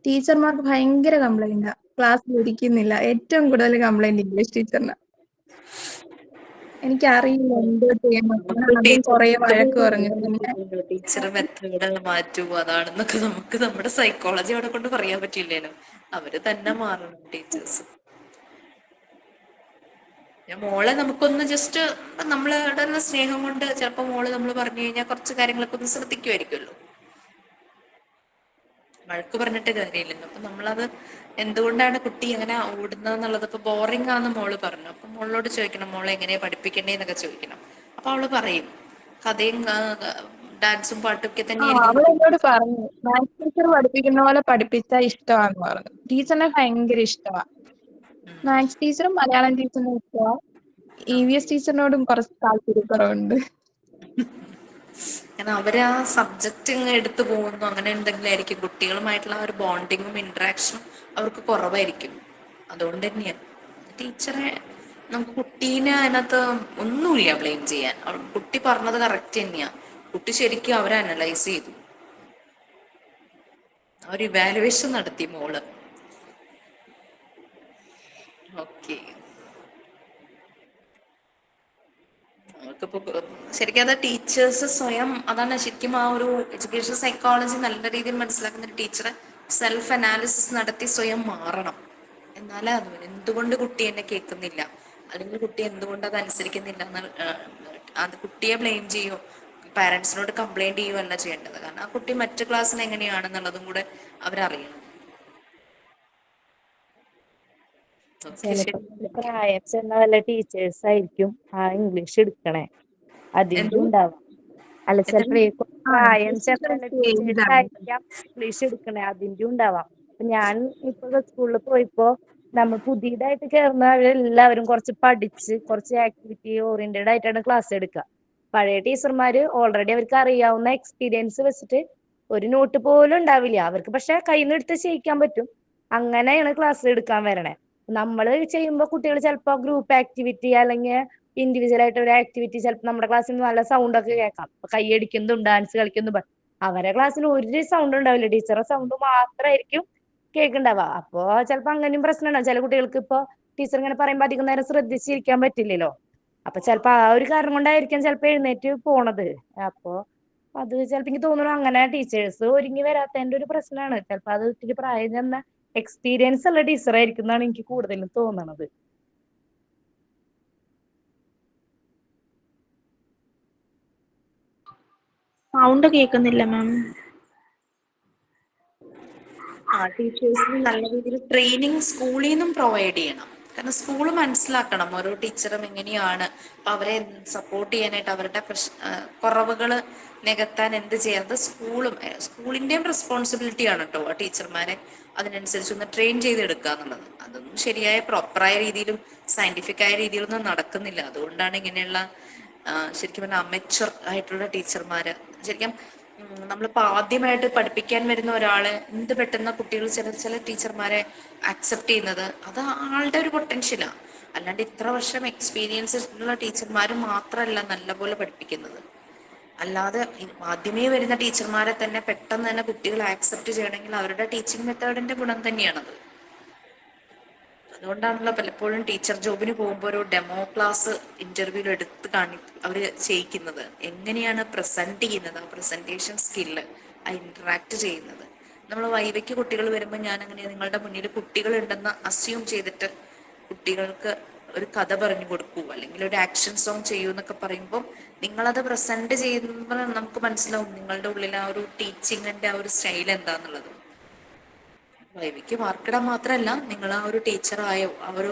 ടീച്ചർമാർക്ക് ഭയങ്കര കംപ്ലൈന്റാ, ക്ലാസ്സിൽ ഇരിക്കുന്നില്ല. ഏറ്റവും കൂടുതൽ കംപ്ലൈന്റ് ഇംഗ്ലീഷ് ടീച്ചറിനാ. എനിക്കറിയില്ല എന്തോ ചെയ്യാൻ പറ്റും. ആദ്യം കുറെ വഴക്ക് പറഞ്ഞു, പിന്നെ ടീച്ചർ മെത്തേഡ് മാറ്റൂ അതാണെന്നൊക്കെ നമുക്ക് നമ്മുടെ സൈക്കോളജി അവിടെ കൊണ്ട് പറയാൻ പറ്റില്ലല്ലോ. അവര് തന്നെ മാറണം ടീച്ചേഴ്സ്. മോളെ നമുക്കൊന്ന് ജസ്റ്റ് നമ്മളുടെ സ്നേഹം കൊണ്ട് ചിലപ്പോൾ മോള് നമ്മൾ പറഞ്ഞു കഴിഞ്ഞാൽ കുറച്ച് കാര്യങ്ങളൊക്കെ ഒന്ന് ശ്രദ്ധിക്കുമായിരിക്കുമല്ലോ. വഴക്ക് പറഞ്ഞിട്ട് കാര്യമില്ലല്ലോ. അപ്പൊ നമ്മളത് എന്തുകൊണ്ടാണ് കുട്ടി എങ്ങനെ ഓടുന്നത് എന്നുള്ളത് ഇപ്പൊ ബോറിംഗ് ആണെന്ന് മോള് പറഞ്ഞു. അപ്പൊ മോളോട് ചോദിക്കണം, മോളെ എങ്ങനെയാ പഠിപ്പിക്കണ്ടേന്നൊക്കെ ചോദിക്കണം. അപ്പൊ അവള് പറയും കഥയും ഡാൻസും പാട്ടും ഒക്കെ തന്നെയായിരിക്കും അവൾ എന്നോട് പറഞ്ഞു, മാത്സ് ടീച്ചർ പഠിപ്പിക്കുന്ന പോലെ പഠിപ്പിച്ചാൽ ഇഷ്ടമാണെന്ന് പറഞ്ഞു. ടീച്ചറിനെ ഭയങ്കര ഇഷ്ടമാണ്. മാത്സ് ടീച്ചറും മലയാളം ടീച്ചറിനും ഇഷ്ടമാണ്. EVS ടീച്ചറിനോടും കുറച്ച് താല്പര്യക്കുറവുണ്ട്. കാരണം അവര് ആ സബ്ജക്റ്റ് എടുത്തു പോകുന്നു, അങ്ങനെ എന്തെങ്കിലും ആയിരിക്കും. കുട്ടികളുമായിട്ടുള്ള ഒരു ബോണ്ടിങ്ങും ഇന്ററാക്ഷനും അവർക്ക് കുറവായിരിക്കും. അതുകൊണ്ട് തന്നെയാണ് ടീച്ചറെ നമുക്ക് കുട്ടീനെ അതിനകത്ത് ഒന്നുമില്ല ബ്ലെയിം ചെയ്യാൻ. കുട്ടി പറഞ്ഞത് കറക്റ്റ് തന്നെയാ. കുട്ടി ശരിക്കും അവരെ അനലൈസ് ചെയ്തു, അവർ ഇവാലുവേഷൻ നടത്തി മോള്. ഓക്കെ, നമുക്കിപ്പോ ശരിക്കും അത് ടീച്ചേഴ്സ് സ്വയം, അതാണ് ശരിക്കും ആ ഒരു എഡ്യൂക്കേഷൻ സൈക്കോളജി നല്ല രീതിയിൽ മനസ്സിലാക്കുന്ന ഒരു ടീച്ചറെ സെൽഫ് അനാലിസിസ് നടത്തി സ്വയം മാറണം. എന്നാലേ അത് എന്തുകൊണ്ട് കുട്ടി എന്നെ കേൾക്കുന്നില്ല, അല്ലെങ്കിൽ കുട്ടി എന്തുകൊണ്ട് അത് അനുസരിക്കുന്നില്ല എന്ന് അത് കുട്ടിയെ ബ്ലെയിം ചെയ്യോ പാരന്റ്സിനോട് കംപ്ലൈന്റ് ചെയ്യുകയോ അല്ല ചെയ്യേണ്ടത്. കാരണം ആ കുട്ടി മറ്റു ക്ലാസ്സിൽ എങ്ങനെയാണെന്നുള്ളതും കൂടെ അവരറിയണം. ഓക്കെ, ചിലപ്പോ ശരി. പ്രായം ചെന്ന വല്ല ടീച്ചേഴ്സ് ആയിരിക്കും ആ ഇംഗ്ലീഷ് എടുക്കണേ, അതിന്റെ എന്ത് ഉണ്ടാവാം. അല്ല, ചിലപ്പോ പ്രായം ചെന്ന വല്ല ടീച്ചേഴ്സ് സ്റ്റേജിലാണ്. ആയിരിക്കാം ഇംഗ്ലീഷ് എടുക്കണേ, അതിന്റെ ഉണ്ടാവാം. അപ്പൊ ഞാൻ ഇപ്പൊ സ്കൂളിൽ പോയപ്പോ നമ്മൾ പുതിയതായിട്ട് കയറുന്നവരെല്ലാവരും കുറച്ച് പഠിച്ച് കുറച്ച് ആക്ടിവിറ്റി ഓറിയന്റഡ് ആയിട്ടാണ് ക്ലാസ് എടുക്കുക. പഴയ ടീച്ചർമാര് ഓൾറെഡി അവർക്ക് അറിയാവുന്ന എക്സ്പീരിയൻസ് വെച്ചിട്ട് ഒരു നോട്ട് പോലും ഉണ്ടാവില്ല അവർക്ക്, പക്ഷെ കയ്യിൽ നിന്ന് എടുത്ത് ചെയ്യിക്കാൻ പറ്റും. അങ്ങനെയാണ് ക്ലാസ് എടുക്കാൻ വരണേ. നമ്മൾ ചെയ്യുമ്പോൾ കുട്ടികൾ ചിലപ്പോൾ ഗ്രൂപ്പ് ആക്ടിവിറ്റി അല്ലെങ്കിൽ ഇൻഡിവിജ്വൽ ആയിട്ട് ഒരു ആക്ടിവിറ്റി, ചിലപ്പോൾ നമ്മുടെ ക്ലാസ്സിൽ നല്ല സൗണ്ട് ഒക്കെ കേൾക്കാം, കൈയടിക്കുന്നതും ഡാൻസ് കളിക്കുന്നതും. അവരെ ക്ലാസ്സിൽ ഒരു സൗണ്ട് ഉണ്ടാവില്ല, ടീച്ചറുടെ സൗണ്ട് മാത്രമായിരിക്കും കേൾക്കുന്നുണ്ടാവുക. അപ്പോ ചിലപ്പോൾ അങ്ങനെയും പ്രശ്നമുണ്ടാവും. ചില കുട്ടികൾക്ക് ഇപ്പൊ ടീച്ചർ ഇങ്ങനെ പറയുമ്പോൾ അധികം നേരം ശ്രദ്ധിച്ചിരിക്കാൻ പറ്റില്ലല്ലോ. അപ്പൊ ചിലപ്പോ ആ ഒരു കാരണം കൊണ്ടായിരിക്കും ചിലപ്പോ എഴുന്നേറ്റ് പോണത്. അപ്പൊ അത് ചിലപ്പോ എനിക്ക് തോന്നുന്നു അങ്ങനെ ടീച്ചേഴ്സ് ഒരുങ്ങി വരാത്തതിന്റെ ഒരു പ്രശ്നമാണ്. ചിലപ്പോ അത് ഇത്തിരി പ്രായം ചെന്ന എക്സ്പീരിയൻസ് ഉള്ള ടീച്ചർ ആയിരിക്കും എന്നാണ് എനിക്ക് കൂടുതലും തോന്നണത്. സൗണ്ട് കേൾക്കുന്നില്ല മാം. ആ ടീച്ചേഴ്സിന് നല്ല രീതിയിൽ ട്രെയിനിങ് സ്കൂളിൽ നിന്നും പ്രൊവൈഡ് ചെയ്യണം. കാരണം സ്കൂൾ മനസ്സിലാക്കണം ഓരോ ടീച്ചറും എങ്ങനെയാണ്. അപ്പൊ അവരെ സപ്പോർട്ട് ചെയ്യാനായിട്ട് അവരുടെ കുറവുകൾ നികത്താൻ എന്ത് ചെയ്യാം, അത് സ്കൂളിന്റെയും റെസ്പോൺസിബിലിറ്റി ആണ് കേട്ടോ. ആ ടീച്ചർമാരെ അതിനനുസരിച്ച് ഒന്ന് ട്രെയിൻ ചെയ്തെടുക്കുക എന്നുള്ളത്. അതൊന്നും ശരിയായ പ്രോപ്പറായ രീതിയിലും സയന്റിഫിക് ആയ രീതിയിലൊന്നും നടക്കുന്നില്ല. അതുകൊണ്ടാണ് ഇങ്ങനെയുള്ള ശരിക്കും പറഞ്ഞാൽ അമച്വർ ആയിട്ടുള്ള ടീച്ചർമാര് ശരിക്കും നമ്മളിപ്പോൾ ആദ്യമായിട്ട് പഠിപ്പിക്കാൻ വരുന്ന ഒരാളെ എന്ത് പെട്ടെന്ന് കുട്ടികൾ ചില ടീച്ചർമാരെ ആക്സെപ്റ്റ് ചെയ്യുന്നത് അത് ആളുടെ ഒരു പൊട്ടൻഷ്യലാണ്. അല്ലാണ്ട് ഇത്ര വർഷം എക്സ്പീരിയൻസ് ഉള്ള ടീച്ചർമാർ മാത്രമല്ല നല്ലപോലെ പഠിപ്പിക്കുന്നത്. അല്ലാതെ ആദ്യമേ വരുന്ന ടീച്ചർമാരെ തന്നെ പെട്ടെന്ന് തന്നെ കുട്ടികൾ ആക്സെപ്റ്റ് ചെയ്യണമെങ്കിൽ അവരുടെ ടീച്ചിങ് മെത്തേഡിന്റെ ഗുണം തന്നെയാണത്. അതുകൊണ്ടാണല്ലോ പലപ്പോഴും ടീച്ചർ ജോബിന് പോകുമ്പോൾ ഒരു ഡെമോ ക്ലാസ് ഇന്റർവ്യൂവിൽ എടുത്ത് അവര് ചെയ്യിക്കുന്നത്. എങ്ങനെയാണ് പ്രസന്റ് ചെയ്യുന്നത്, ആ പ്രസന്റേഷൻ സ്കില്ല്, ആ ഇന്ററാക്ട് ചെയ്യുന്നത്. നമ്മൾ വൈവയ്ക്ക് കുട്ടികൾ വരുമ്പോൾ ഞാൻ അങ്ങനെ നിങ്ങളുടെ മുന്നിൽ കുട്ടികൾ ഉണ്ടെന്ന് അസ്യൂം ചെയ്തിട്ട് കുട്ടികൾക്ക് ഒരു കഥ പറഞ്ഞു കൊടുക്കൂ അല്ലെങ്കിൽ ഒരു ആക്ഷൻ സോങ് ചെയ്യൂ എന്നൊക്കെ പറയുമ്പോൾ നിങ്ങളത് പ്രസന്റ് ചെയ്യുമ്പോൾ നമുക്ക് മനസ്സിലാവും നിങ്ങളുടെ ഉള്ളിൽ ആ ഒരു ടീച്ചിങ്ങിന്റെ ആ ഒരു സ്റ്റൈൽ എന്താന്നുള്ളത്. വൈവിക്ക് മാർക്കിടാൻ മാത്രമല്ല, നിങ്ങൾ ആ ഒരു ടീച്ചറായോ ആ ഒരു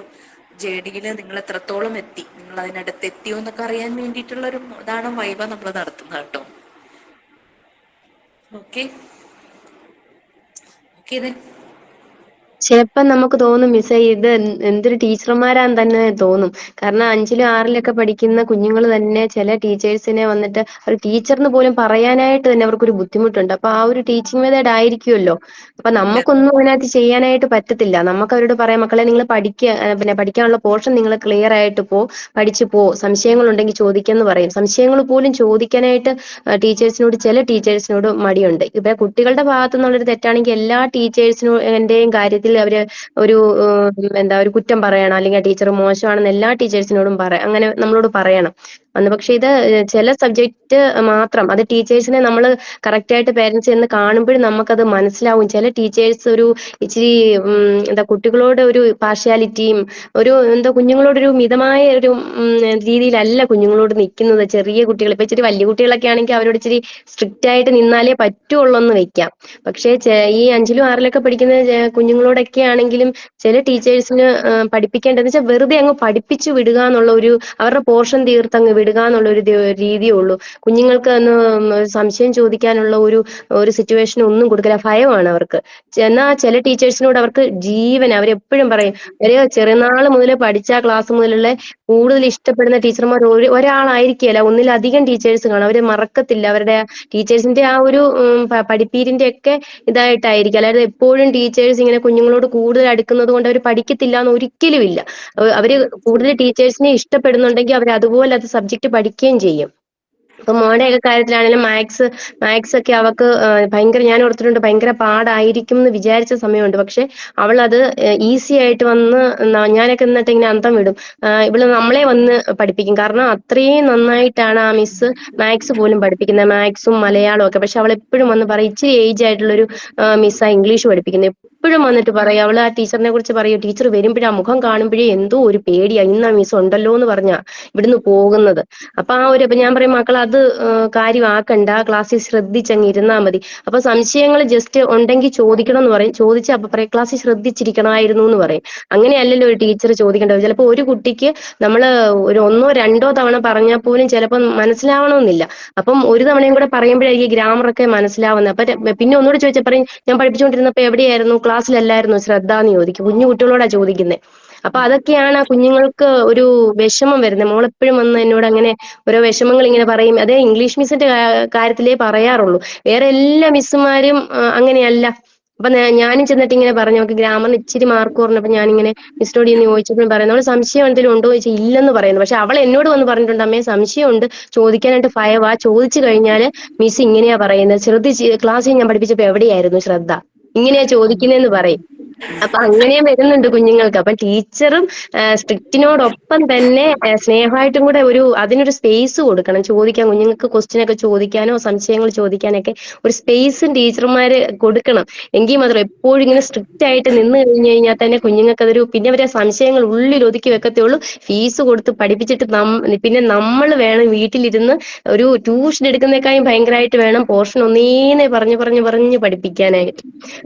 ജേഡിയിൽ നിങ്ങൾ എത്രത്തോളം എത്തി, നിങ്ങൾ അതിനടുത്ത് എത്തിയോ എന്നൊക്കെ അറിയാൻ വേണ്ടിയിട്ടുള്ള ഒരു ഇതാണ് വൈവ നമ്മൾ നടത്തുന്നത് കേട്ടോ. ഓക്കെ ഓക്കെ ചിലപ്പം നമുക്ക് തോന്നും മിസ്സേ ഇത് എന്തൊരു ടീച്ചർമാരാന്ന് തന്നെ തോന്നും. കാരണം 5ലും 6ലൊക്കെ പഠിക്കുന്ന കുഞ്ഞുങ്ങൾ തന്നെ ചില ടീച്ചേഴ്സിനെ വന്നിട്ട് ഒരു ടീച്ചറിന് പോലും പറയാനായിട്ട് തന്നെ അവർക്കൊരു ബുദ്ധിമുട്ടുണ്ട്. അപ്പൊ ആ ഒരു ടീച്ചിങ് മെത്തേഡ് ആയിരിക്കുമല്ലോ. അപ്പൊ നമുക്കൊന്നും അതിനകത്ത് ചെയ്യാനായിട്ട് പറ്റത്തില്ല. നമുക്ക് അവരോട് പറയാം, മക്കളെ നിങ്ങൾ പിന്നെ പഠിക്കാനുള്ള പോർഷൻ നിങ്ങൾ ക്ലിയർ ആയിട്ട് പഠിച്ചു സംശയങ്ങളുണ്ടെങ്കിൽ ചോദിക്കാന്ന് പറയും. സംശയങ്ങൾ പോലും ചോദിക്കാനായിട്ട് ചില ടീച്ചേഴ്സിനോട് മടിയുണ്ട്. ഇപ്പൊ കുട്ടികളുടെ ഭാഗത്തു നിന്നുള്ളൊരു തെറ്റാണെങ്കിൽ എല്ലാ ടീച്ചേഴ്സിന്റെയും കാര്യത്തിൽ അവര് ഒരു ഒരു കുറ്റം പറയണം, അല്ലെങ്കിൽ ആ ടീച്ചർ മോശമാണെന്ന് എല്ലാ ടീച്ചേഴ്സിനോടും അങ്ങനെ നമ്മളോട് പറയണം. പക്ഷെ ഇത് ചില സബ്ജക്റ്റ് മാത്രം, അത് ടീച്ചേഴ്സിനെ നമ്മൾ കറക്റ്റായിട്ട് പേരൻസ് എന്ന് കാണുമ്പോഴും നമുക്കത് മനസ്സിലാവും. ചില ടീച്ചേഴ്സ് ഒരു ഇച്ചിരി കുട്ടികളോട് ഒരു പാർഷ്യാലിറ്റിയും കുഞ്ഞുങ്ങളോടൊരു മിതമായ ഒരു രീതിയിലല്ല കുഞ്ഞുങ്ങളോട് നിൽക്കുന്നത്. ചെറിയ കുട്ടികൾ, ഇപ്പൊ ഇച്ചിരി വലിയ കുട്ടികളൊക്കെ ആണെങ്കിൽ അവരോട് ഇച്ചിരി സ്ട്രിക്റ്റ് ആയിട്ട് നിന്നാലേ പറ്റുള്ളൂ എന്ന് വെക്കാം. പക്ഷേ ഈ 5ലും 6ലൊക്കെ പഠിക്കുന്ന കുഞ്ഞുങ്ങളോടൊക്കെ ആണെങ്കിലും ചില ടീച്ചേഴ്സിന് പഠിപ്പിക്കേണ്ടതെന്ന് വെച്ചാൽ വെറുതെ അങ്ങ് പഠിപ്പിച്ചു വിടുക എന്നുള്ള അവരുടെ പോർഷൻ തീർത്തങ്ങ് വിടുക എന്നുള്ള ഒരു രീതിയേ ഉള്ളൂ. കുഞ്ഞുങ്ങൾക്ക് സംശയം ചോദിക്കാനുള്ള ഒരു സിറ്റുവേഷൻ ഒന്നും കൊടുക്കില്ല, ഭയമാണ് അവർക്ക്. എന്നാൽ ചില ടീച്ചേഴ്സിനോട് അവർക്ക് അവരെപ്പോഴും പറയും, ചെറുനാൾ മുതൽ പഠിച്ച ക്ലാസ് മുതലുള്ള കൂടുതൽ ഇഷ്ടപ്പെടുന്ന ടീച്ചർമാർ ഒരാളായിരിക്കില്ല, ഒന്നിലധികം ടീച്ചേഴ്സ് കാണും. അവര് മറക്കത്തില്ല അവരുടെ ടീച്ചേഴ്സിന്റെ ആ ഒരു പഠിപ്പീരിന്റെ ഒക്കെ ഇതായിട്ടായിരിക്കും. അല്ലാതെ എപ്പോഴും ടീച്ചേഴ്സ് ഇങ്ങനെ കുഞ്ഞുങ്ങളോട് കൂടുതൽ അടുക്കുന്നത് കൊണ്ട് അവർ പഠിക്കത്തില്ല എന്ന് ഒരിക്കലും ഇല്ല. അവര് കൂടുതൽ ടീച്ചേഴ്സിനെ ഇഷ്ടപ്പെടുന്നുണ്ടെങ്കിൽ അവർ അതുപോലെ അത് സബ്ജക്ട് പഠിക്കുകയും ചെയ്യും. ഇപ്പൊ മോടെയൊക്കെ കാര്യത്തിലാണെങ്കിലും മാത്സ് ഒക്കെ അവൾക്ക് ഞാൻ ഓർത്തിട്ടുണ്ട് ഭയങ്കര പാടായിരിക്കും എന്ന് വിചാരിച്ച സമയമുണ്ട്. പക്ഷെ അവൾ അത് ഈസി ആയിട്ട് വന്ന് ഞാനൊക്കെ എന്നിട്ട് ഇങ്ങനെ അന്തം വിടും. ഇവള് നമ്മളെ വന്ന് പഠിപ്പിക്കും. കാരണം അത്രയും നന്നായിട്ടാണ് ആ മിസ് മാത്സ് പോലും പഠിപ്പിക്കുന്നത്, മാത്സും മലയാളവും ഒക്കെ. പക്ഷെ അവൾ എപ്പോഴും വന്ന് പറയും, ഇച്ചിരി ഏജ് ആയിട്ടുള്ളൊരു മിസ്സാ ഇംഗ്ലീഷ് പഠിപ്പിക്കുന്നത്. എപ്പോഴും വന്നിട്ട് പറയും, അവൾ ആ ടീച്ചറിനെ കുറിച്ച് പറയും, ടീച്ചർ വരുമ്പോഴേ ആ മുഖം കാണുമ്പോഴേ എന്തോ ഒരു പേടിയാ, ഇന്ന് ആ മിസ് ഉണ്ടല്ലോ എന്ന് പറഞ്ഞാ ഇവിടുന്ന് പോകുന്നത്. അപ്പൊ അപ്പൊ ഞാൻ പറയും, മക്കൾ അത് കാര്യമാക്കണ്ട, ക്ലാസ്സിൽ ശ്രദ്ധിച്ചങ്ങ് ഇരുന്നാ മതി. അപ്പൊ സംശയങ്ങൾ ജസ്റ്റ് ഉണ്ടെങ്കിൽ ചോദിക്കണം എന്ന് പറയും. ചോദിച്ചാൽ അപ്പൊ പറയും ക്ലാസ്സിൽ ശ്രദ്ധിച്ചിരിക്കണമായിരുന്നു എന്ന് പറയും. അങ്ങനെയല്ലല്ലോ ഒരു ടീച്ചർ ചോദിക്കേണ്ടത്. ചിലപ്പോൾ ഒരു കുട്ടിക്ക് നമ്മൾ ഒരു 1 2 തവണ പറഞ്ഞാൽ പോലും ചിലപ്പോൾ മനസ്സിലാവണമെന്നില്ല. അപ്പം ഒരു തവണയും കൂടെ പറയുമ്പോഴായിരിക്കും ഗ്രാമറൊക്കെ മനസ്സിലാവുന്നത്. അപ്പൊ പിന്നെ ഒന്നുകൂടെ ചോദിച്ചാൽ പറയും, ഞാൻ പഠിപ്പിച്ചുകൊണ്ടിരുന്നപ്പോ എവിടെയായിരുന്നു, ക്ലാസ്സിലല്ലായിരുന്നു ശ്രദ്ധ എന്ന് ചോദിക്കും. കുഞ്ഞു കുട്ടികളോടാ ചോദിക്കുന്നത്. അപ്പൊ അതൊക്കെയാണ് കുഞ്ഞുങ്ങൾക്ക് ഒരു വിഷമം വരുന്നത്. മോളെപ്പോഴും വന്ന് എന്നോട് അങ്ങനെ ഓരോ വിഷമങ്ങൾ ഇങ്ങനെ പറയും. അതേ ഇംഗ്ലീഷ് മിസ്സിന്റെ കാര്യത്തിലേ പറയാറുള്ളൂ, വേറെ എല്ലാ മിസ്സുമാരും അങ്ങനെയല്ല. അപ്പൊ ഞാനും ചെന്നിട്ട് ഇങ്ങനെ പറഞ്ഞു, നമുക്ക് ഗ്രാമറിന് ഇച്ചിരി മാർക്ക് പറഞ്ഞപ്പോ ഞാനിങ്ങനെ മിസ്സിനോട് ഇന്ന് ചോദിച്ചപ്പോഴും പറയുന്നത്, അവൾ സംശയം എന്തെങ്കിലും ഉണ്ടോ ചോദിച്ചാൽ ഇല്ലെന്ന് പറയുന്നു. പക്ഷെ അവൾ എന്നോട് വന്ന് പറഞ്ഞിട്ടുണ്ട്, അമ്മയെ സംശയമുണ്ട്, ചോദിക്കാനായിട്ട് ഭയവാ, ചോദിച്ചു കഴിഞ്ഞാല് മിസ് ഇങ്ങനെയാ പറയുന്നത്, ക്ലാസ്സിൽ ഞാൻ പഠിപ്പിച്ചപ്പോ എവിടെയായിരുന്നു ശ്രദ്ധ, ഇങ്ങനെയാ ചോദിക്കുന്നതെന്ന് പറയും. അപ്പൊ അങ്ങനെയും വരുന്നുണ്ട് കുഞ്ഞുങ്ങൾക്ക്. അപ്പൊ ടീച്ചറും സ്ട്രിക്റ്റിനോടൊപ്പം തന്നെ സ്നേഹമായിട്ടും കൂടെ അതിനൊരു സ്പേസ് കൊടുക്കണം. ചോദിക്കാൻ, കുഞ്ഞുങ്ങൾക്ക് ക്വസ്റ്റ്യൻ ഒക്കെ ചോദിക്കാനോ സംശയങ്ങൾ ചോദിക്കാനൊക്കെ ഒരു സ്പേസും ടീച്ചർമാര് കൊടുക്കണം. എങ്കിൽ മാത്രം എപ്പോഴും ഇങ്ങനെ സ്ട്രിക്റ്റ് ആയിട്ട് നിന്ന് കഴിഞ്ഞു കഴിഞ്ഞാൽ തന്നെ കുഞ്ഞുങ്ങൾക്ക് പിന്നെ അവരെ സംശയങ്ങൾ ഉള്ളിൽ ഒതുക്കി വെക്കത്തുള്ളൂ. ഫീസ് കൊടുത്ത് പഠിപ്പിച്ചിട്ട് പിന്നെ നമ്മൾ വേണം വീട്ടിലിരുന്ന് ഒരു ട്യൂഷൻ എടുക്കുന്നേക്കാളും ഭയങ്കരമായിട്ട് വേണം പോർഷൻ ഒന്നേന്നെ പറഞ്ഞ് പഠിപ്പിക്കാനായിട്ട്.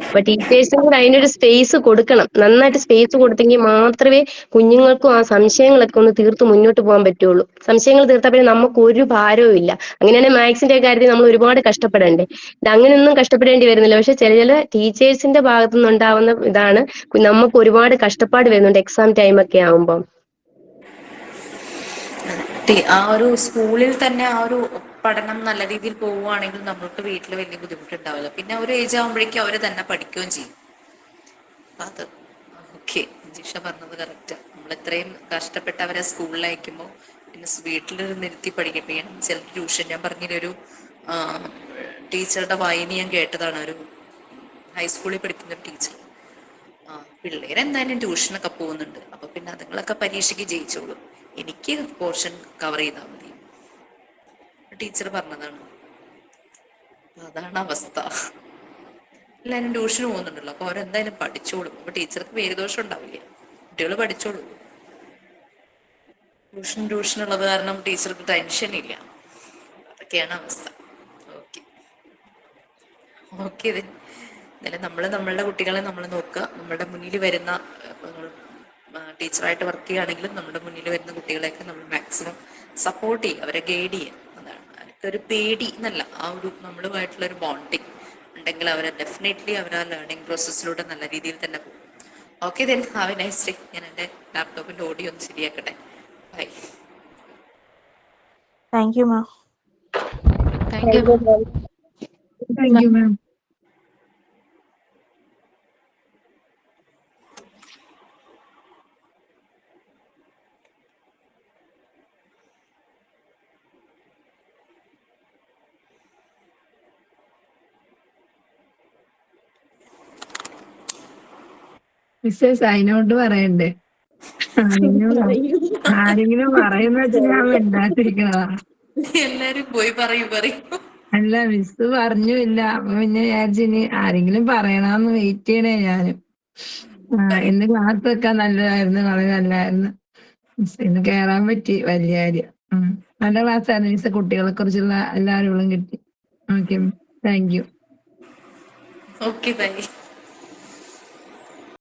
അപ്പൊ ടീച്ചേഴ്സും കൂടെ അതിനൊരു സ്പേസ് കൊടുക്കണം. നന്നായിട്ട് സ്പേസ് കൊടുത്തെങ്കിൽ മാത്രമേ കുഞ്ഞുങ്ങൾക്കും ആ സംശയങ്ങളൊക്കെ ഒന്ന് തീർത്ത് മുന്നോട്ട് പോകാൻ പറ്റുള്ളൂ. സംശയങ്ങൾ തീർത്താൽ പിന്നെ നമുക്ക് ഒരു ഭാരവും ഇല്ല. അങ്ങനെയാണെങ്കിൽ മാത്സിന്റെ കാര്യത്തിൽ നമ്മൾ ഒരുപാട് കഷ്ടപ്പെടണ്ടേ, ഇത് അങ്ങനെയൊന്നും കഷ്ടപ്പെടേണ്ടി വരുന്നില്ല. പക്ഷെ ചില ടീച്ചേഴ്സിന്റെ ഭാഗത്തു നിന്നുണ്ടാവുന്ന ഇതാണ് നമുക്ക് ഒരുപാട് കഷ്ടപ്പാട് വരുന്നുണ്ട് എക്സാം ടൈം ഒക്കെ ആവുമ്പം. ആ ഒരു സ്കൂളിൽ തന്നെ ആ ഒരു പഠനം നല്ല രീതിയിൽ പോവുകയാണെങ്കിൽ നമ്മൾക്ക് വീട്ടിൽ വലിയ ബുദ്ധിമുട്ടുണ്ടാവില്ല. പിന്നെ ഒരു ഏജ് ആകുമ്പോഴേക്കും അവർ തന്നെ പഠിക്കുകയും ചെയ്യും. അത് ഓക്കെ, ജിഷ പറഞ്ഞത് കറക്റ്റ്. നമ്മൾ എത്രയും കഷ്ടപ്പെട്ട് അവരെ സ്കൂളിൽ അയക്കുമ്പോൾ പിന്നെ വീട്ടിലിരുത്തി പഠിപ്പിക്കണം. ചില ട്യൂഷൻ, ഞാൻ പറഞ്ഞൊരു ടീച്ചറുടെ വായന ഞാൻ കേട്ടതാണ്, ഒരു ഹൈസ്കൂളിൽ പഠിക്കുന്ന ഒരു ടീച്ചർ. പിള്ളേരെന്തായാലും ട്യൂഷനൊക്കെ പോകുന്നുണ്ട്, അപ്പൊ പിന്നെ അതുങ്ങളൊക്കെ പരീക്ഷയ്ക്ക് ജയിച്ചോളും, എനിക്ക് പോർഷൻ കവർ ചെയ്താൽ മതി, ടീച്ചർ പറഞ്ഞതാണ്. അതാണ് അവസ്ഥ. എല്ലാവരും ട്യൂഷന് പോകുന്നുണ്ടല്ലോ, അപ്പൊ അവരെന്തായാലും പഠിച്ചോളും. അപ്പൊ ടീച്ചർക്ക് പേരുദോഷം ഉണ്ടാവില്ല, കുട്ടികൾ പഠിച്ചോളും. ട്യൂഷൻ ഉള്ളത് കാരണം ടീച്ചർക്ക് ടെൻഷൻ ഇല്ല. അതൊക്കെയാണ് അവസ്ഥ. ഓക്കെ ഓക്കെ എന്നാലും നമ്മളുടെ കുട്ടികളെ നമ്മൾ നോക്കുക. നമ്മളുടെ മുന്നിൽ വരുന്ന ടീച്ചറായിട്ട് വർക്ക് ചെയ്യുകയാണെങ്കിലും നമ്മുടെ മുന്നിൽ വരുന്ന കുട്ടികളെയൊക്കെ നമ്മൾ മാക്സിമം സപ്പോർട്ട് ചെയ്യുക, അവരെ ഗൈഡ് ചെയ്യുക. അതാണ് അവർക്കൊരു പേടി എന്നല്ല, ആ ഒരു നമ്മളുമായിട്ടുള്ളൊരു ബോണ്ടിങ് ഉണ്ടെങ്കിൽ അവരെ ഡെഫിനറ്റ്ലി അവർ ആ ലേണിംഗ് പ്രോസസ്സിലൂടെ നല്ല രീതിയിൽ തന്നെ പോകും. Okay then have a nice day. ഞാൻ എൻ്റെ ലാപ്ടോപ്പിൻ്റെ ഓഡിയോ ഒന്ന് ശരിയാക്കട്ടെ. Bye. Thank you, ma'am. Thank you, ma'am. Thank you, ma'am. Mrs അതിനോട് പറയണ്ടേ? ആരെങ്കിലും പറയുന്ന വെച്ചാൽ ഞാൻ മിണ്ടാതിരിക്കണതാ. എല്ലാരും പോയി പറയും. അല്ല, മിസ് പറഞ്ഞില്ല. അപ്പൊ പിന്നെ വിചാരിച്ചു ഇനി ആരെങ്കിലും പറയണമെന്ന് വെയിറ്റ് ചെയ്യണേ ഞാനും. ഇന്ന് ക്ലാസ് വെക്കാൻ നല്ലതായിരുന്നു, വളരെ നല്ലതായിരുന്നു. മിസ് ഇന്ന് കേറാൻ പറ്റി, വലിയ കാര്യം. നല്ല ക്ലാസ് ആയിരുന്നു മിസ്. കുട്ടികളെ കുറിച്ചുള്ള എല്ലാ അറിവുകളും കിട്ടി. Okay, thank you. Okay bye.